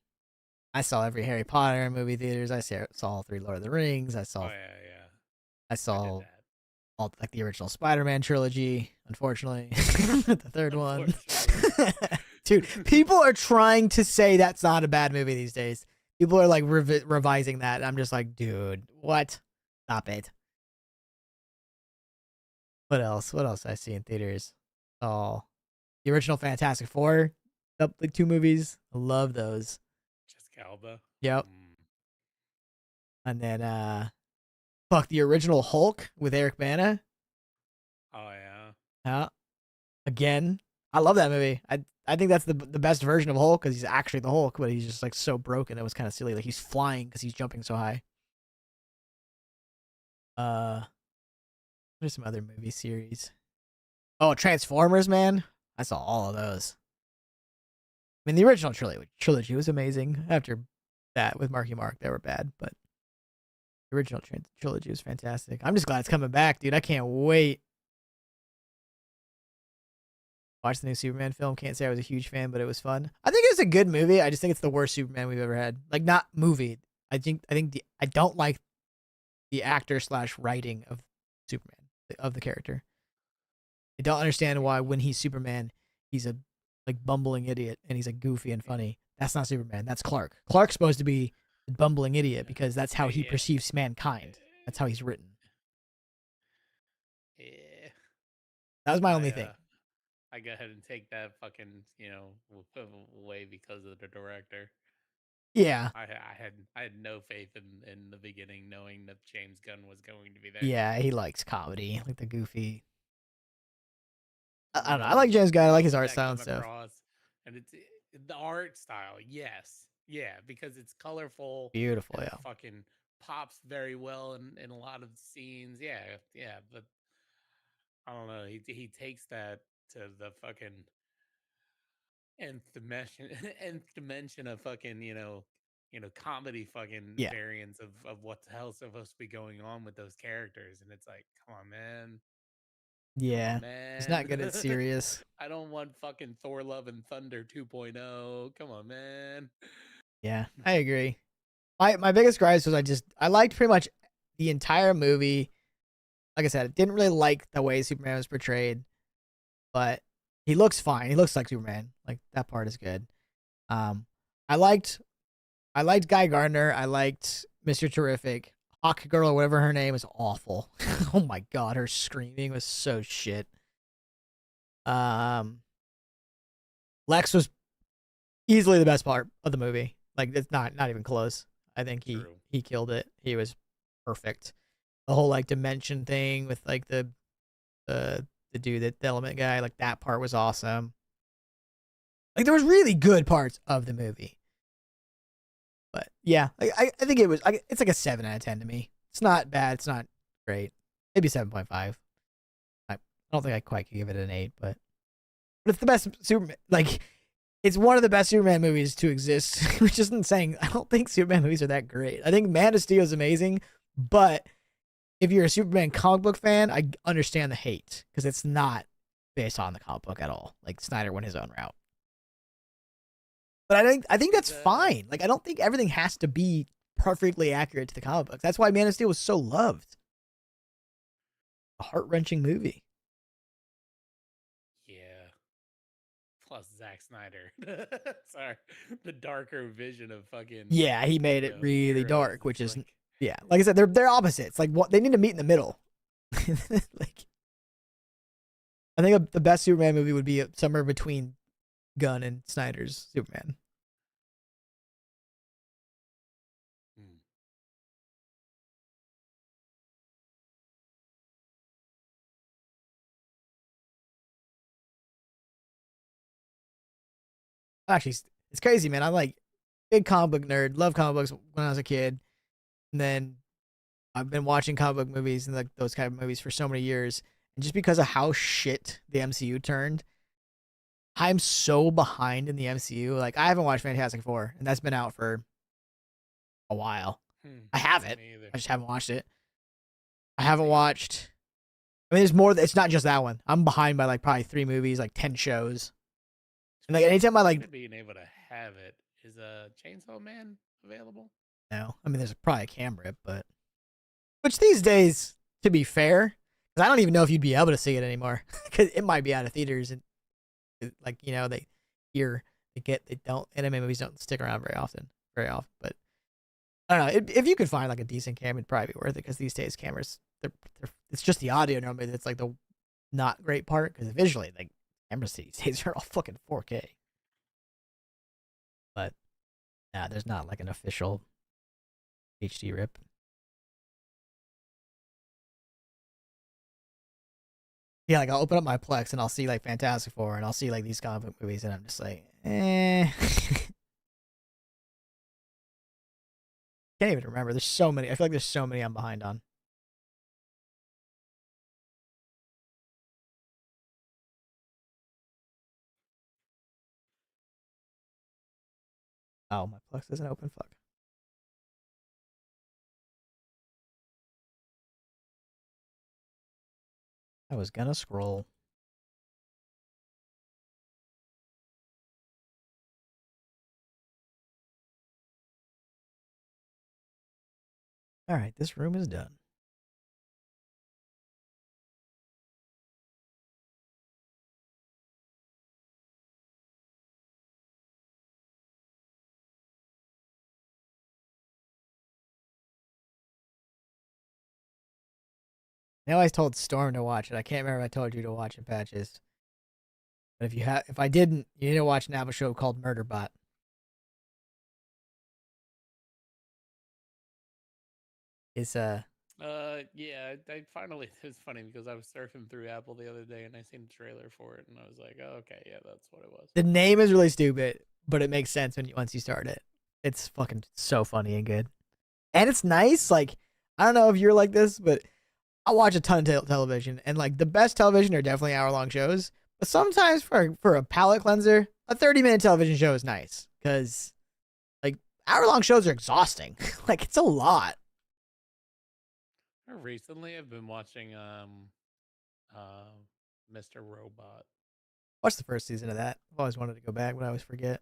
I saw every Harry Potter in movie theaters. I saw all 3 Lord of the Rings. I Oh saw yeah. I I saw did that. all like the original Spider-Man trilogy, unfortunately. The third one. Unfortunately. Dude, people are trying to say that's not a bad movie these days. People are like revising that. And I'm just like, dude, what? Stop it. What else? What else I see in theaters? Oh, the original Fantastic Four, the 2 movies. I love those. Jessica Alba. Yep. And then fuck the original Hulk with Eric Bana. Oh yeah. Yeah. Again, I love that movie. I think that's the best version of Hulk because he's actually the Hulk, but he's just like so broken. It was kind of silly. Like he's flying because he's jumping so high. There's some other movie series. Oh, Transformers, man. I saw all of those. I mean, the original trilogy was amazing. After that, with Marky Mark, they were bad, but the original trilogy was fantastic. I'm just glad it's coming back, dude. I can't wait. Watched the new Superman film. Can't say I was a huge fan, but it was fun. I think it was a good movie. I just think it's the worst Superman we've ever had. Like, not movie. I don't like the actor / writing of Superman, of the character. I don't understand why when he's Superman, he's a like bumbling idiot and he's like goofy and funny. That's not Superman. That's Clark. Clark's supposed to be a bumbling idiot because that's how he perceives mankind. That's how he's written. Yeah. That was my only thing. I go ahead and take that fucking, away because of the director. Yeah. I had no faith in the beginning, knowing that James Gunn was going to be there. Yeah, he likes comedy, like the goofy. I don't know. I like James Gunn. I like his art style and stuff. And it's the art style, yes, yeah, because it's colorful, beautiful, and yeah. It fucking pops very well in a lot of scenes, yeah. But I don't know. He takes that to the fucking nth dimension of fucking comedy fucking variants of what the hell's supposed to be going on with those characters, and it's like, come on, man. Yeah, man. He's not good at serious. I don't want fucking Thor: Love and Thunder 2.0. Come on, man. Yeah, I agree. My biggest gripe was I liked pretty much the entire movie. Like I said, I didn't really like the way Superman was portrayed, but he looks fine. He looks like Superman. Like that part is good. I liked Guy Gardner. I liked Mr. Terrific. Hawk Girl or whatever her name is awful. Oh my god, her screaming was so shit. Lex was easily the best part of the movie. Like it's not even close. I think he killed it. He was perfect. The whole like dimension thing with like the dude, the element guy, like that part was awesome. Like there was really good parts of the movie. But yeah, I think it's like a 7 out of 10 to me. It's not bad. It's not great. Maybe 7.5. I don't think I quite could give it an 8, but it's the best Superman. Like it's one of the best Superman movies to exist. Which isn't saying I don't think Superman movies are that great. I think Man of Steel is amazing, but if you're a Superman comic book fan, I understand the hate because it's not based on the comic book at all. Like Snyder went his own route. But I think that's fine. Like I don't think everything has to be perfectly accurate to the comic books. That's why Man of Steel was so loved. A heart-wrenching movie. Yeah. Plus Zack Snyder. Sorry. The darker vision of fucking. Yeah, he made it really dark, which is yeah. Like I said, they're opposites. Like what they need to meet in the middle. Like I think the best Superman movie would be somewhere between Gunn and Snyder's Superman. Actually, it's crazy, man. I'm like big comic book nerd. Love comic books when I was a kid, and then I've been watching comic book movies and like those kind of movies for so many years. And just because of how shit the MCU turned, I'm so behind in the MCU. Like I haven't watched Fantastic Four, and that's been out for a while. I have it. I just haven't watched it. I haven't watched. I mean, there's more. It's not just that one. I'm behind by like probably 3 movies, like 10 shows. And like anytime I like being able to have it, is a Chainsaw Man available? No, I mean there's probably a cam rip, but which these days, to be fair, because I don't even know if you'd be able to see it anymore, because it might be out of theaters and like they don't anime movies don't stick around very often, but I don't know if you could find like a decent cam, it'd probably be worth it because these days cameras it's just the audio normally that's like the not great part because visually like cameras these days are all fucking 4K, but nah, there's not like an official HD rip. Yeah, like I'll open up my Plex and I'll see like Fantastic Four and I'll see like these comic book movies and I'm just like, Can't even remember. There's so many. I feel like there's so many I'm behind on. Oh, my Plex isn't open. Fuck. I was gonna scroll. All right, this room is done. I always told Storm to watch it. I can't remember if I told you to watch it, Patches. But if I didn't, you need to watch an Apple show called Murderbot. It's Yeah, I finally, it's funny because I was surfing through Apple the other day and I seen the trailer for it and I was like, oh, okay, yeah, that's what it was. the name is really stupid, but it makes sense once you start it. It's fucking so funny and good, and it's nice. Like, I don't know if you're like this, but I watch a ton of television, and like the best television are definitely hour-long shows. But sometimes for a palate cleanser, a 30-minute television show is nice because like hour-long shows are exhausting. Like, it's a lot. Recently, I've been watching Mr. Robot. Watch the first season of that. I've always wanted to go back, but I always forget.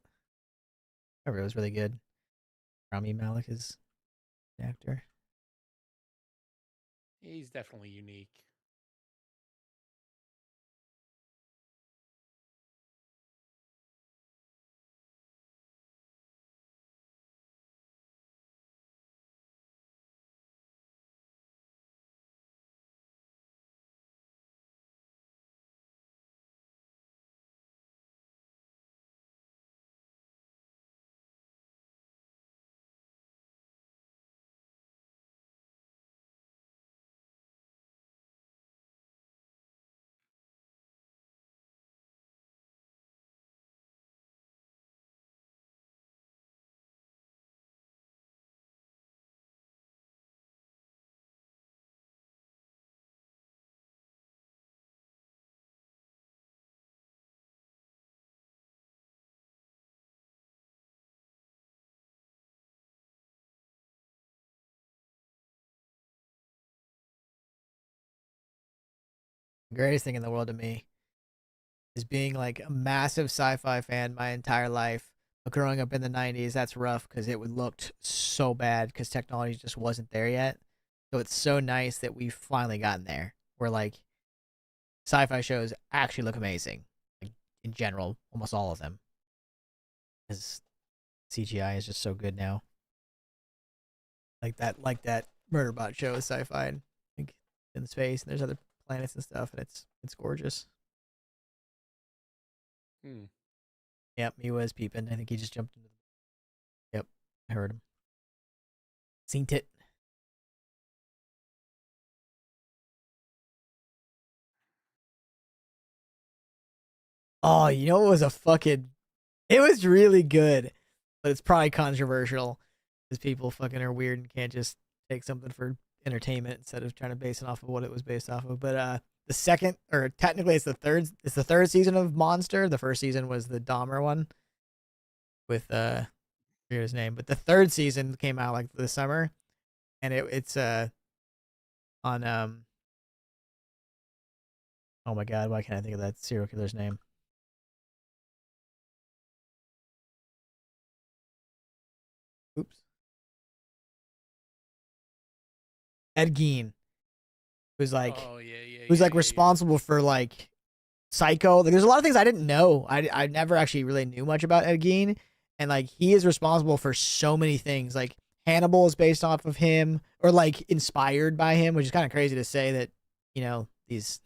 I remember it was really good. Rami Malek is the actor. He's definitely unique. The greatest thing in the world to me is being like a massive sci-fi fan my entire life. But growing up in the 90s, that's rough because it would looked so bad because technology just wasn't there yet. So it's so nice that we've finally gotten there. Where like sci-fi shows actually look amazing. Like, in general, almost all of them. Because CGI is just so good now. Like that Murderbot show is sci-fi and like in space and there's other planets and stuff and it's gorgeous. Yep, he was peeping. I think he just jumped into the... Yep, I heard him. Seen it. Oh, you know what was a fucking... It was really good. But it's probably controversial. Because people fucking are weird and can't just take something for entertainment instead of trying to base it off of what it was based off of. But the second, or technically it's the third season of Monster. The first season was the Dahmer one. With I forget his name. But the third season came out like this summer. And it's on oh my god, why can't I think of that serial killer's name? Oops. Ed Gein, who's like responsible for like Psycho. Like, there's a lot of things I didn't know. I never actually really knew much about Ed Gein, and like he is responsible for so many things. Like Hannibal is based off of him, or like inspired by him, which is kind of crazy to say that, you know, these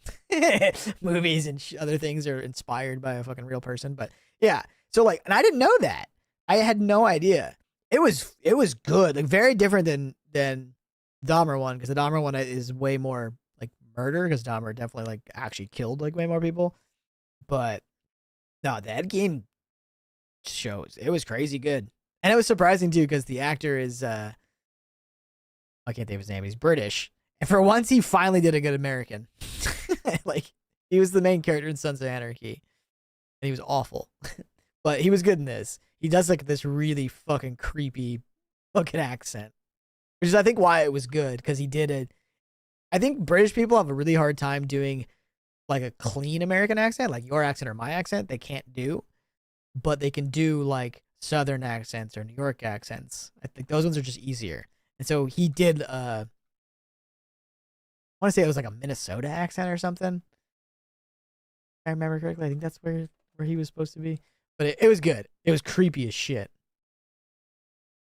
movies and other things are inspired by a fucking real person. But yeah, so like, and I didn't know that. I had no idea. It was good, like very different than Dahmer one, because the Dahmer one is way more like murder, because Dahmer definitely like actually killed like way more people. But no, the Ed Gein shows, it was crazy good, and it was surprising too because the actor is I can't think of his name. He's British, and for once he finally did a good American. Like, he was the main character in Sons of Anarchy, and he was awful. but he was good in this. He does like this really fucking creepy fucking accent, which is I think why it was good because he did it. I think British people have a really hard time doing like a clean American accent, like your accent or my accent. They can't do, but they can do like Southern accents or New York accents. I think those ones are just easier. And so he did. I want to say it was like a Minnesota accent or something. If I remember correctly. I think that's where he was supposed to be. But it was good. It was creepy as shit.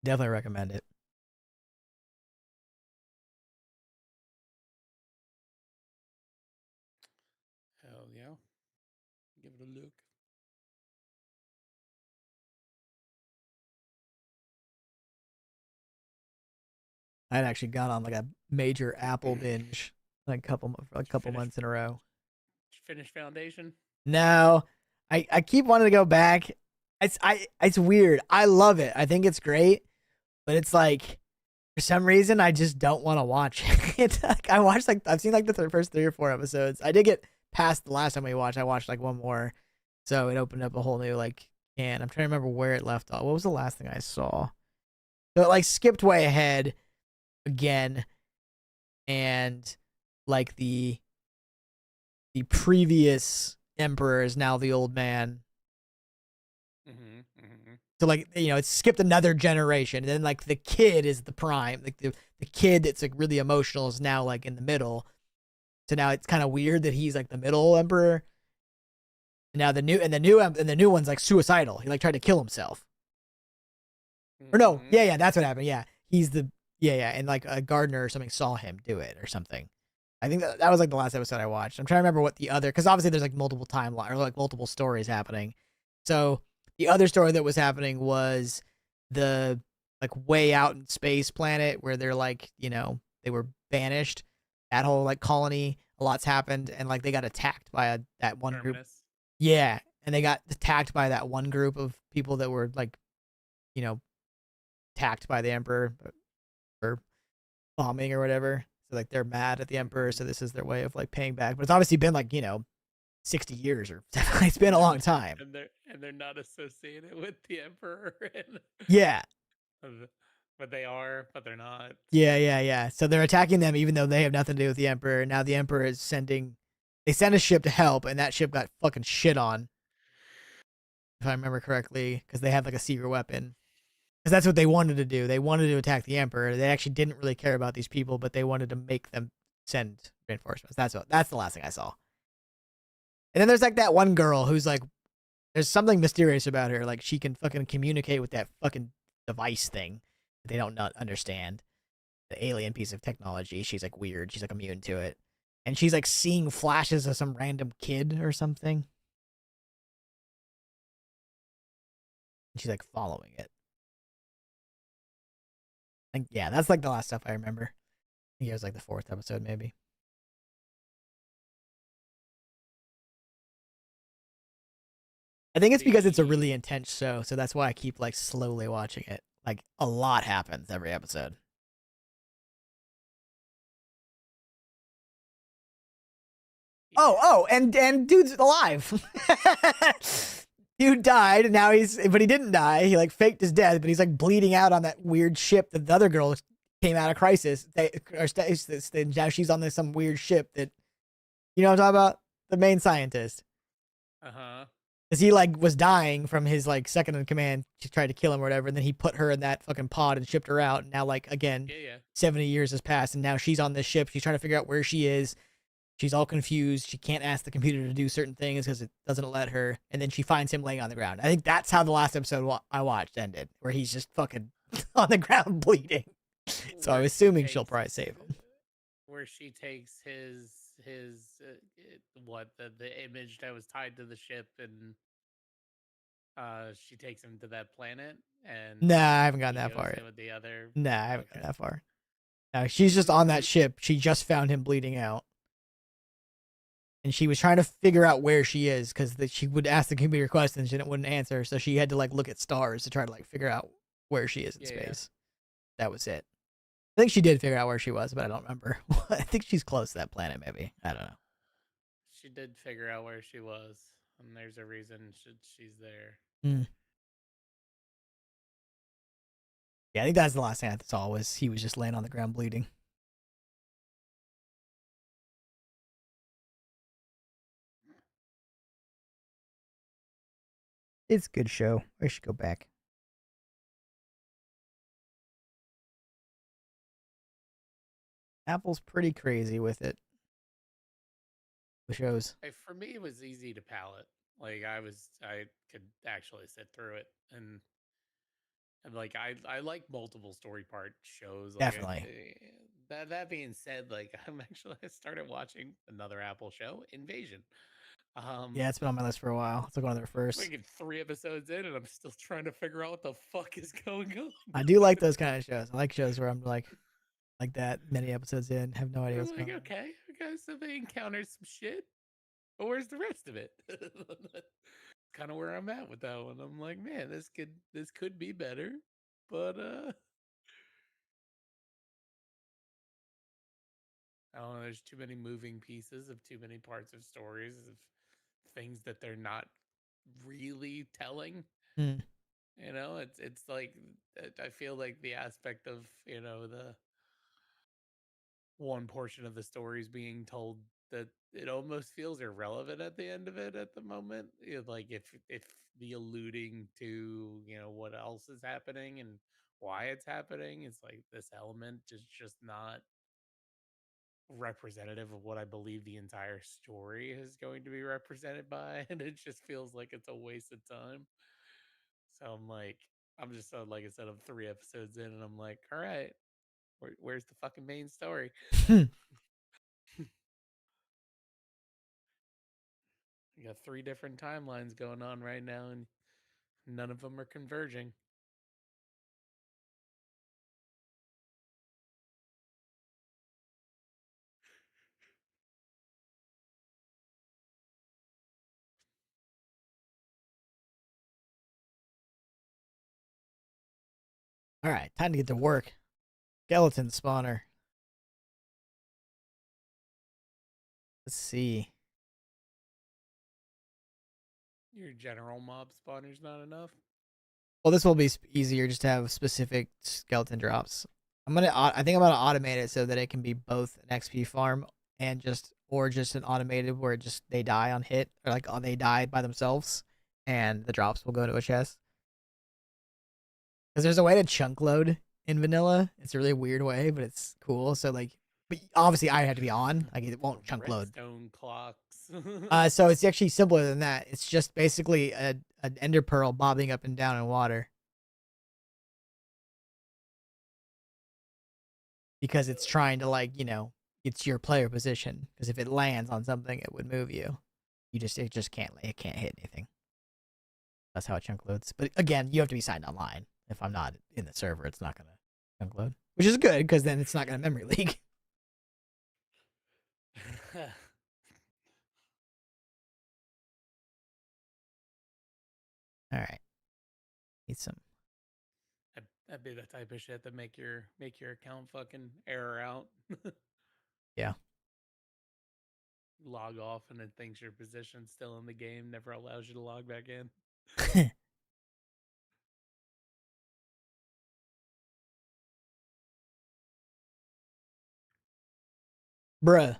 Definitely recommend it. Hell yeah. Give it a look. I had actually got on like a major Apple binge like a couple months in a row. Did you finish Foundation? No, I keep wanting to go back. It's weird. I love it. I think it's great, but it's like for some reason I just don't want to watch it. Like, I watched like I've seen like the first 3 or 4 episodes. I did get past the last time we watched. I watched like one more, so it opened up a whole new like can. I'm trying to remember where it left off. What was the last thing I saw? So it like skipped way ahead again, and like the previous emperor is now the old man. So like it skipped another generation, and then like the kid is the prime, like the kid that's like really emotional is now like in the middle. So now it's kind of weird that he's like the middle emperor. And now the new one's like suicidal. He like tried to kill himself. Or no, yeah, that's what happened. Yeah, he's the and like a gardener or something saw him do it or something. I think that was like the last episode I watched. I'm trying to remember what the other, because obviously there's like multiple timeline or like multiple stories happening. So the other story that was happening was the like way out in space planet where they're like they were banished. That whole like colony, a lot's happened, and like they got attacked by that one group. Yeah, and they got attacked by that one group of people that were like attacked by the emperor for bombing or whatever. So like they're mad at the emperor, so this is their way of like paying back. But it's obviously been like 60 years or it's been a long time. And they're not associated with the emperor. Yeah. But they are, but they're not. Yeah. So they're attacking them even though they have nothing to do with the emperor. Now the emperor is they sent a ship to help, and that ship got fucking shit on, if I remember correctly, because they had like a secret weapon. Because that's what they wanted to do. They wanted to attack the emperor. They actually didn't really care about these people, but they wanted to make them send reinforcements. That's the last thing I saw. And then there's like that one girl who's like, there's something mysterious about her. Like she can fucking communicate with that fucking device thing that they don't not understand. The alien piece of technology. She's like weird. She's like immune to it. And she's like seeing flashes of some random kid or something. And she's like following it. And yeah, that's like the last stuff I remember. I think it was like the 4th episode, maybe. I think it's because it's a really intense show, so that's why I keep like slowly watching it. Like a lot happens every episode. Oh, and dude's alive. Dude died, and now but he didn't die. He like faked his death, but he's like bleeding out on that weird ship that the other girl came out of Crisis. Now she's on some weird ship that, what I'm talking about? The main scientist. Because he like was dying from his like second in command. She tried to kill him or whatever, and then he put her in that fucking pod and shipped her out. And now like again, 70 years has passed, and now she's on this ship. She's trying to figure out where she is. She's all confused. She can't ask the computer to do certain things because it doesn't let her. And then she finds him laying on the ground. I think that's how the last episode I watched ended, where he's just fucking on the ground bleeding. So I'm assuming she'll probably save him. Where she takes his the image that was tied to the ship, and she takes him to that planet. And nah, I haven't gotten that far. With the other. Nah, I haven't gotten that far. No, she's just on that ship. She just found him bleeding out. And she was trying to figure out where she is because she would ask the computer questions and it wouldn't answer. So she had to like look at stars to try to like figure out where she is in space. Yeah. That was it. I think she did figure out where she was, but I don't remember. I think she's close to that planet, maybe. I don't know. She did figure out where she was, and there's a reason she's there. Mm. Yeah, I think that's the last thing I saw was he was just laying on the ground bleeding. It's a good show. I should go back. Apple's pretty crazy with it. The shows. For me, it was easy to palate. Like I could actually sit through it, and like I like multiple story part shows. Like Definitely. that being said, like I started watching another Apple show, Invasion. Yeah, it's been on my list for a while. It's like one of their first. We get 3 episodes in, and I'm still trying to figure out what the fuck is going on. I do like those kind of shows. I like shows where I'm like that many episodes in, have no idea I'm what's like, going on. okay, so they encountered some shit, but where's the rest of it? Kind of where I'm at with that one. I'm like, man, this could be better, but I don't know. There's too many moving pieces of too many parts of stories of things that they're not really telling. Hmm. You know, it's like I feel like the aspect of the one portion of the story is being told that it almost feels irrelevant at the end of it at the moment. Like if the alluding to what else is happening and why it's happening, it's like this element is just not representative of what I believe the entire story is going to be represented by, and it just feels like it's a waste of time. So I'm just like I said, I'm 3 episodes in, and I'm like, all right, where's the fucking main story? You got 3 different timelines going on right now, and none of them are converging. All right, time to get to work. Skeleton spawner. Let's see. Your general mob spawner's not enough. Well, this will be easier just to have specific skeleton drops. I think I'm gonna automate it so that it can be both an XP farm and just an automated where they die on hit or like they die by themselves, and the drops will go into a chest. Because there's a way to chunk load in vanilla. It's a really weird way, but it's cool. So but obviously I have to be on. Like it won't chunk load. Redstone clocks. So it's actually simpler than that. It's just basically an ender pearl bobbing up and down in water. Because it's trying to it's your player position. Because if it lands on something, it would move you. It just can't hit anything. That's how it chunk loads. But again, you have to be signed online. If I'm not in the server, it's not gonna chunk load, which is good because then it's not gonna memory leak. All right, need some. That'd be the type of shit that make your account fucking error out. Yeah. Log off and it thinks your position's still in the game, never allows you to log back in. Bruh,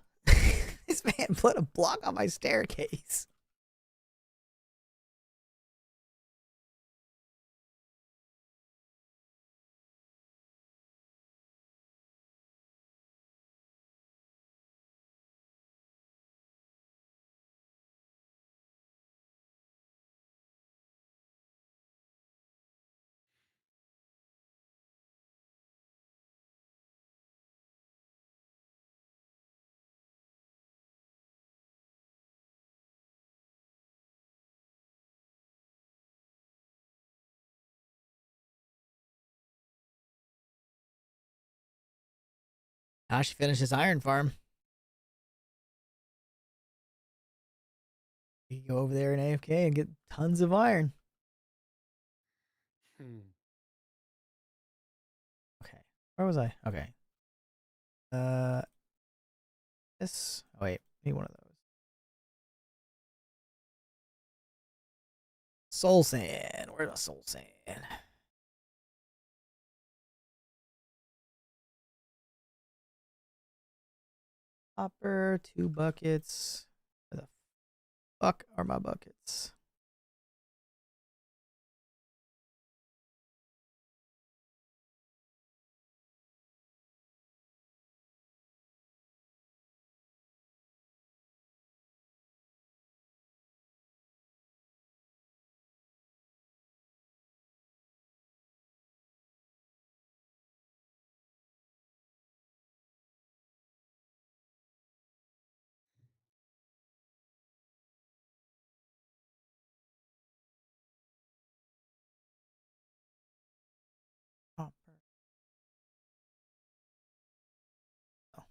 this man put a block on my staircase. I should finish this iron farm. You can go over there in AFK and get tons of iron. Okay. Where was I? Okay. This. Oh, wait. Need one of those. Soul Sand. Where's my Soul Sand? Hopper, 2 buckets. Where the fuck are my buckets? Hopper. Oh.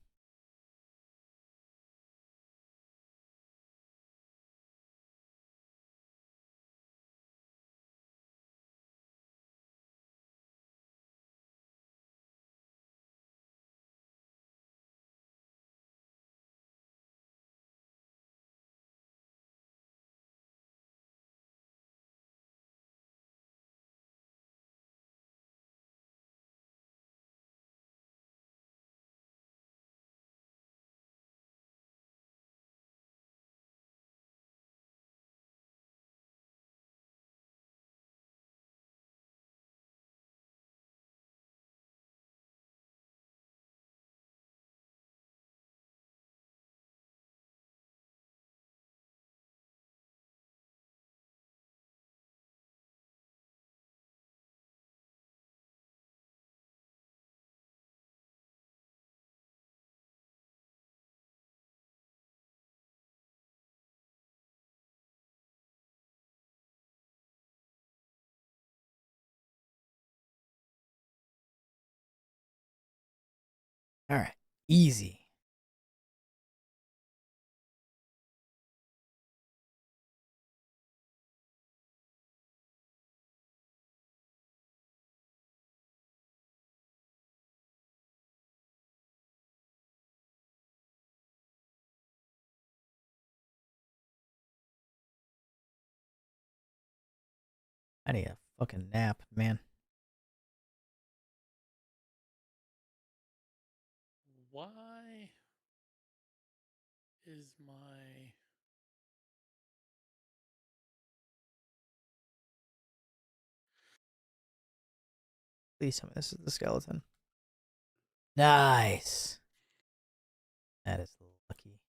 All right. Easy. I need a fucking nap, man. Why is my Please tell me this is the skeleton. Nice. That is lucky.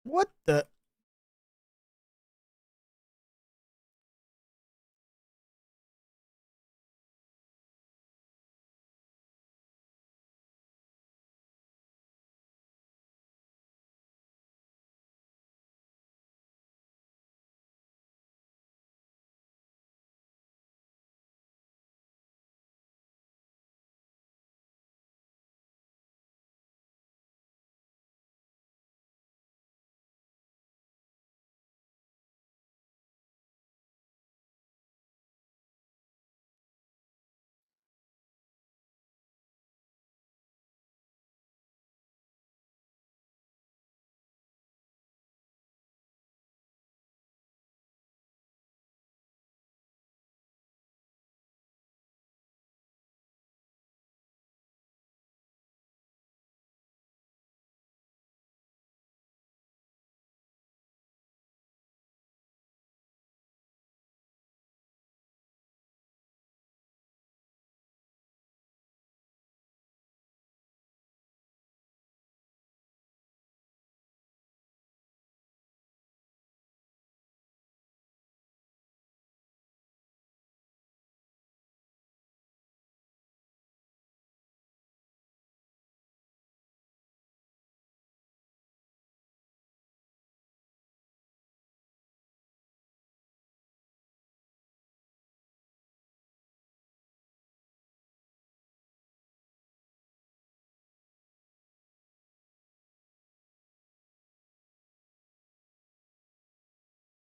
What the?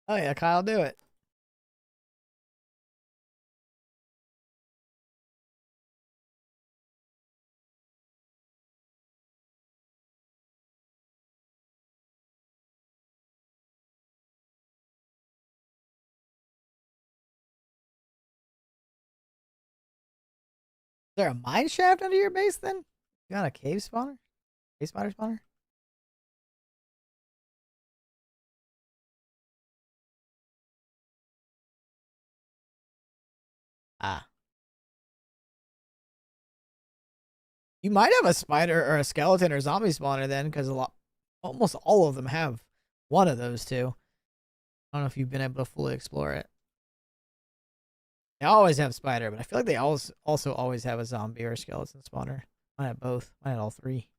Oh yeah, Kyle, do it. Is there a mine shaft under your base then? You got a cave spawner? Cave spider spawner? Ah. You might have a spider or a skeleton or zombie spawner then, because almost all of them have one of those two. I don't know if you've been able to fully explore it. They always have spider, but I feel like they also always have a zombie or a skeleton spawner. Might have both. Might have all three.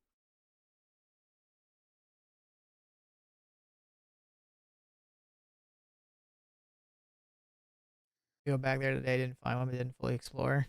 Go back there today, didn't find one, but didn't fully explore.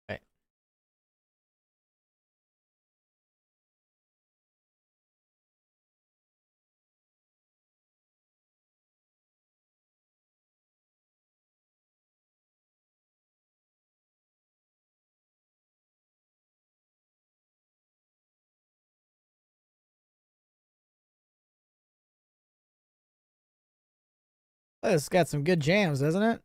Right. Oh, it's got some good jams, doesn't it?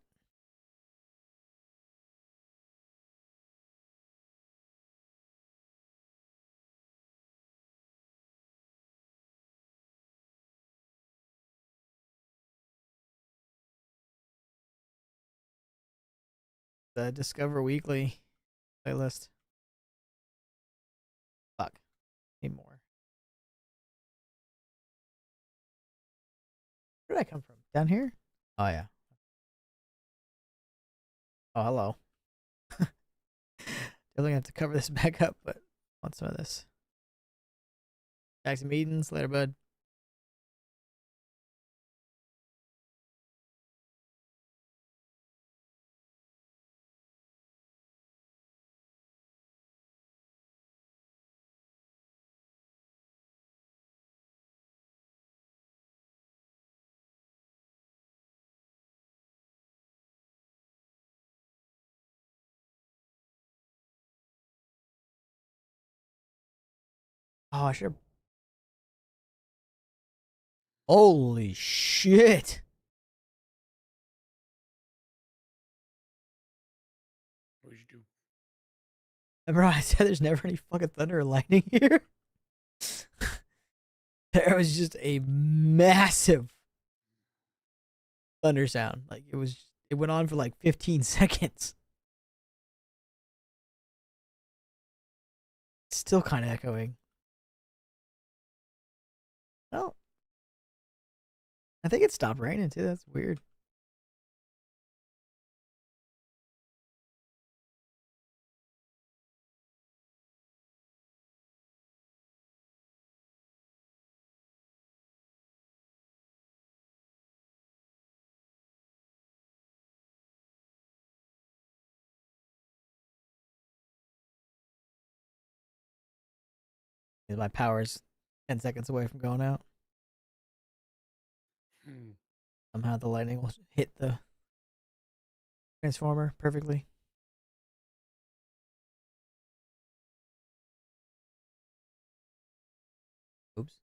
The Discover Weekly playlist. Fuck. Need more. Where did I come from? Down here? Oh yeah. Oh hello. Definitely have to cover this back up, but want some of this. Jackson Meetings, later, bud. Oh, I should. Holy shit! What'd you do? Remember I said there's never any fucking thunder or lightning here? There was just a massive thunder sound. Like it went on for like 15 seconds. Still kind of echoing. Oh, I think it stopped raining too. That's weird. My power's 10 seconds away from going out. Hmm. Somehow the lightning will hit the Transformer perfectly. Oops.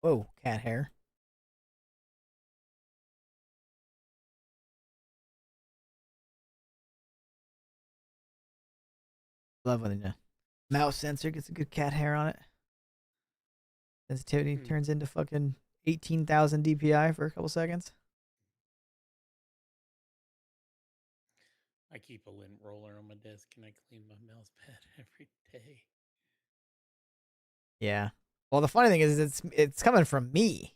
Whoa, cat hair. Love when the mouse sensor gets a good cat hair on it. Sensitivity turns into fucking 18,000 DPI for a couple seconds. I keep a lint roller on my desk and I clean my mouse pad every day. Yeah. Well, the funny thing is, it's coming from me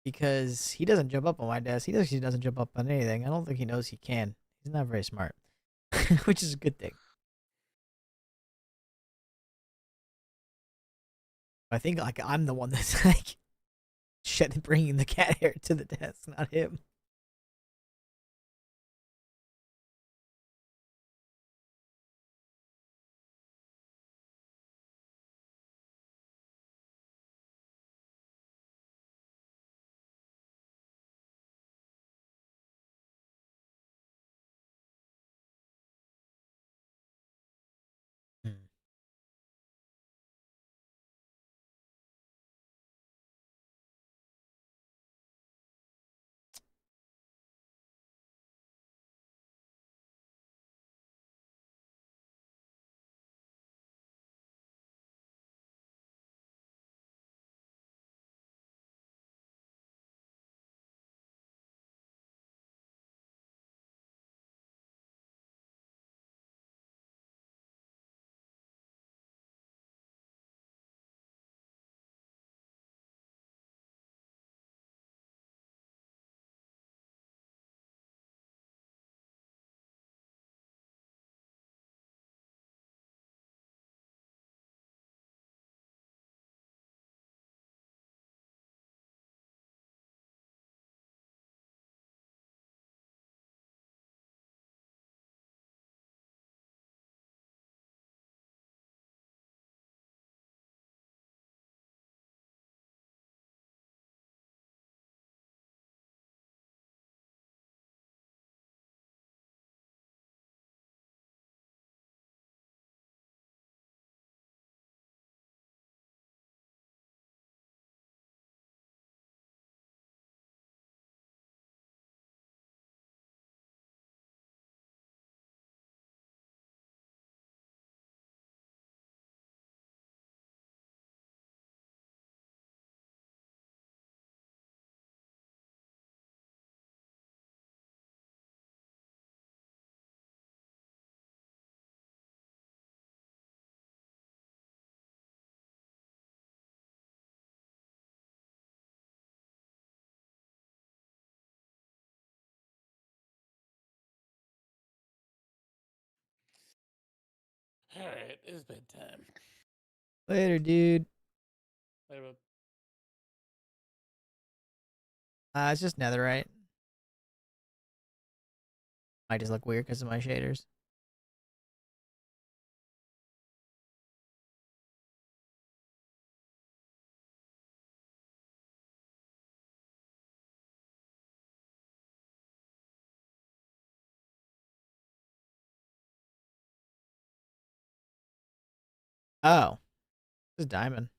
because he doesn't jump up on my desk. He doesn't jump up on anything. I don't think he knows he can. He's not very smart, which is a good thing. I think like I'm the one that's like bringing the cat hair to the desk, not him. Hmm. All right, it's bedtime. Later, dude. Later, bub. It's just netherite. I just look weird because of my shaders. Oh, this is diamond.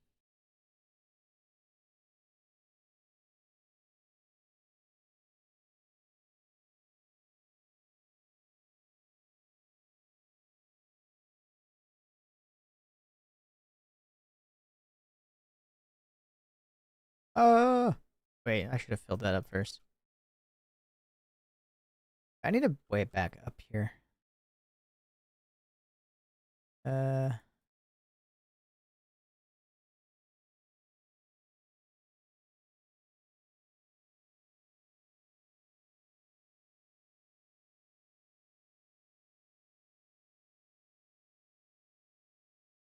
Wait, I should have filled that up first. I need to way back up here.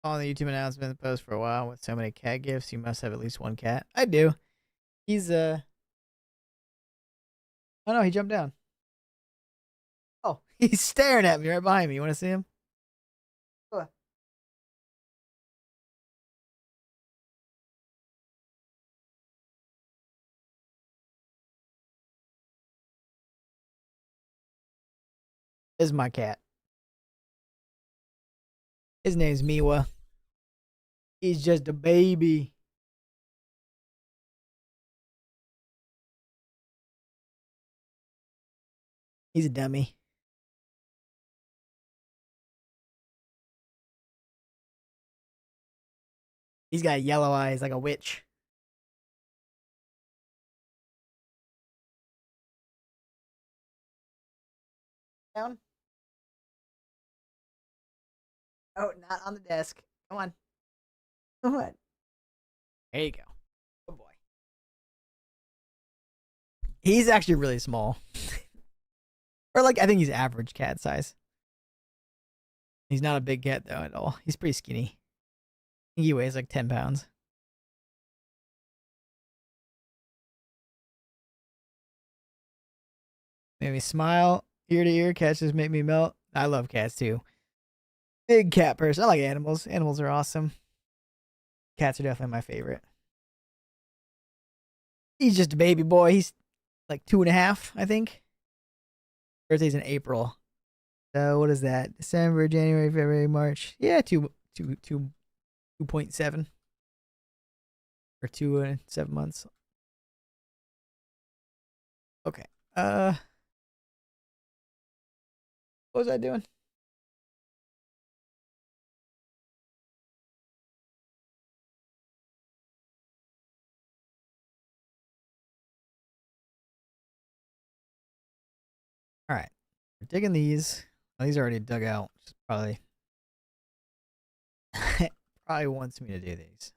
On the YouTube announcement post for a while with so many cat gifts, you must have at least one cat. I do. He's oh no, he jumped down. Oh, he's staring at me right behind me. You want to see him? Go on. This is my cat. His name's Miwa. He's just a baby. He's a dummy. He's got yellow eyes like a witch. Down. Oh, not on the desk. Come on. Come on. There you go. Good boy. He's actually really small. Or like, I think he's average cat size. He's not a big cat though at all. He's pretty skinny. I think he weighs like 10 pounds. Made me smile. Ear to ear. Cats just make me melt. I love cats too. Big cat person. I like animals. Animals are awesome. Cats are definitely my favorite. He's just a baby boy. He's like 2.5, I think. Birthday's in April. So what is that? December, January, February, March. Yeah, 2.7 or 2 and 7 months. Okay. What was I doing? All right. We're digging these. Oh, these are already dug out. Which is probably probably wants me to do these.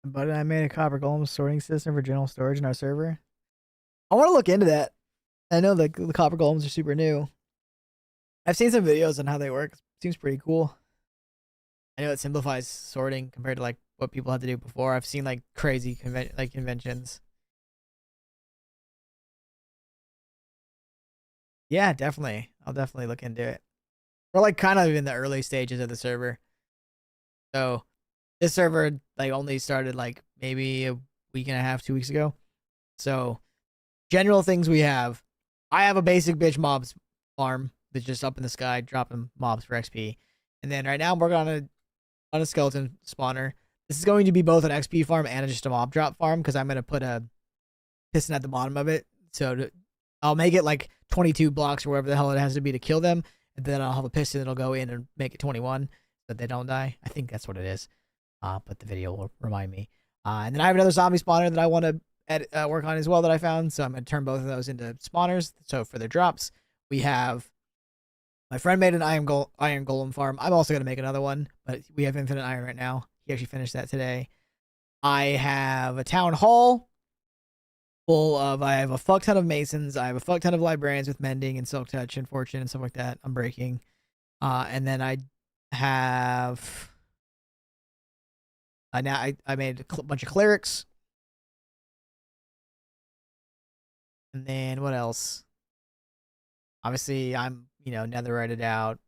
But I made a copper golem sorting system for general storage in our server. I want to look into that. I know the copper golems are super new. I've seen some videos on how they work. Seems pretty cool. I know it simplifies sorting compared to like what people had to do before. I've seen like crazy conventions. Yeah, definitely. I'll definitely look into it. We're like kind of in the early stages of the server. So this server like only started like maybe a week and a half, 2 weeks ago. So general things we have. I have a basic bitch mobs farm that's just up in the sky dropping mobs for XP. And then right now I'm working on a skeleton spawner. This is going to be both an XP farm and just a mob drop farm because I'm going to put a piston at the bottom of it. So I'll make it like 22 blocks or wherever the hell it has to be to kill them. And then I'll have a piston that'll go in and make it 21 so that they don't die. I think that's what it is. But the video will remind me. And then I have another zombie spawner that I want to work on as well that I found. So I'm going to turn both of those into spawners. So for their drops, we have... My friend made an iron golem farm. I'm also going to make another one, but we have infinite iron right now. He actually finished that today. I have a town hall full of... I have a fuck ton of masons. I have a fuck ton of librarians with mending and silk touch and fortune and stuff like that. I'm breaking. And then I have now I made a bunch of clerics. And then what else? Obviously, I'm netherrited out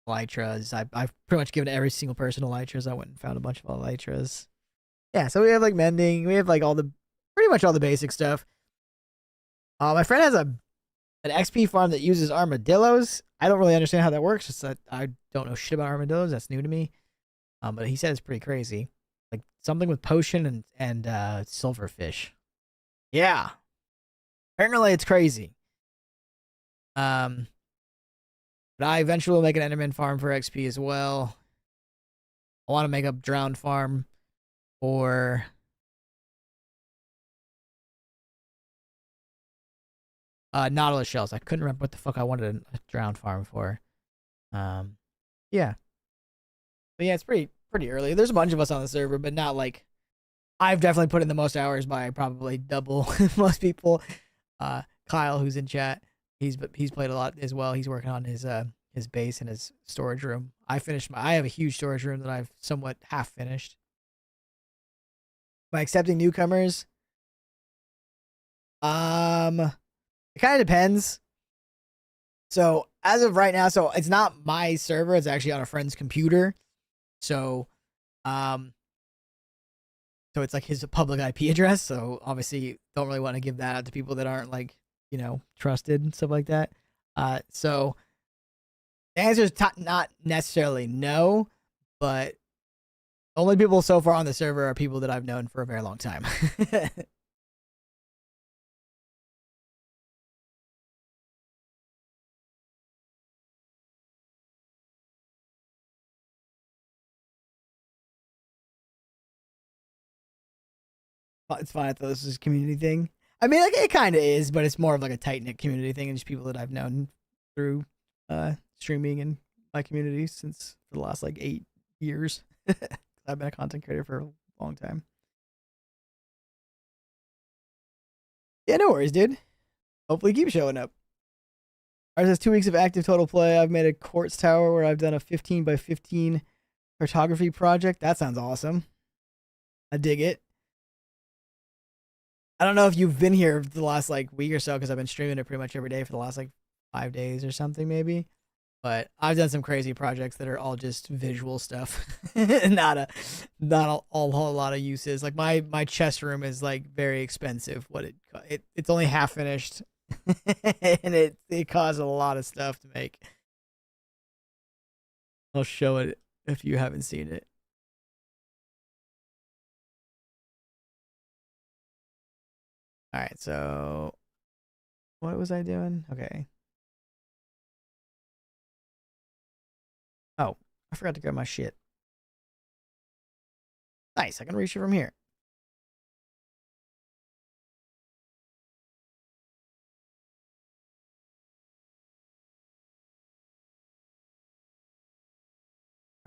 elytras. I've pretty much given every single person elytras. I went and found a bunch of elytras. Yeah, so we have like mending. We have like pretty much all the basic stuff. My friend has an XP farm that uses armadillos. I don't really understand how that works. Just that I don't know shit about armadillos. That's new to me. But he said it's pretty crazy. Like something with potion and silverfish. Yeah. Apparently it's crazy. But I eventually will make an Enderman farm for XP as well. I want to make a drowned farm for Nautilus shells. I couldn't remember what the fuck I wanted a drowned farm for. Yeah. But yeah, it's pretty early. There's a bunch of us on the server, but not like I've definitely put in the most hours by probably double most people. Kyle, who's in chat, he's played a lot as well. He's working on his base and his storage room. I have a huge storage room that I've somewhat half finished. By accepting newcomers, it kind of depends. So as of right now, so it's not my server. It's actually on a friend's computer. So, so it's like his public IP address. So obviously, don't really want to give that out to people that aren't like trusted and stuff like that. So the answer is not necessarily no, but the only people so far on the server are people that I've known for a very long time. It's fine. I thought this was a community thing. I mean, like it kind of is, but it's more of like a tight knit community thing, and just people that I've known through streaming and my community since for the last like 8 years. I've been a content creator for a long time. Yeah, no worries, dude. Hopefully, keep showing up. Ours has 2 weeks of active total play. I've made a quartz tower where I've done a 15 by 15 cartography project. That sounds awesome. I dig it. I don't know if you've been here the last like week or so because I've been streaming it pretty much every day for the last like 5 days or something maybe. But I've done some crazy projects that are all just visual stuff, not a whole lot of uses. Like my chest room is like very expensive. It's only half finished, and it costs a lot of stuff to make. I'll show it if you haven't seen it. All right, so what was I doing? Okay. Oh, I forgot to grab my shit. Nice, I can reach it from here.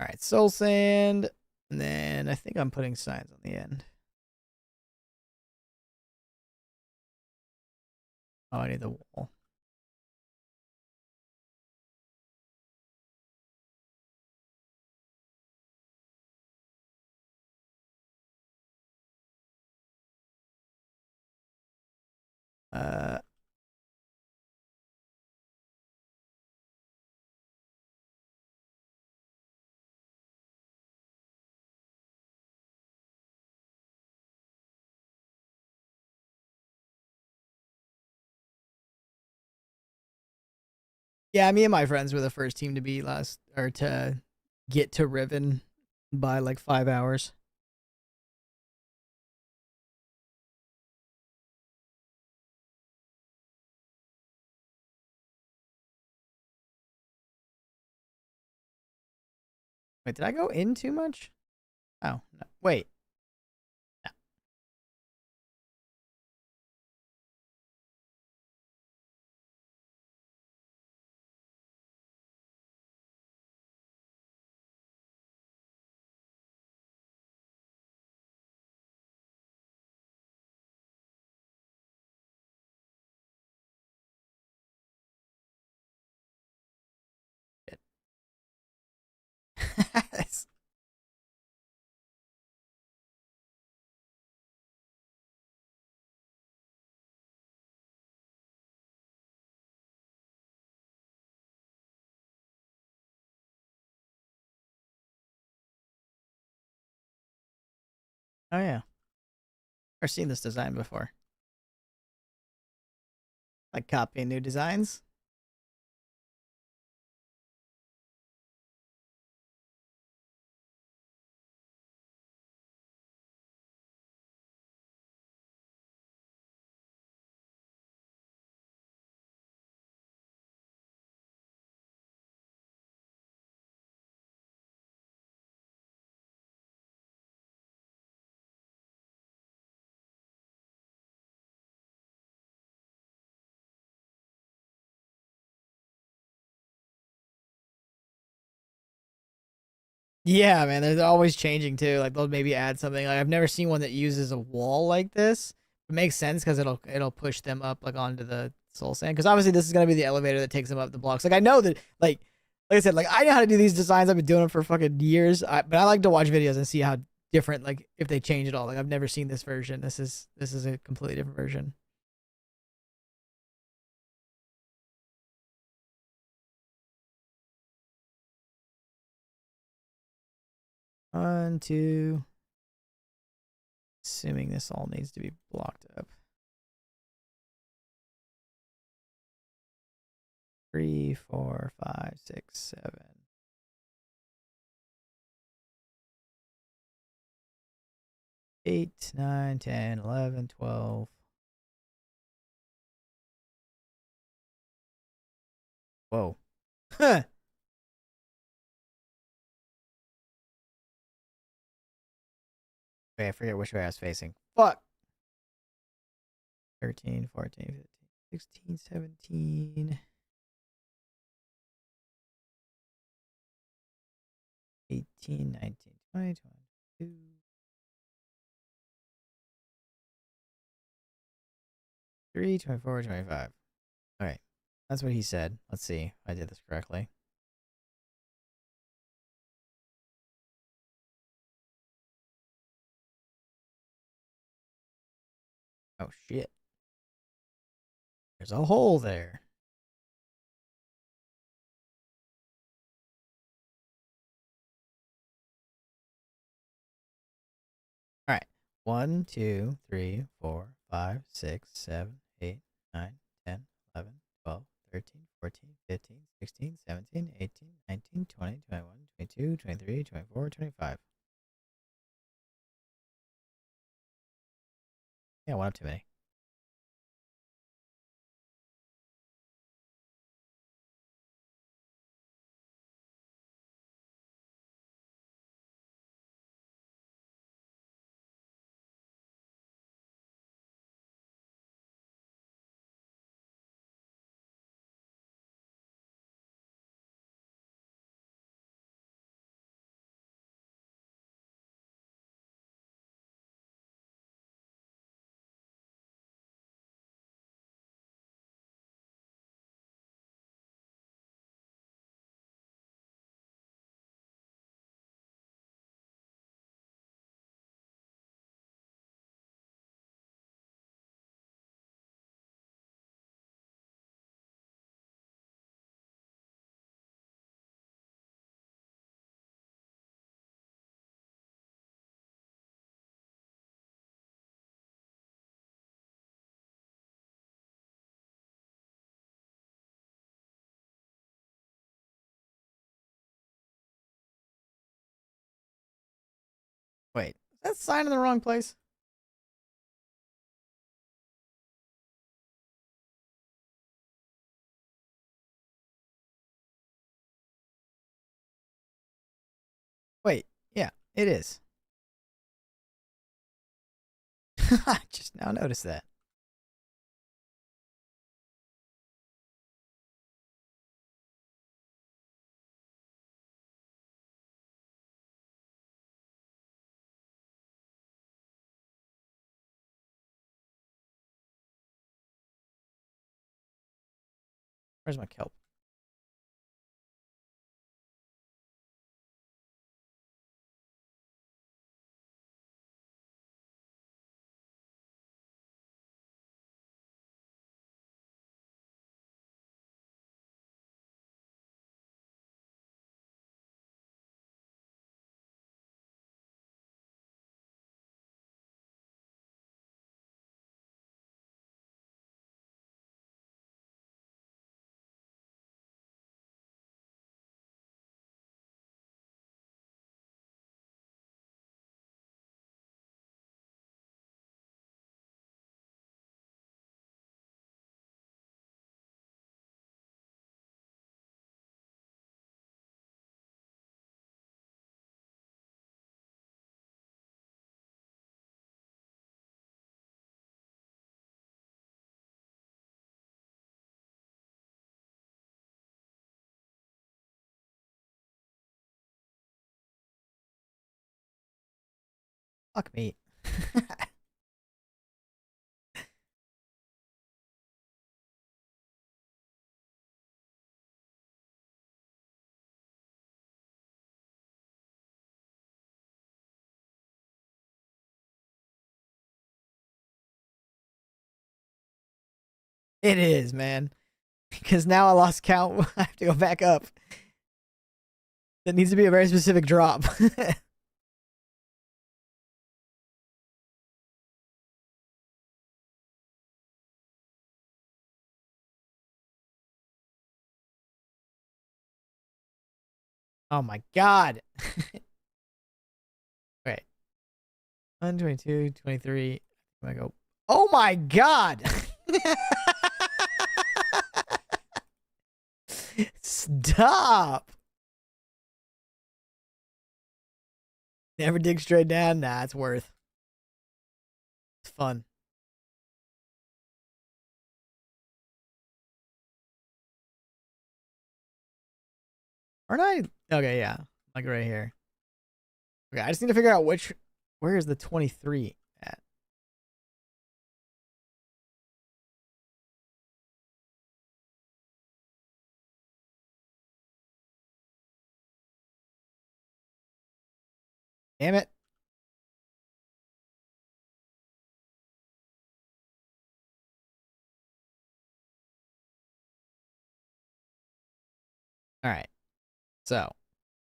All right, soul sand, and then I think I'm putting signs on the end. Oh, I need the wall. Uh, yeah, me and my friends were the first team to be to get to Riven by like 5 hours. Wait, did I go in too much? Oh, no. Wait. No. Oh yeah, I've seen this design before. Like copying new designs. Yeah, man, they're always changing too. Like they'll maybe add something. Like I've never seen one that uses a wall like this. It makes sense because it'll push them up like onto the soul sand. Because obviously this is gonna be the elevator that takes them up the blocks. Like I know that like I said, like I know how to do these designs. I've been doing them for fucking years. But I like to watch videos and see how different, like if they change it all. Like I've never seen this version. This is a completely different version. One, two. Assuming this all needs to be blocked up. 3, 4, 5, 6, 7. 8, 9, 10, 11, 12. Whoa. Huh. Wait, I forget which way I was facing. Fuck. 13, 14, 15, 16, 17. 18, 19, 20, 22. 3, 24, 25. All right. That's what he said. Let's see if I did this correctly. Oh, shit. There's a hole there. All right. 1, 2, 3, 4, 5, 6, 7, 8, 9, 10, 11, 12, 13, 14, 15, 16, 17, 18, 19, 20, 21, 22, 23, 24, 25. Yeah, one up too many. Wait, is that sign in the wrong place? Wait, yeah, it is. I just now noticed that. Where's my kelp? Fuck me. It is, man. Because now I lost count. I have to go back up. That needs to be a very specific drop. Oh my god. Wait. 1, 22, 23. I go. Oh my god. Stop. Never dig straight down. Nah, it's worth. It's fun. Aren't I? Okay, yeah. Like right here. Okay, I just need to figure out where is the 23 at? Damn it. All right. So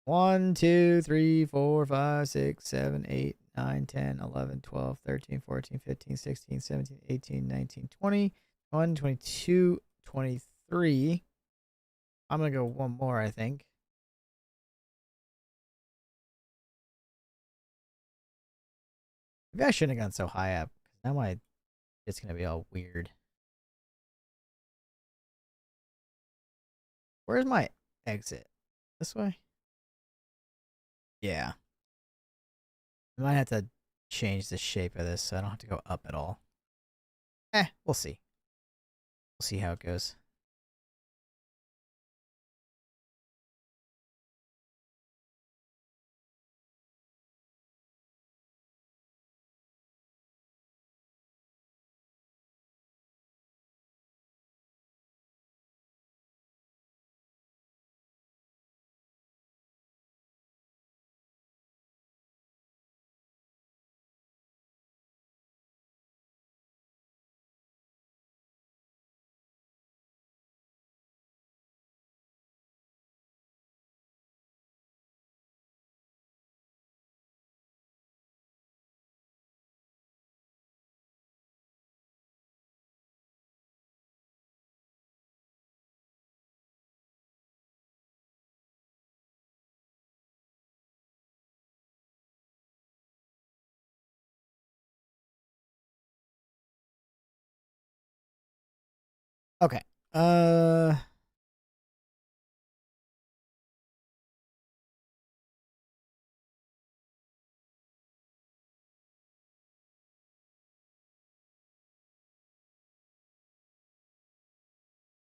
1, 2, 3, 4, 5, 6, 7, 8, 9, 10, 11, 12, 13, 14, 15, 16, 17, 18, 19, 20, 21, 22, 23. I'm going to go one more, I think. Maybe I shouldn't have gone so high up. Now it's going to be all weird. Where's my exit? This way? Yeah. I might have to change the shape of this so I don't have to go up at all. We'll see. We'll see how it goes. Okay. I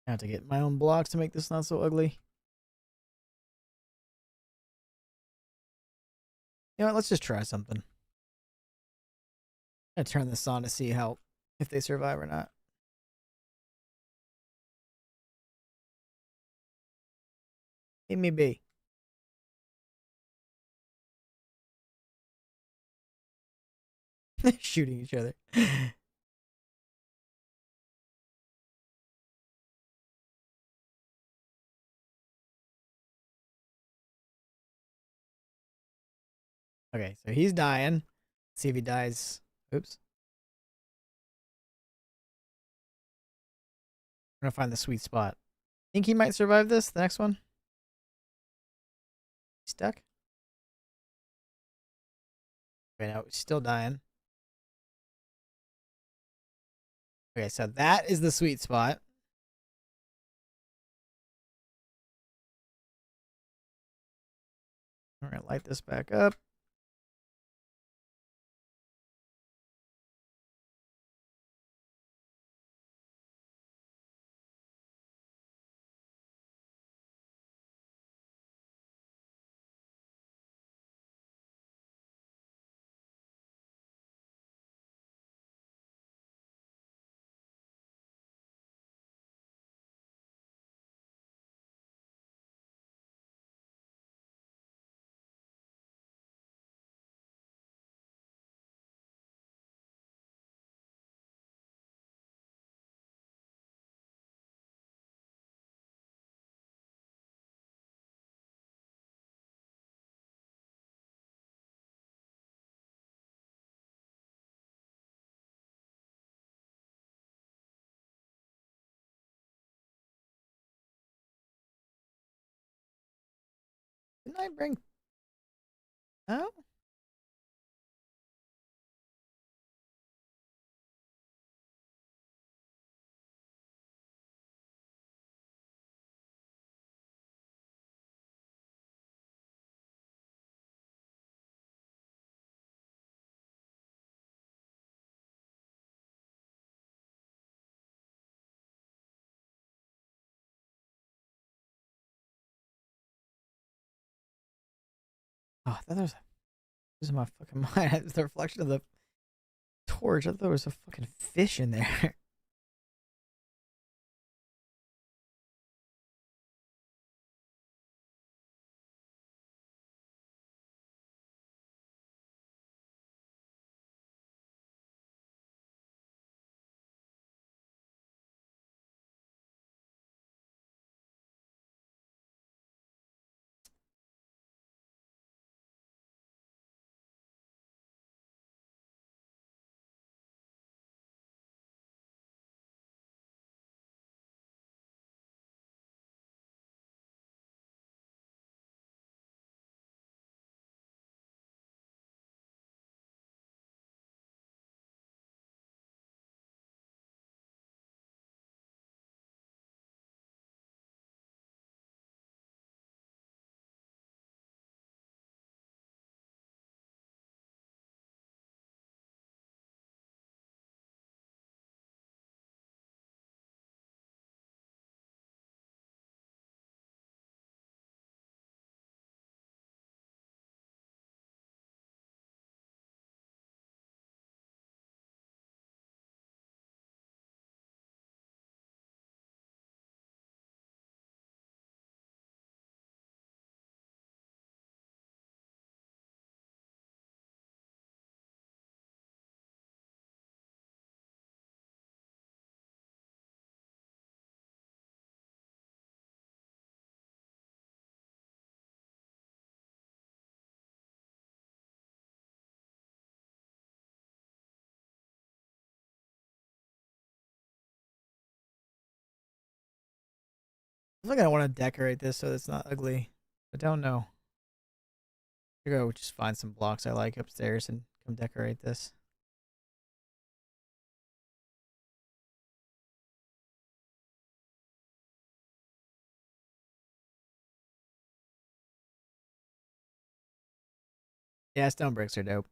have to get my own blocks to make this not so ugly. You know what? Let's just try something. I'm gonna turn this on to see if they survive or not. Give me B. Shooting each other. Okay, so he's dying. Let's see if he dies. Oops. I'm gonna find the sweet spot. Think he might survive this? The next one? Stuck? Okay, no, he's still dying. Okay, so that is the sweet spot. We're gonna light this back up. Didn't I bring? Oh. Oh, I thought there was. Losing my fucking mind. It's the reflection of the torch. I thought there was a fucking fish in there. I think I want to decorate this so it's not ugly. I don't know. I go just find some blocks I like upstairs and come decorate this. Yeah, stone bricks are dope.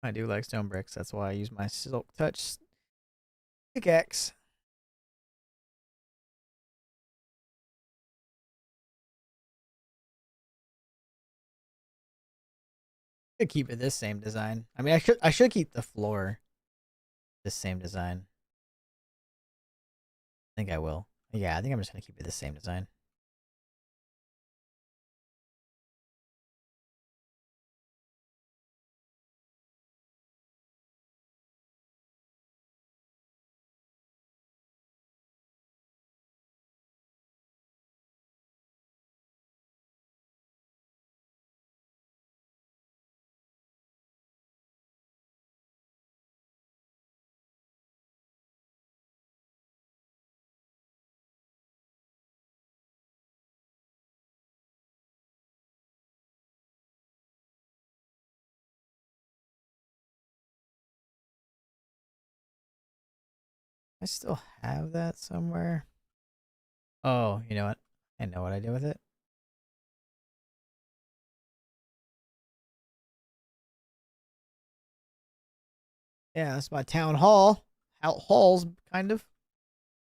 I do like stone bricks. That's why I use my Silk Touch pickaxe. Could keep it this same design. I mean, I should keep the floor this same design. I think I will. Yeah, I think I'm just gonna keep it the same design. I still have that somewhere. Oh, you know what? I know what I do with it. Yeah, that's my town hall. Halls, kind of.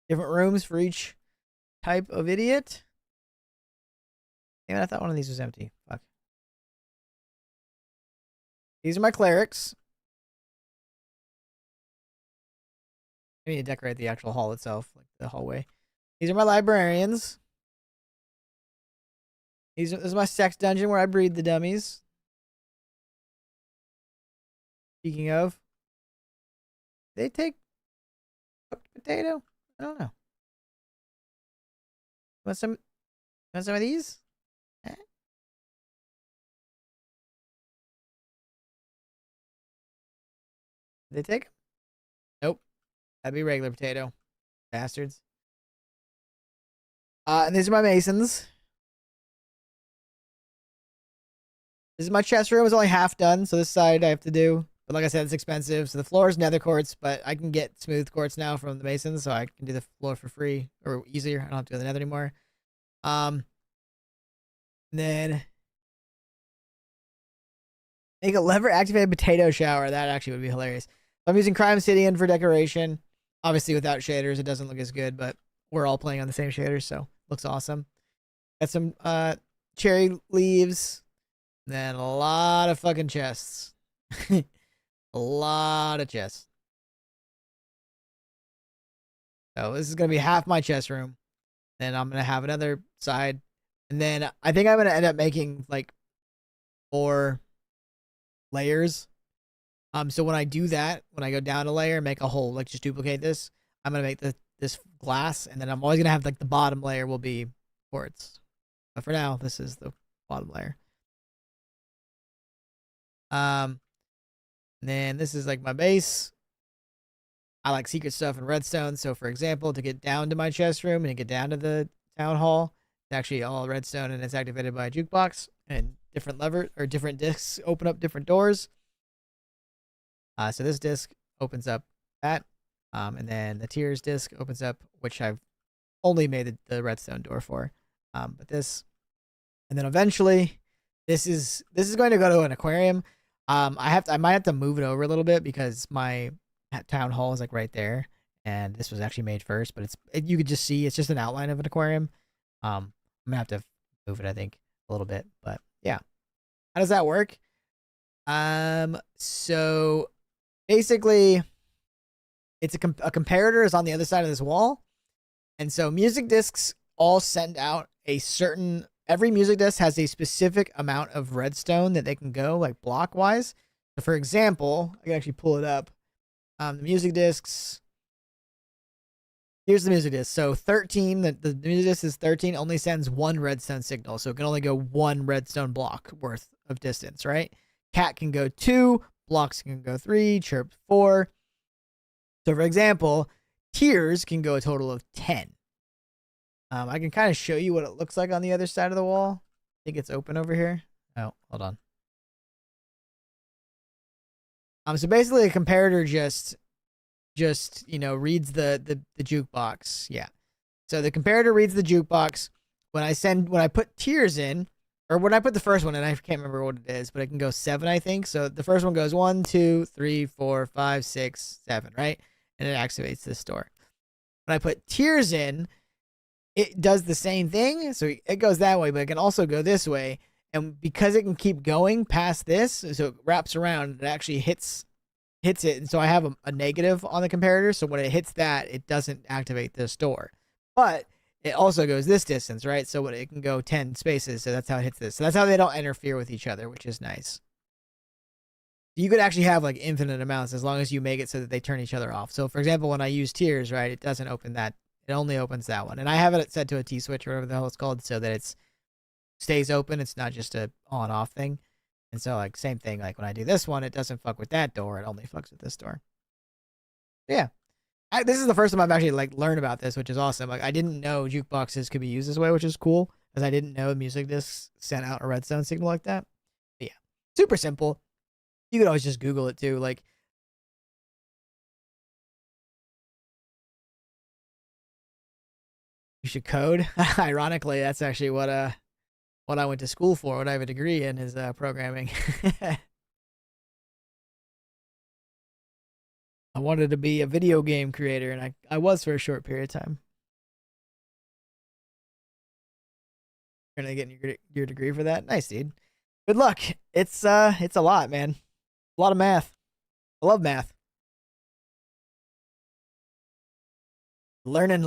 Different rooms for each type of idiot. Damn it, I thought one of these was empty. Fuck. These are my clerics. I need to decorate the actual hall itself, like the hallway. These are my librarians. This is my sex dungeon where I breed the dummies. Speaking of, they take cooked potato? I don't know. Want some of these? Eh? Did they take them? Nope. That'd be regular potato. Bastards. And these are my masons. This is my chest room is only half done, so this side I have to do. But like I said, it's expensive. So the floor is nether quartz, but I can get smooth quartz now from the masons, so I can do the floor for free or easier. I don't have to go to the nether anymore. And then make a lever activated potato shower. That actually would be hilarious. I'm using Crime City in for decoration. Obviously, without shaders, it doesn't look as good, but we're all playing on the same shaders, so looks awesome. Got some cherry leaves. Then a lot of fucking chests. A lot of chests. So this is going to be half my chest room. Then I'm going to have another side. And then I think I'm going to end up making like 4 layers. So when I do that, when I go down a layer, make a hole, like just duplicate this, I'm going to make this glass. And then I'm always going to have like the bottom layer will be quartz. But for now, this is the bottom layer. And then this is like my base. I like secret stuff in redstone. So for example, to get down to my chest room and to get down to the town hall, it's actually all redstone and it's activated by a jukebox and different lever or different discs open up different doors. So this disc opens up that. And then the tiers disc opens up, which I've only made the redstone door for. But this, and then eventually this is going to go to an aquarium. I might have to move it over a little bit because my town hall is like right there, and this was actually made first. But you could just see it's just an outline of an aquarium. I'm gonna have to move it, I think, a little bit. But yeah, how does that work? So basically, it's a comparator is on the other side of this wall, and so music discs all send out a certain. Every music disc has a specific amount of redstone that they can go, like block wise. So for example, I can actually pull it up. The music discs. Here's the music disc. So 13, the music disc is 13, only sends 1 redstone signal. So it can only go 1 redstone block worth of distance, right? Cat can go 2, blocks can go 3, chirp 4. So for example, tiers can go a total of 10. I can kind of show you what it looks like on the other side of the wall. I think it's open over here. Oh, hold on. So basically a comparator just reads the jukebox. Yeah. So the comparator reads the jukebox. When I put tiers in, or when I put the first one in, I can't remember what it is, but it can go 7, I think. So the first one goes 1, 2, 3, 4, 5, 6, 7, right? And it activates this door. When I put tiers in, it does the same thing. So it goes that way, but it can also go this way. And because it can keep going past this, so it wraps around, it actually hits it. And so I have a negative on the comparator. So when it hits that, it doesn't activate this door. But it also goes this distance, right? So it can go 10 spaces. So that's how it hits this. So that's how they don't interfere with each other, which is nice. You could actually have like infinite amounts as long as you make it so that they turn each other off. So for example, when I use tiers, right, it doesn't open that. It only opens that one. And I have it set to a T-switch or whatever the hell it's called so that it stays open. It's not just a on-off thing. And so like same thing, like when I do this one, it doesn't fuck with that door. It only fucks with this door. Yeah. This is the first time I've actually like learned about this, which is awesome. Like I didn't know jukeboxes could be used this way, which is cool. Because I didn't know music discs sent out a redstone signal like that. But yeah. Super simple. You could always just Google it too. Like you should code. Ironically, that's actually what I went to school for. What I have a degree in is programming. I wanted to be a video game creator, and I was for a short period of time. You're gonna get your degree for that? Nice, dude. Good luck. It's a lot, man. A lot of math. I love math. Learning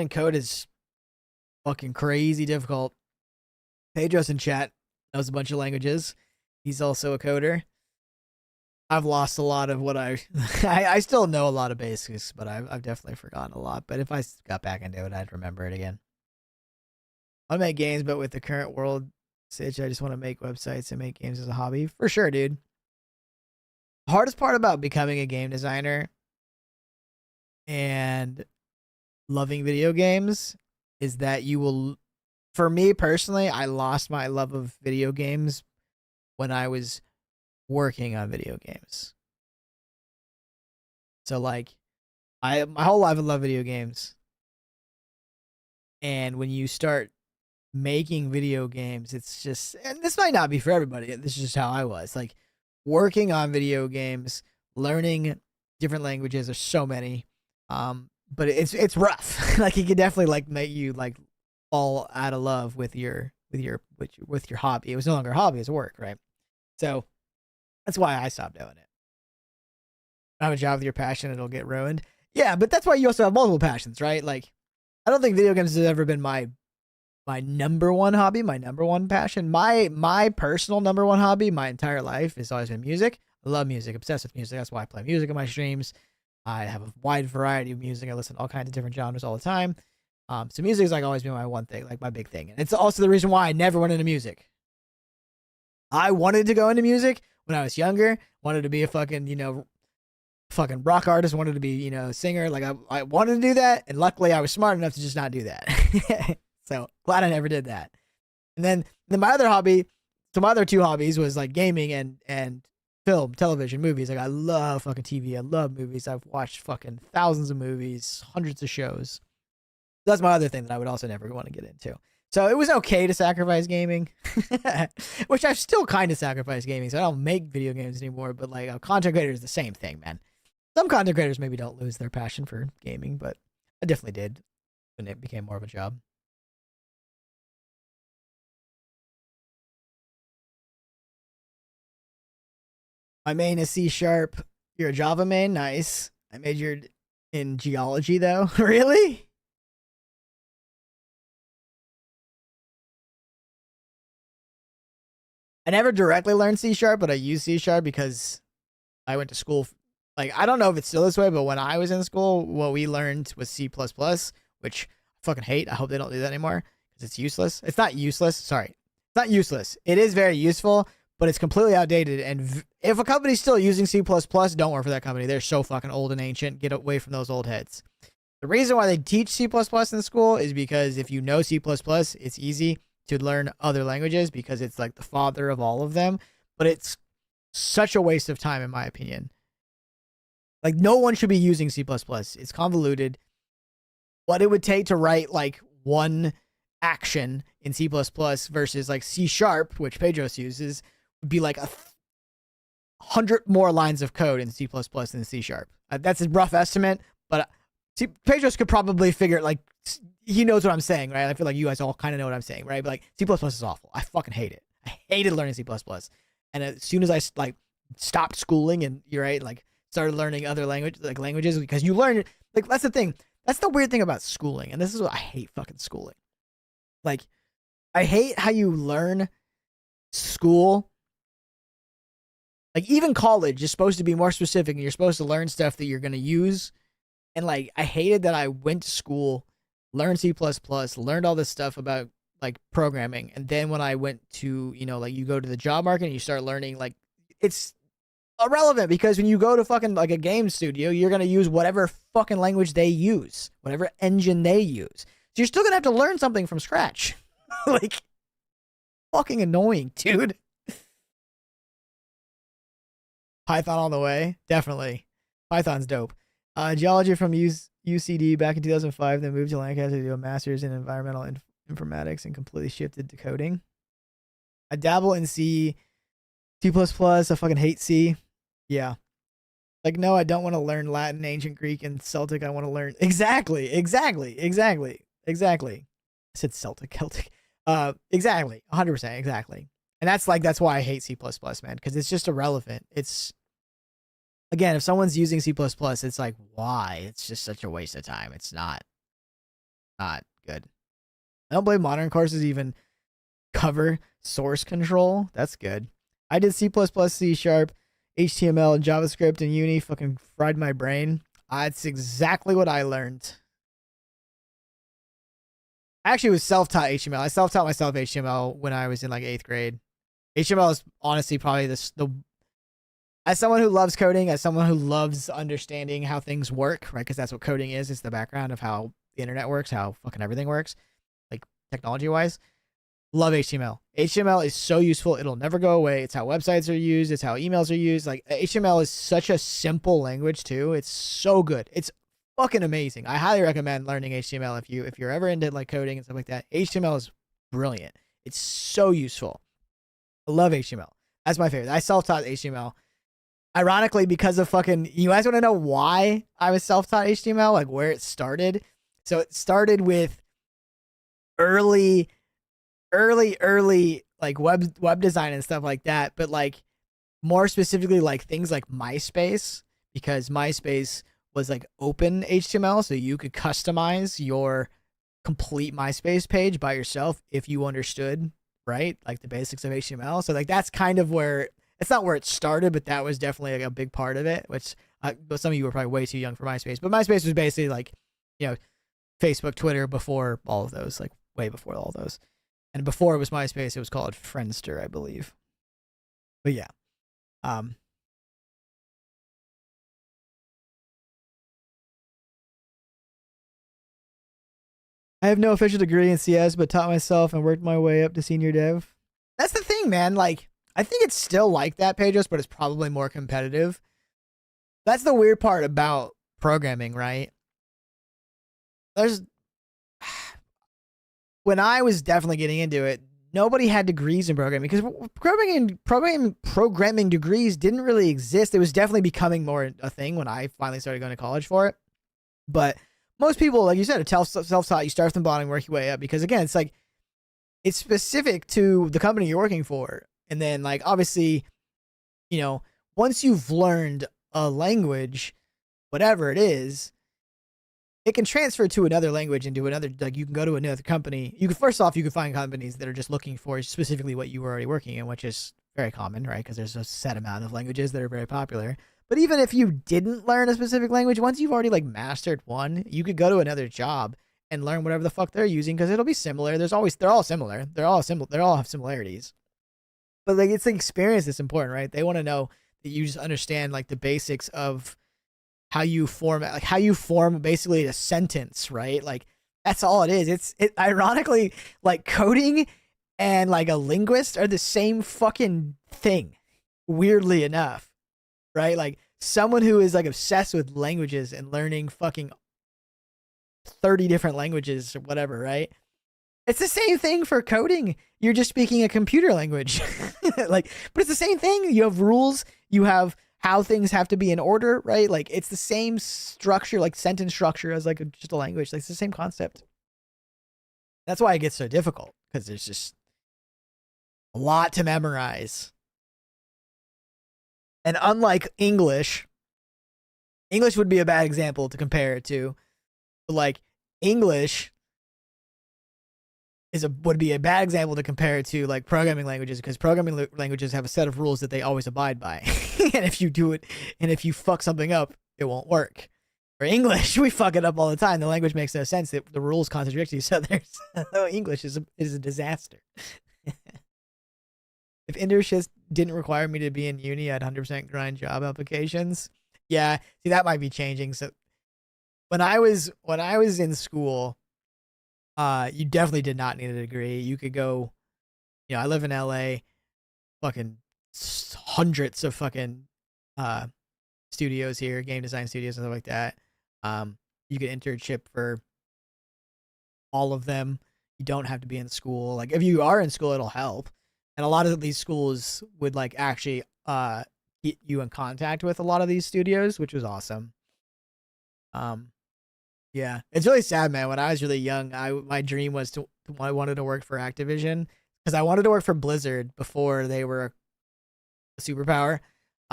code is fucking crazy difficult. Pedro's in chat knows a bunch of languages. He's also a coder. I've lost a lot of what I still know a lot of basics, but I've definitely forgotten a lot. But if I got back into it, I'd remember it again. I make games, but with the current world stage, I just want to make websites and make games as a hobby. For sure, dude. The hardest part about becoming a game designer and loving video games is that you will for me personally, I lost my love of video games when I was working on video games. So like, my whole life I love video games, and when you start making video games, it's just, and this might not be for everybody. This is just how I was. Like, working on video games, learning different languages. There's so many, but it's rough. Like, it can definitely like make you like fall out of love with your hobby. It was no longer a hobby; it's work, right? So that's why I stopped doing it. Have a job with your passion, it'll get ruined. Yeah, but that's why you also have multiple passions, right? Like, I don't think video games has ever been my number one hobby, my number one passion. My personal number one hobby my entire life has always been music. I love music, obsessed with music. That's why I play music in my streams. I have a wide variety of music. I listen to all kinds of different genres all the time. So music has like always been my one thing, like my big thing. And it's also the reason why I never went into music. I wanted to go into music when I was younger, wanted to be a fucking rock artist, wanted to be, a singer. Like I wanted to do that. And luckily I was smart enough to just not do that. So glad I never did that. And then my other hobby, so my other two hobbies was like gaming and film, television, movies. Like I love fucking TV. I love movies. I've watched fucking thousands of movies, hundreds of shows. That's my other thing that I would also never want to get into. So it was okay to sacrifice gaming, which I've still kind of sacrificed gaming. So I don't make video games anymore, but like a content creator is the same thing, man. Some content creators maybe don't lose their passion for gaming, but I definitely did when it became more of a job. My main is C#. You're a Java main? Nice. I majored in geology though. Really? I never directly learned C#, but I use C# because I went to school. Like, I don't know if it's still this way, but when I was in school, what we learned was C++, which I fucking hate. I hope they don't do that anymore because it's useless. It's not useless. Sorry. It's not useless. It is very useful, but it's completely outdated. And if a company's still using C++, don't work for that company. They're so fucking old and ancient. Get away from those old heads. The reason why they teach C++ in school is because if you know C++, it's easy to learn other languages because it's like the father of all of them. But it's such a waste of time, in my opinion. Like, no one should be using C++. It's convoluted. What it would take to write like one action in C++ versus like C#, which Pedros uses, would be like 100 more lines of code in C++ than C#. That's a rough estimate, but Pedros could probably figure it. Like, he knows what I'm saying, right? I feel like you guys all kind of know what I'm saying, right? But like, C++ is awful. I fucking hate it. I hated learning C++. And as soon as I like stopped schooling and you're right, like started learning other languages, because you learn, like, that's the thing. That's the weird thing about schooling. And this is what I hate fucking schooling. Like, I hate how you learn school. Like, even college is supposed to be more specific and you're supposed to learn stuff that you're going to use. And like, I hated that I went to school, learned C++, learned all this stuff about like programming. And then when I went to, like you go to the job market and you start learning, like, it's irrelevant because when you go to fucking like a game studio, you're going to use whatever fucking language they use, whatever engine they use. So you're still going to have to learn something from scratch. Like, fucking annoying, dude. Python all the way. Definitely. Python's dope. Geology from UCD back in 2005, then moved to Lancaster to do a master's in environmental informatics and completely shifted to coding. I dabble in C++. I fucking hate C. Yeah. Like, no, I don't want to learn Latin, ancient Greek, and Celtic. I want to learn exactly. I said Celtic, Celtic. Exactly. 100%. Exactly. And that's why I hate C++, man, because it's just irrelevant. It's, again, if someone's using C++, it's like, why? It's just such a waste of time. It's not good. I don't believe modern courses even cover source control. That's good. I did C++, C#, HTML, and JavaScript in uni. Fucking fried my brain. It's exactly what I learned. I actually was self-taught HTML. I self-taught myself HTML when I was in like 8th grade. HTML is honestly probably the as someone who loves coding, as someone who loves understanding how things work, right? Because that's what coding is. It's the background of how the internet works, how fucking everything works. Like, technology wise. Love HTML. HTML is so useful. It'll never go away. It's how websites are used. It's how emails are used. Like HTML is such a simple language too. It's so good. It's fucking amazing. I highly recommend learning HTML if you're ever into like coding and stuff like that. HTML is brilliant. It's so useful. I love HTML. That's my favorite. I self-taught HTML. Ironically, because of fucking, you guys want to know why I was self-taught HTML? Like where it started? So it started with early like web design and stuff like that, but like more specifically like things like MySpace, because MySpace was like open HTML, so you could customize your complete MySpace page by yourself if you understood, right, like the basics of HTML. So like that's kind of where, it's not where it started, but that was definitely like a big part of it, which but some of you were probably way too young for MySpace, but MySpace was basically like, you know, Facebook, Twitter before all of those, like way before all those. And before it was MySpace, it was called Friendster, I believe. But yeah. I have no official degree in CS, but taught myself and worked my way up to senior dev. That's the thing, man. Like, I think it's still like that, Pedros, but it's probably more competitive. That's the weird part about programming, right? When I was definitely getting into it, nobody had degrees in programming because programming degrees didn't really exist. It was definitely becoming more a thing when I finally started going to college for it. But most people, like you said, are self-taught. You start from the bottom, work your way up, because again, it's like, it's specific to the company you're working for. And then like, obviously, you know, once you've learned a language, whatever it is, it can transfer to another language and do another, like you can go to another company. You can, first off, you can find companies that are just looking for specifically what you were already working in, which is very common, right? Because there's a set amount of languages that are very popular. But even if you didn't learn a specific language, once you've already like mastered one, you could go to another job and learn whatever the fuck they're using, because it'll be similar. They're all similar. They all have similarities. But like, it's the experience that's important, right? They want to know that you just understand like the basics of how you form basically a sentence, right? Like that's all it is. It ironically, like coding and like a linguist are the same fucking thing, weirdly enough, right? Like someone who is like obsessed with languages and learning fucking 30 different languages or whatever, right? It's the same thing for coding. You're just speaking a computer language. Like, but it's the same thing. You have rules, you have how things have to be in order, right? Like it's the same structure, like sentence structure as like just a language. Like it's the same concept. That's why it gets so difficult, because there's just a lot to memorize. And unlike English would be a bad example to compare it to. But like English would be a bad example to compare it to like programming languages, because programming languages have a set of rules that they always abide by. And if you do it, and if you fuck something up, it won't work. For English, we fuck it up all the time. The language makes no sense. The rules contradict each other. So English is a disaster. If English didn't require me to be in uni, I'd 100% grind job applications. Yeah, see, that might be changing. So when I was in school, you definitely did not need a degree. You could go, you know, I live in LA, fucking hundreds of fucking studios here, game design studios and stuff like that. You could internship for all of them. You don't have to be in school. Like if you are in school, it'll help. And a lot of these schools would like actually get you in contact with a lot of these studios, which was awesome. Yeah, it's really sad, man. When I was really young, my dream was I wanted to work for Activision, because I wanted to work for Blizzard before they were a superpower.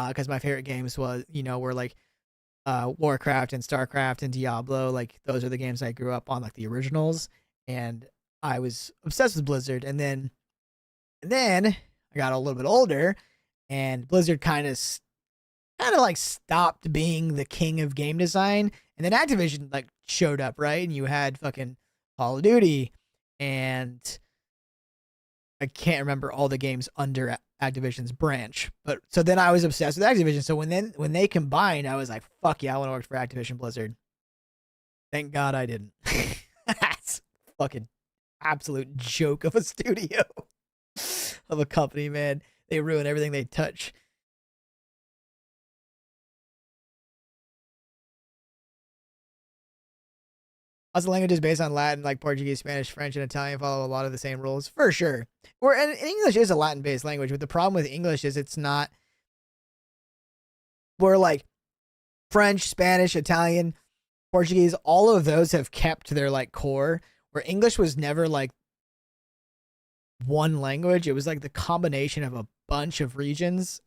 Because my favorite games were like Warcraft and Starcraft and Diablo. Like those are the games I grew up on, like the originals. And I was obsessed with Blizzard. And then I got a little bit older, and Blizzard kind of like stopped being the king of game design. And then Activision like showed up, right? And you had fucking Call of Duty, and I can't remember all the games under Activision's branch. But so then I was obsessed with Activision. So when they combined, I was like, fuck yeah, I want to work for Activision Blizzard. Thank God I didn't. That's fucking absolute joke of a studio, of a company, man. They ruin everything they touch. Also, languages based on Latin, like Portuguese, Spanish, French, and Italian, follow a lot of the same rules, for sure. And English is a Latin-based language, but the problem with English is it's not. Where like French, Spanish, Italian, Portuguese, all of those have kept their like core. Where English was never like one language; it was like the combination of a bunch of regions,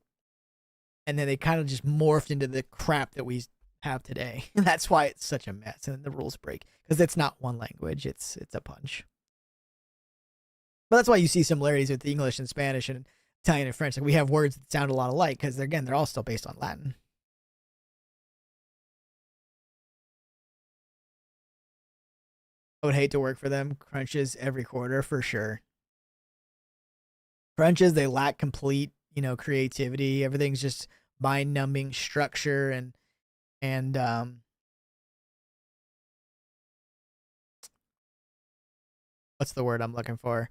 and then they kind of just morphed into the crap that we have today. And that's why it's such a mess and the rules break, because it's not one language, it's a bunch. But that's why you see similarities with English and Spanish and Italian and French. Like we have words that sound a lot alike because again, they're all still based on Latin. I would hate to work for them. Crunches every quarter for sure. Crunches, they lack complete, creativity. Everything's just mind-numbing structure and what's the word I'm looking for?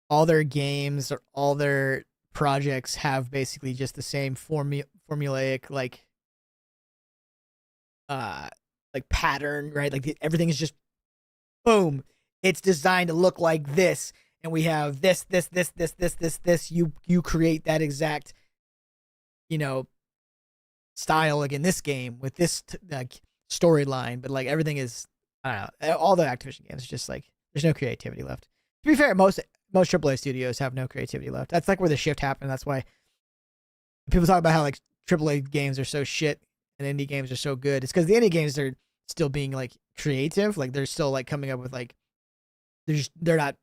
All their games or all their projects have basically just the same formulaic like pattern, right? Like everything is just boom. It's designed to look like this, and we have this. You create that exact, style like in this game with this like storyline, but like everything is, I don't know, all the Activision games just like there's no creativity left. To be fair, most AAA studios have no creativity left. That's like where the shift happened. That's why people talk about how like AAA games are so shit and indie games are so good. It's because the indie games are still being like creative. Like they're still like coming up with like they're not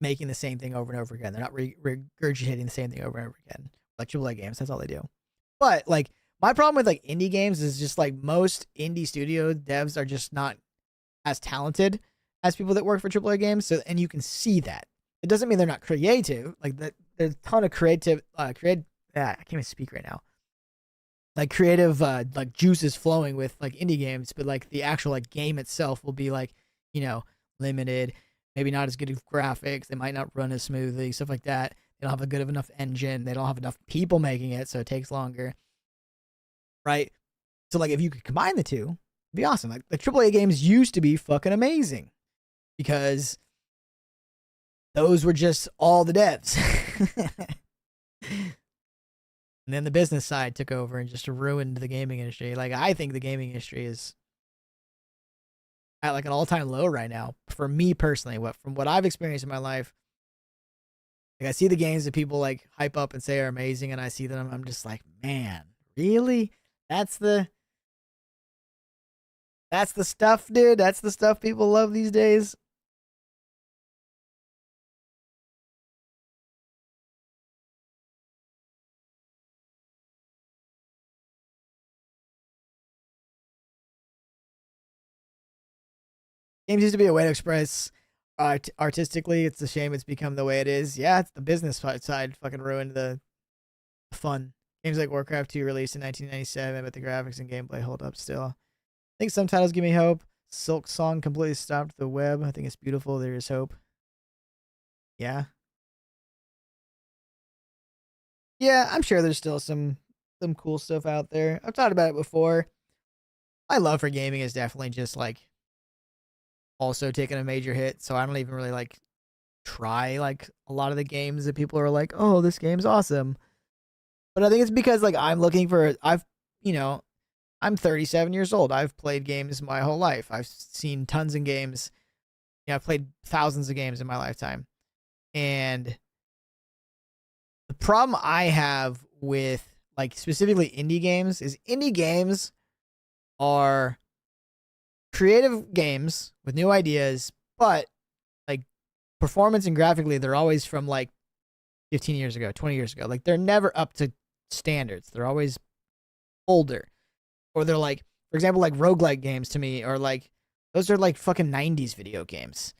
making the same thing over and over again. They're not regurgitating the same thing over and over again. Like AAA games, that's all they do. But like my problem with like indie games is just like most indie studio devs are just not as talented as people that work for AAA games. So, and you can see that. It doesn't mean they're not creative. Like there's a ton of I can't even speak right now. Like creative, like juices flowing with like indie games, but like the actual like game itself will be like, limited, maybe not as good of graphics. They might not run as smoothly, stuff like that. They don't have a good enough engine. They don't have enough people making it, so it takes longer. Right? So like if you could combine the two, it'd be awesome. Like the AAA games used to be fucking amazing because those were just all the devs. And then the business side took over and just ruined the gaming industry. Like I think the gaming industry is at like an all-time low right now for me personally. From what I've experienced in my life, like I see the games that people like hype up and say are amazing, and I see them, I'm just like, man, really? That's the stuff, dude. That's the stuff people love these days. Games used to be a way to express artistically. It's a shame it's become the way it is. Yeah, it's the business side fucking ruined the fun. Games like Warcraft 2 released in 1997, but the graphics and gameplay hold up still. I think some titles give me hope. Silk Song completely stopped the web. I think it's beautiful. There is hope. Yeah. Yeah, I'm sure there's still some cool stuff out there. I've talked about it before. My love for gaming is definitely just like also taking a major hit, so I don't even really like try like a lot of the games that people are like, oh, this game's awesome. But I think it's because like I'm 37 years old. I've played games my whole life. I've seen tons of games. I've played thousands of games in my lifetime. And the problem I have with like specifically indie games is indie games are creative games with new ideas, but like performance and graphically, they're always from like 15 years ago, 20 years ago. Like they're never up to standards. They're always older. Or they're like, for example, like roguelike games to me are like, those are like fucking 90s video games.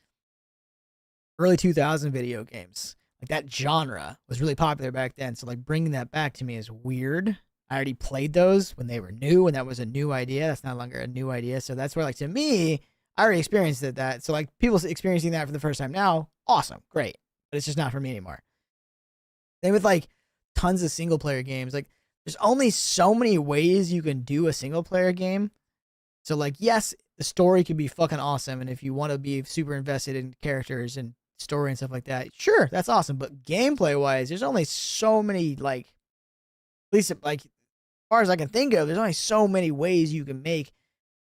Early 2000 video games. Like that genre was really popular back then. So like bringing that back to me is weird. I already played those when they were new, and that was a new idea. That's no longer a new idea. So that's where like to me, I already experienced that. So like people experiencing that for the first time now, awesome, great. But it's just not for me anymore. Same with like tons of single player games. Like there's only so many ways you can do a single player game. So like, yes, the story can be fucking awesome. And if you want to be super invested in characters and story and stuff like that, sure, that's awesome. But gameplay wise, there's only so many, like, at least like as far as I can think of, there's only so many ways you can make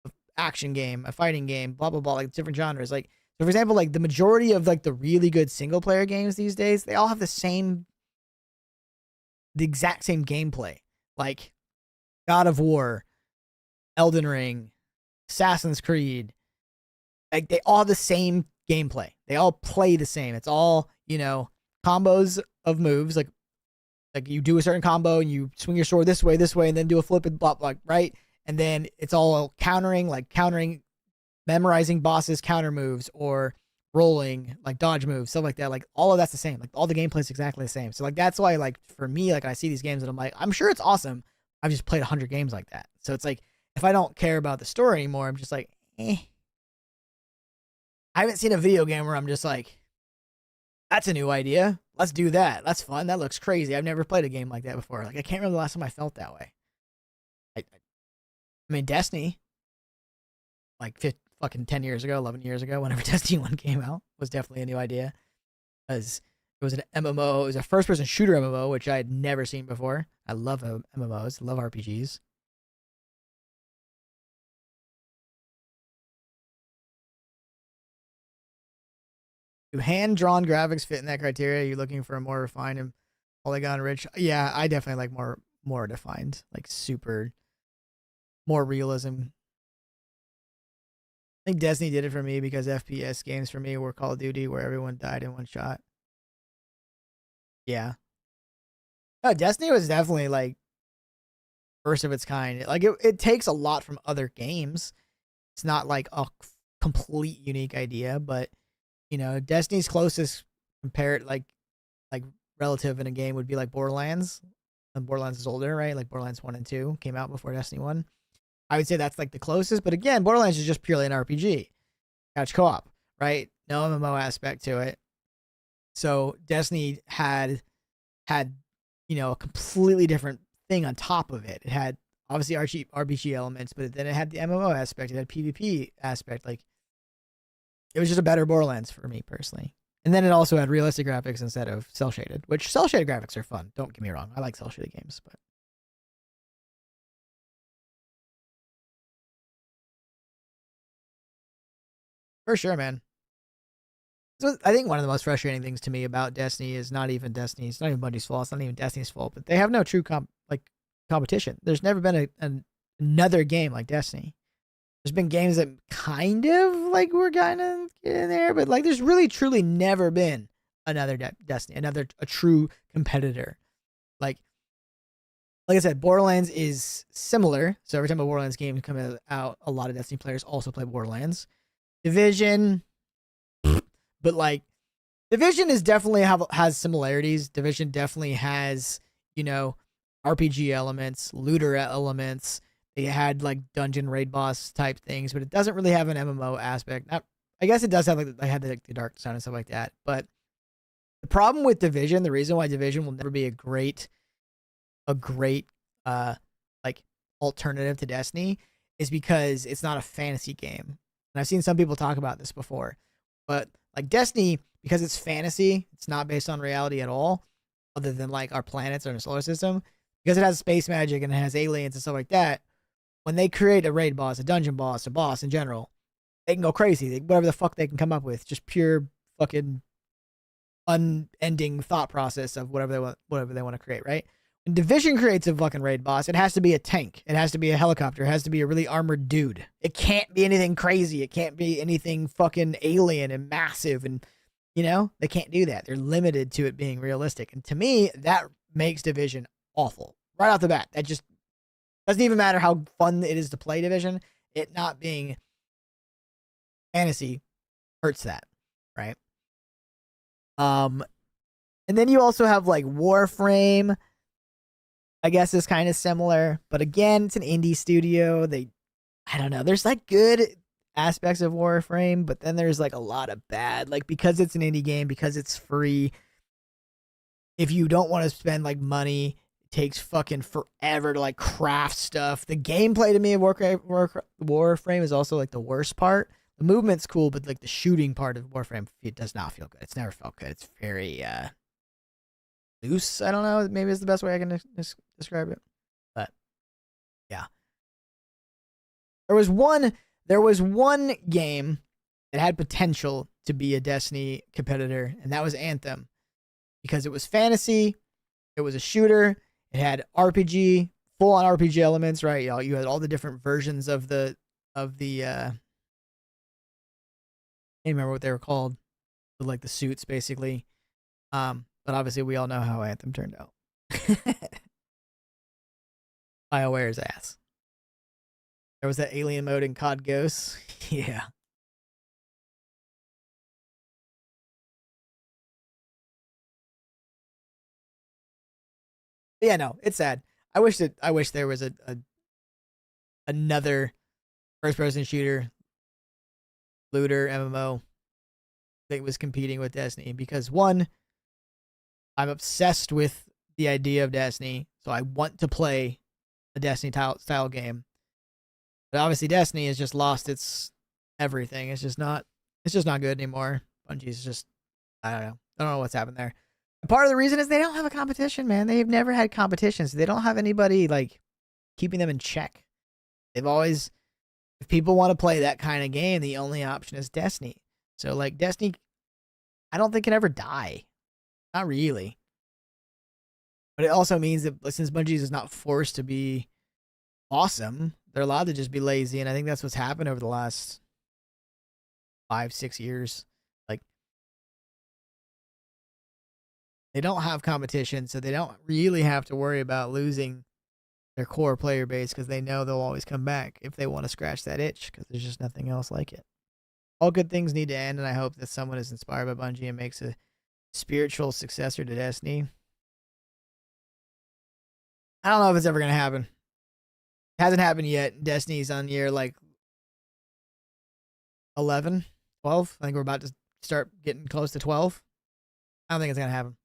an action game, a fighting game, blah blah blah, like different genres. Like, so for example, like the majority of like the really good single player games these days, they all have the exact same gameplay. Like God of War, Elden Ring, Assassin's Creed, like they all have the same gameplay. They all play the same. It's all, you know, combos of moves. Like you do a certain combo and you swing your sword this way, and then do a flip and blah, blah, right? And then it's all countering, memorizing bosses' counter moves or rolling, like dodge moves, stuff like that. Like all of that's the same. Like all the gameplay is exactly the same. So like that's why, like for me, like I see these games and I'm like, I'm sure it's awesome. I've just played 100 games like that. So it's like, if I don't care about the story anymore, I'm just like, eh. I haven't seen a video game where I'm just like, that's a new idea. Let's do that. That's fun. That looks crazy. I've never played a game like that before. Like I can't remember the last time I felt that way. I mean, Destiny, like fucking 10 years ago, 11 years ago, whenever Destiny 1 came out, was definitely a new idea. Because it was an MMO. It was a first-person shooter MMO, which I had never seen before. I love MMOs. Love RPGs. Do hand-drawn graphics fit in that criteria? Are you looking for a more refined and polygon-rich? Yeah, I definitely like more defined, like super, more realism. I think Destiny did it for me because FPS games for me were Call of Duty, where everyone died in one shot. Yeah. Destiny was definitely like first of its kind. Like it takes a lot from other games. It's not like a complete unique idea, but you know, Destiny's closest compared like relative in a game would be like Borderlands. And Borderlands is older, right? Like Borderlands 1 and 2 came out before Destiny 1. I would say that's like the closest, but again, Borderlands is just purely an RPG. Couch co-op, right? No MMO aspect to it. So Destiny had, you know, a completely different thing on top of it. It had obviously RPG elements, but then it had the MMO aspect. It had PvP aspect. Like, it was just a better Borderlands for me personally. And then it also had realistic graphics instead of cel-shaded, which cel-shaded graphics are fun. Don't get me wrong. I like cel-shaded games, but for sure, man. So I think one of the most frustrating things to me about Destiny is not even Destiny. It's not even Bungie's fault. It's not even Destiny's fault. But they have no true competition. There's never been another game like Destiny. There's been games that kind of like were kind of in there, but like there's really truly never been another Destiny, a true competitor. Like I said, Borderlands is similar. So every time a Borderlands game comes out, a lot of Destiny players also play Borderlands. Division, but like Division is definitely has similarities. Division definitely has, you know, RPG elements, looter elements. They had like dungeon raid boss type things, but it doesn't really have an MMO aspect. I guess it does have like they had the dark side and stuff like that. But the problem with Division, the reason why Division will never be a great like alternative to Destiny is because it's not a fantasy game. And I've seen some people talk about this before, but like Destiny, because it's fantasy, it's not based on reality at all, other than like our planets or the solar system. Because it has space magic and it has aliens and stuff like that. When they create a raid boss, a dungeon boss, a boss in general, they can go crazy. Whatever the fuck they can come up with, just pure fucking unending thought process of whatever they want to create, right? When Division creates a fucking raid boss, it has to be a tank. It has to be a helicopter. It has to be a really armored dude. It can't be anything crazy. It can't be anything fucking alien and massive and, you know, they can't do that. They're limited to it being realistic. And to me, that makes Division awful. Right off the bat. That just doesn't even matter how fun it is to play Division. It not being fantasy hurts that, right? And then you also have like Warframe, I guess is kind of similar, but again, it's an indie studio. I don't know. There's like good aspects of Warframe, but then there's like a lot of bad. Like because it's an indie game, because it's free. If you don't want to spend like money, it takes fucking forever to like craft stuff. The gameplay to me of Warframe is also like the worst part. The movement's cool, but like the shooting part of Warframe, it does not feel good. It's never felt good. It's very loose. I don't know. Maybe it's the best way I can describe it. But yeah, there was one game that had potential to be a Destiny competitor, and that was Anthem, because it was fantasy, it was a shooter, it had RPG, full on RPG elements, right? You had all the different versions of the I can't remember what they were called, but like the suits basically. But obviously we all know how Anthem turned out. BioWare's ass. There was that alien mode in COD Ghosts. Yeah. But yeah, no, it's sad. I wish there was another first person shooter looter MMO that was competing with Destiny, because one, I'm obsessed with the idea of Destiny, so I want to play a Destiny style game. But obviously Destiny has just lost its everything. It's just not good anymore. Bungie's just, I don't know what's happened there. And part of the reason is they don't have a competition, man. They've never had competitions. They don't have anybody like keeping them in check. They've always, if people want to play that kind of game, the only option is Destiny. So like Destiny, I don't think can ever die. Not really. But it also means that since Bungie is not forced to be awesome, they're allowed to just be lazy. And I think that's what's happened over the last 5-6 years. Like, they don't have competition, so they don't really have to worry about losing their core player base, because they know they'll always come back if they want to scratch that itch, because there's just nothing else like it. All good things need to end, and I hope that someone is inspired by Bungie and makes a spiritual successor to Destiny. I don't know if it's ever going to happen. It hasn't happened yet. Destiny's on year like 11, 12. I think we're about to start getting close to 12. I don't think it's going to happen.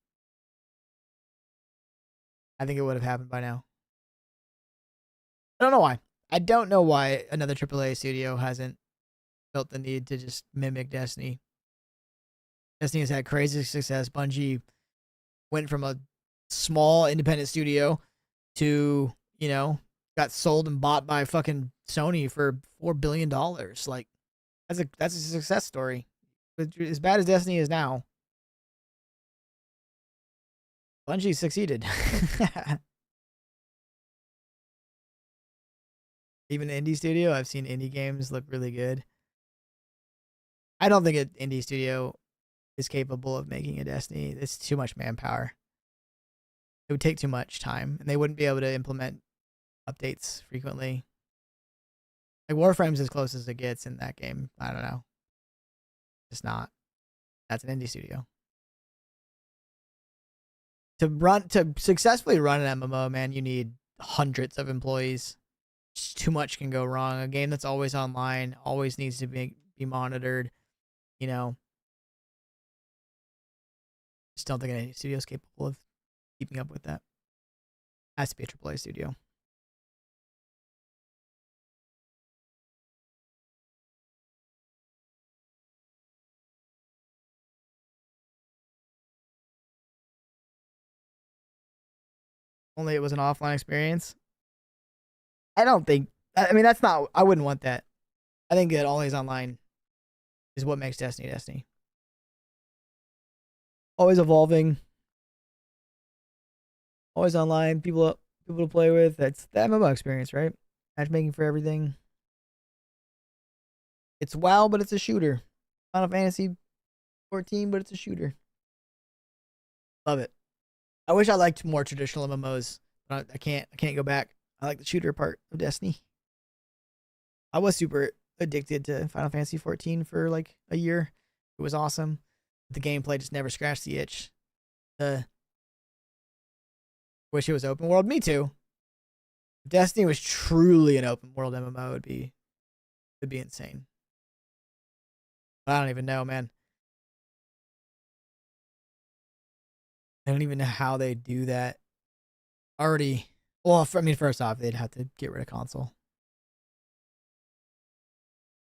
I think it would have happened by now. I don't know why. I don't know why another AAA studio hasn't felt the need to just mimic Destiny. Destiny has had crazy success. Bungie went from a small independent studio to, got sold and bought by fucking Sony for $4 billion. Like, that's a success story. But as bad as Destiny is now, Bungie succeeded. Even indie studio, I've seen indie games look really good. I don't think an indie studio is capable of making a Destiny. It's too much manpower. It would take too much time, and they wouldn't be able to implement updates frequently. Like, Warframe's as close as it gets in that game. I don't know. It's not. That's an indie studio. To successfully run an MMO, man, you need hundreds of employees. Just too much can go wrong. A game that's always online always needs to be monitored. Just don't think any studio is capable of keeping up with that. Has to be a AAA studio. Only it was an offline experience. I don't think. I mean, that's not. I wouldn't want that. I think that always online is what makes Destiny Destiny. Always evolving. Always online. People to play with. That's the MMO experience, right? Matchmaking for everything. It's WoW, but it's a shooter. Final Fantasy 14, but it's a shooter. Love it. I wish I liked more traditional MMOs, but I can't go back. I like the shooter part of Destiny. I was super addicted to Final Fantasy 14 for like a year. It was awesome. The gameplay just never scratched the itch. Wish it was open world. Me too. If Destiny was truly an open world MMO, it'd be insane. I don't even know, man. I don't even know how they do that. Already, well, I mean, first off, they'd have to get rid of console.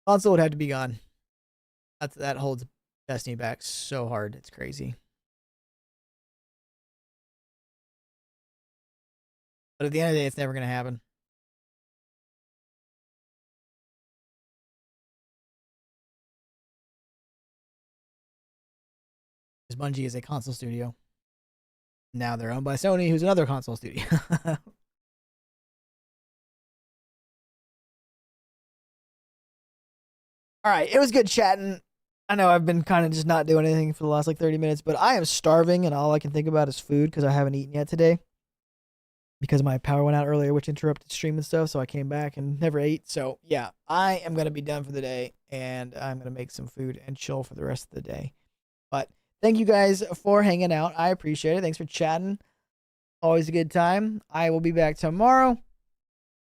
Console would have to be gone. That holds Destiny back so hard. It's crazy. But at the end of the day, it's never going to happen. Because Bungie is a console studio. Now they're owned by Sony, who's another console studio. All right, it was good chatting. I know I've been kind of just not doing anything for the last like 30 minutes, but I am starving and all I can think about is food because I haven't eaten yet today. Because my power went out earlier, which interrupted stream and stuff, so I came back and never ate. So yeah, I am gonna be done for the day, and I'm gonna make some food and chill for the rest of the day. But thank you guys for hanging out. I appreciate it. Thanks for chatting. Always a good time. I will be back tomorrow.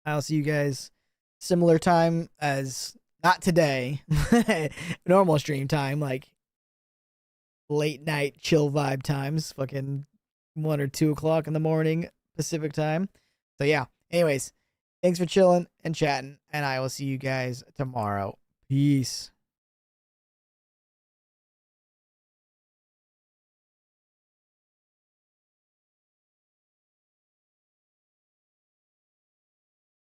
I'll see you guys similar time as not today, normal stream time, like late night chill vibe times, fucking 1 or 2 o'clock in the morning Pacific time. So yeah, anyways, thanks for chilling and chatting, and I will see you guys tomorrow. Peace.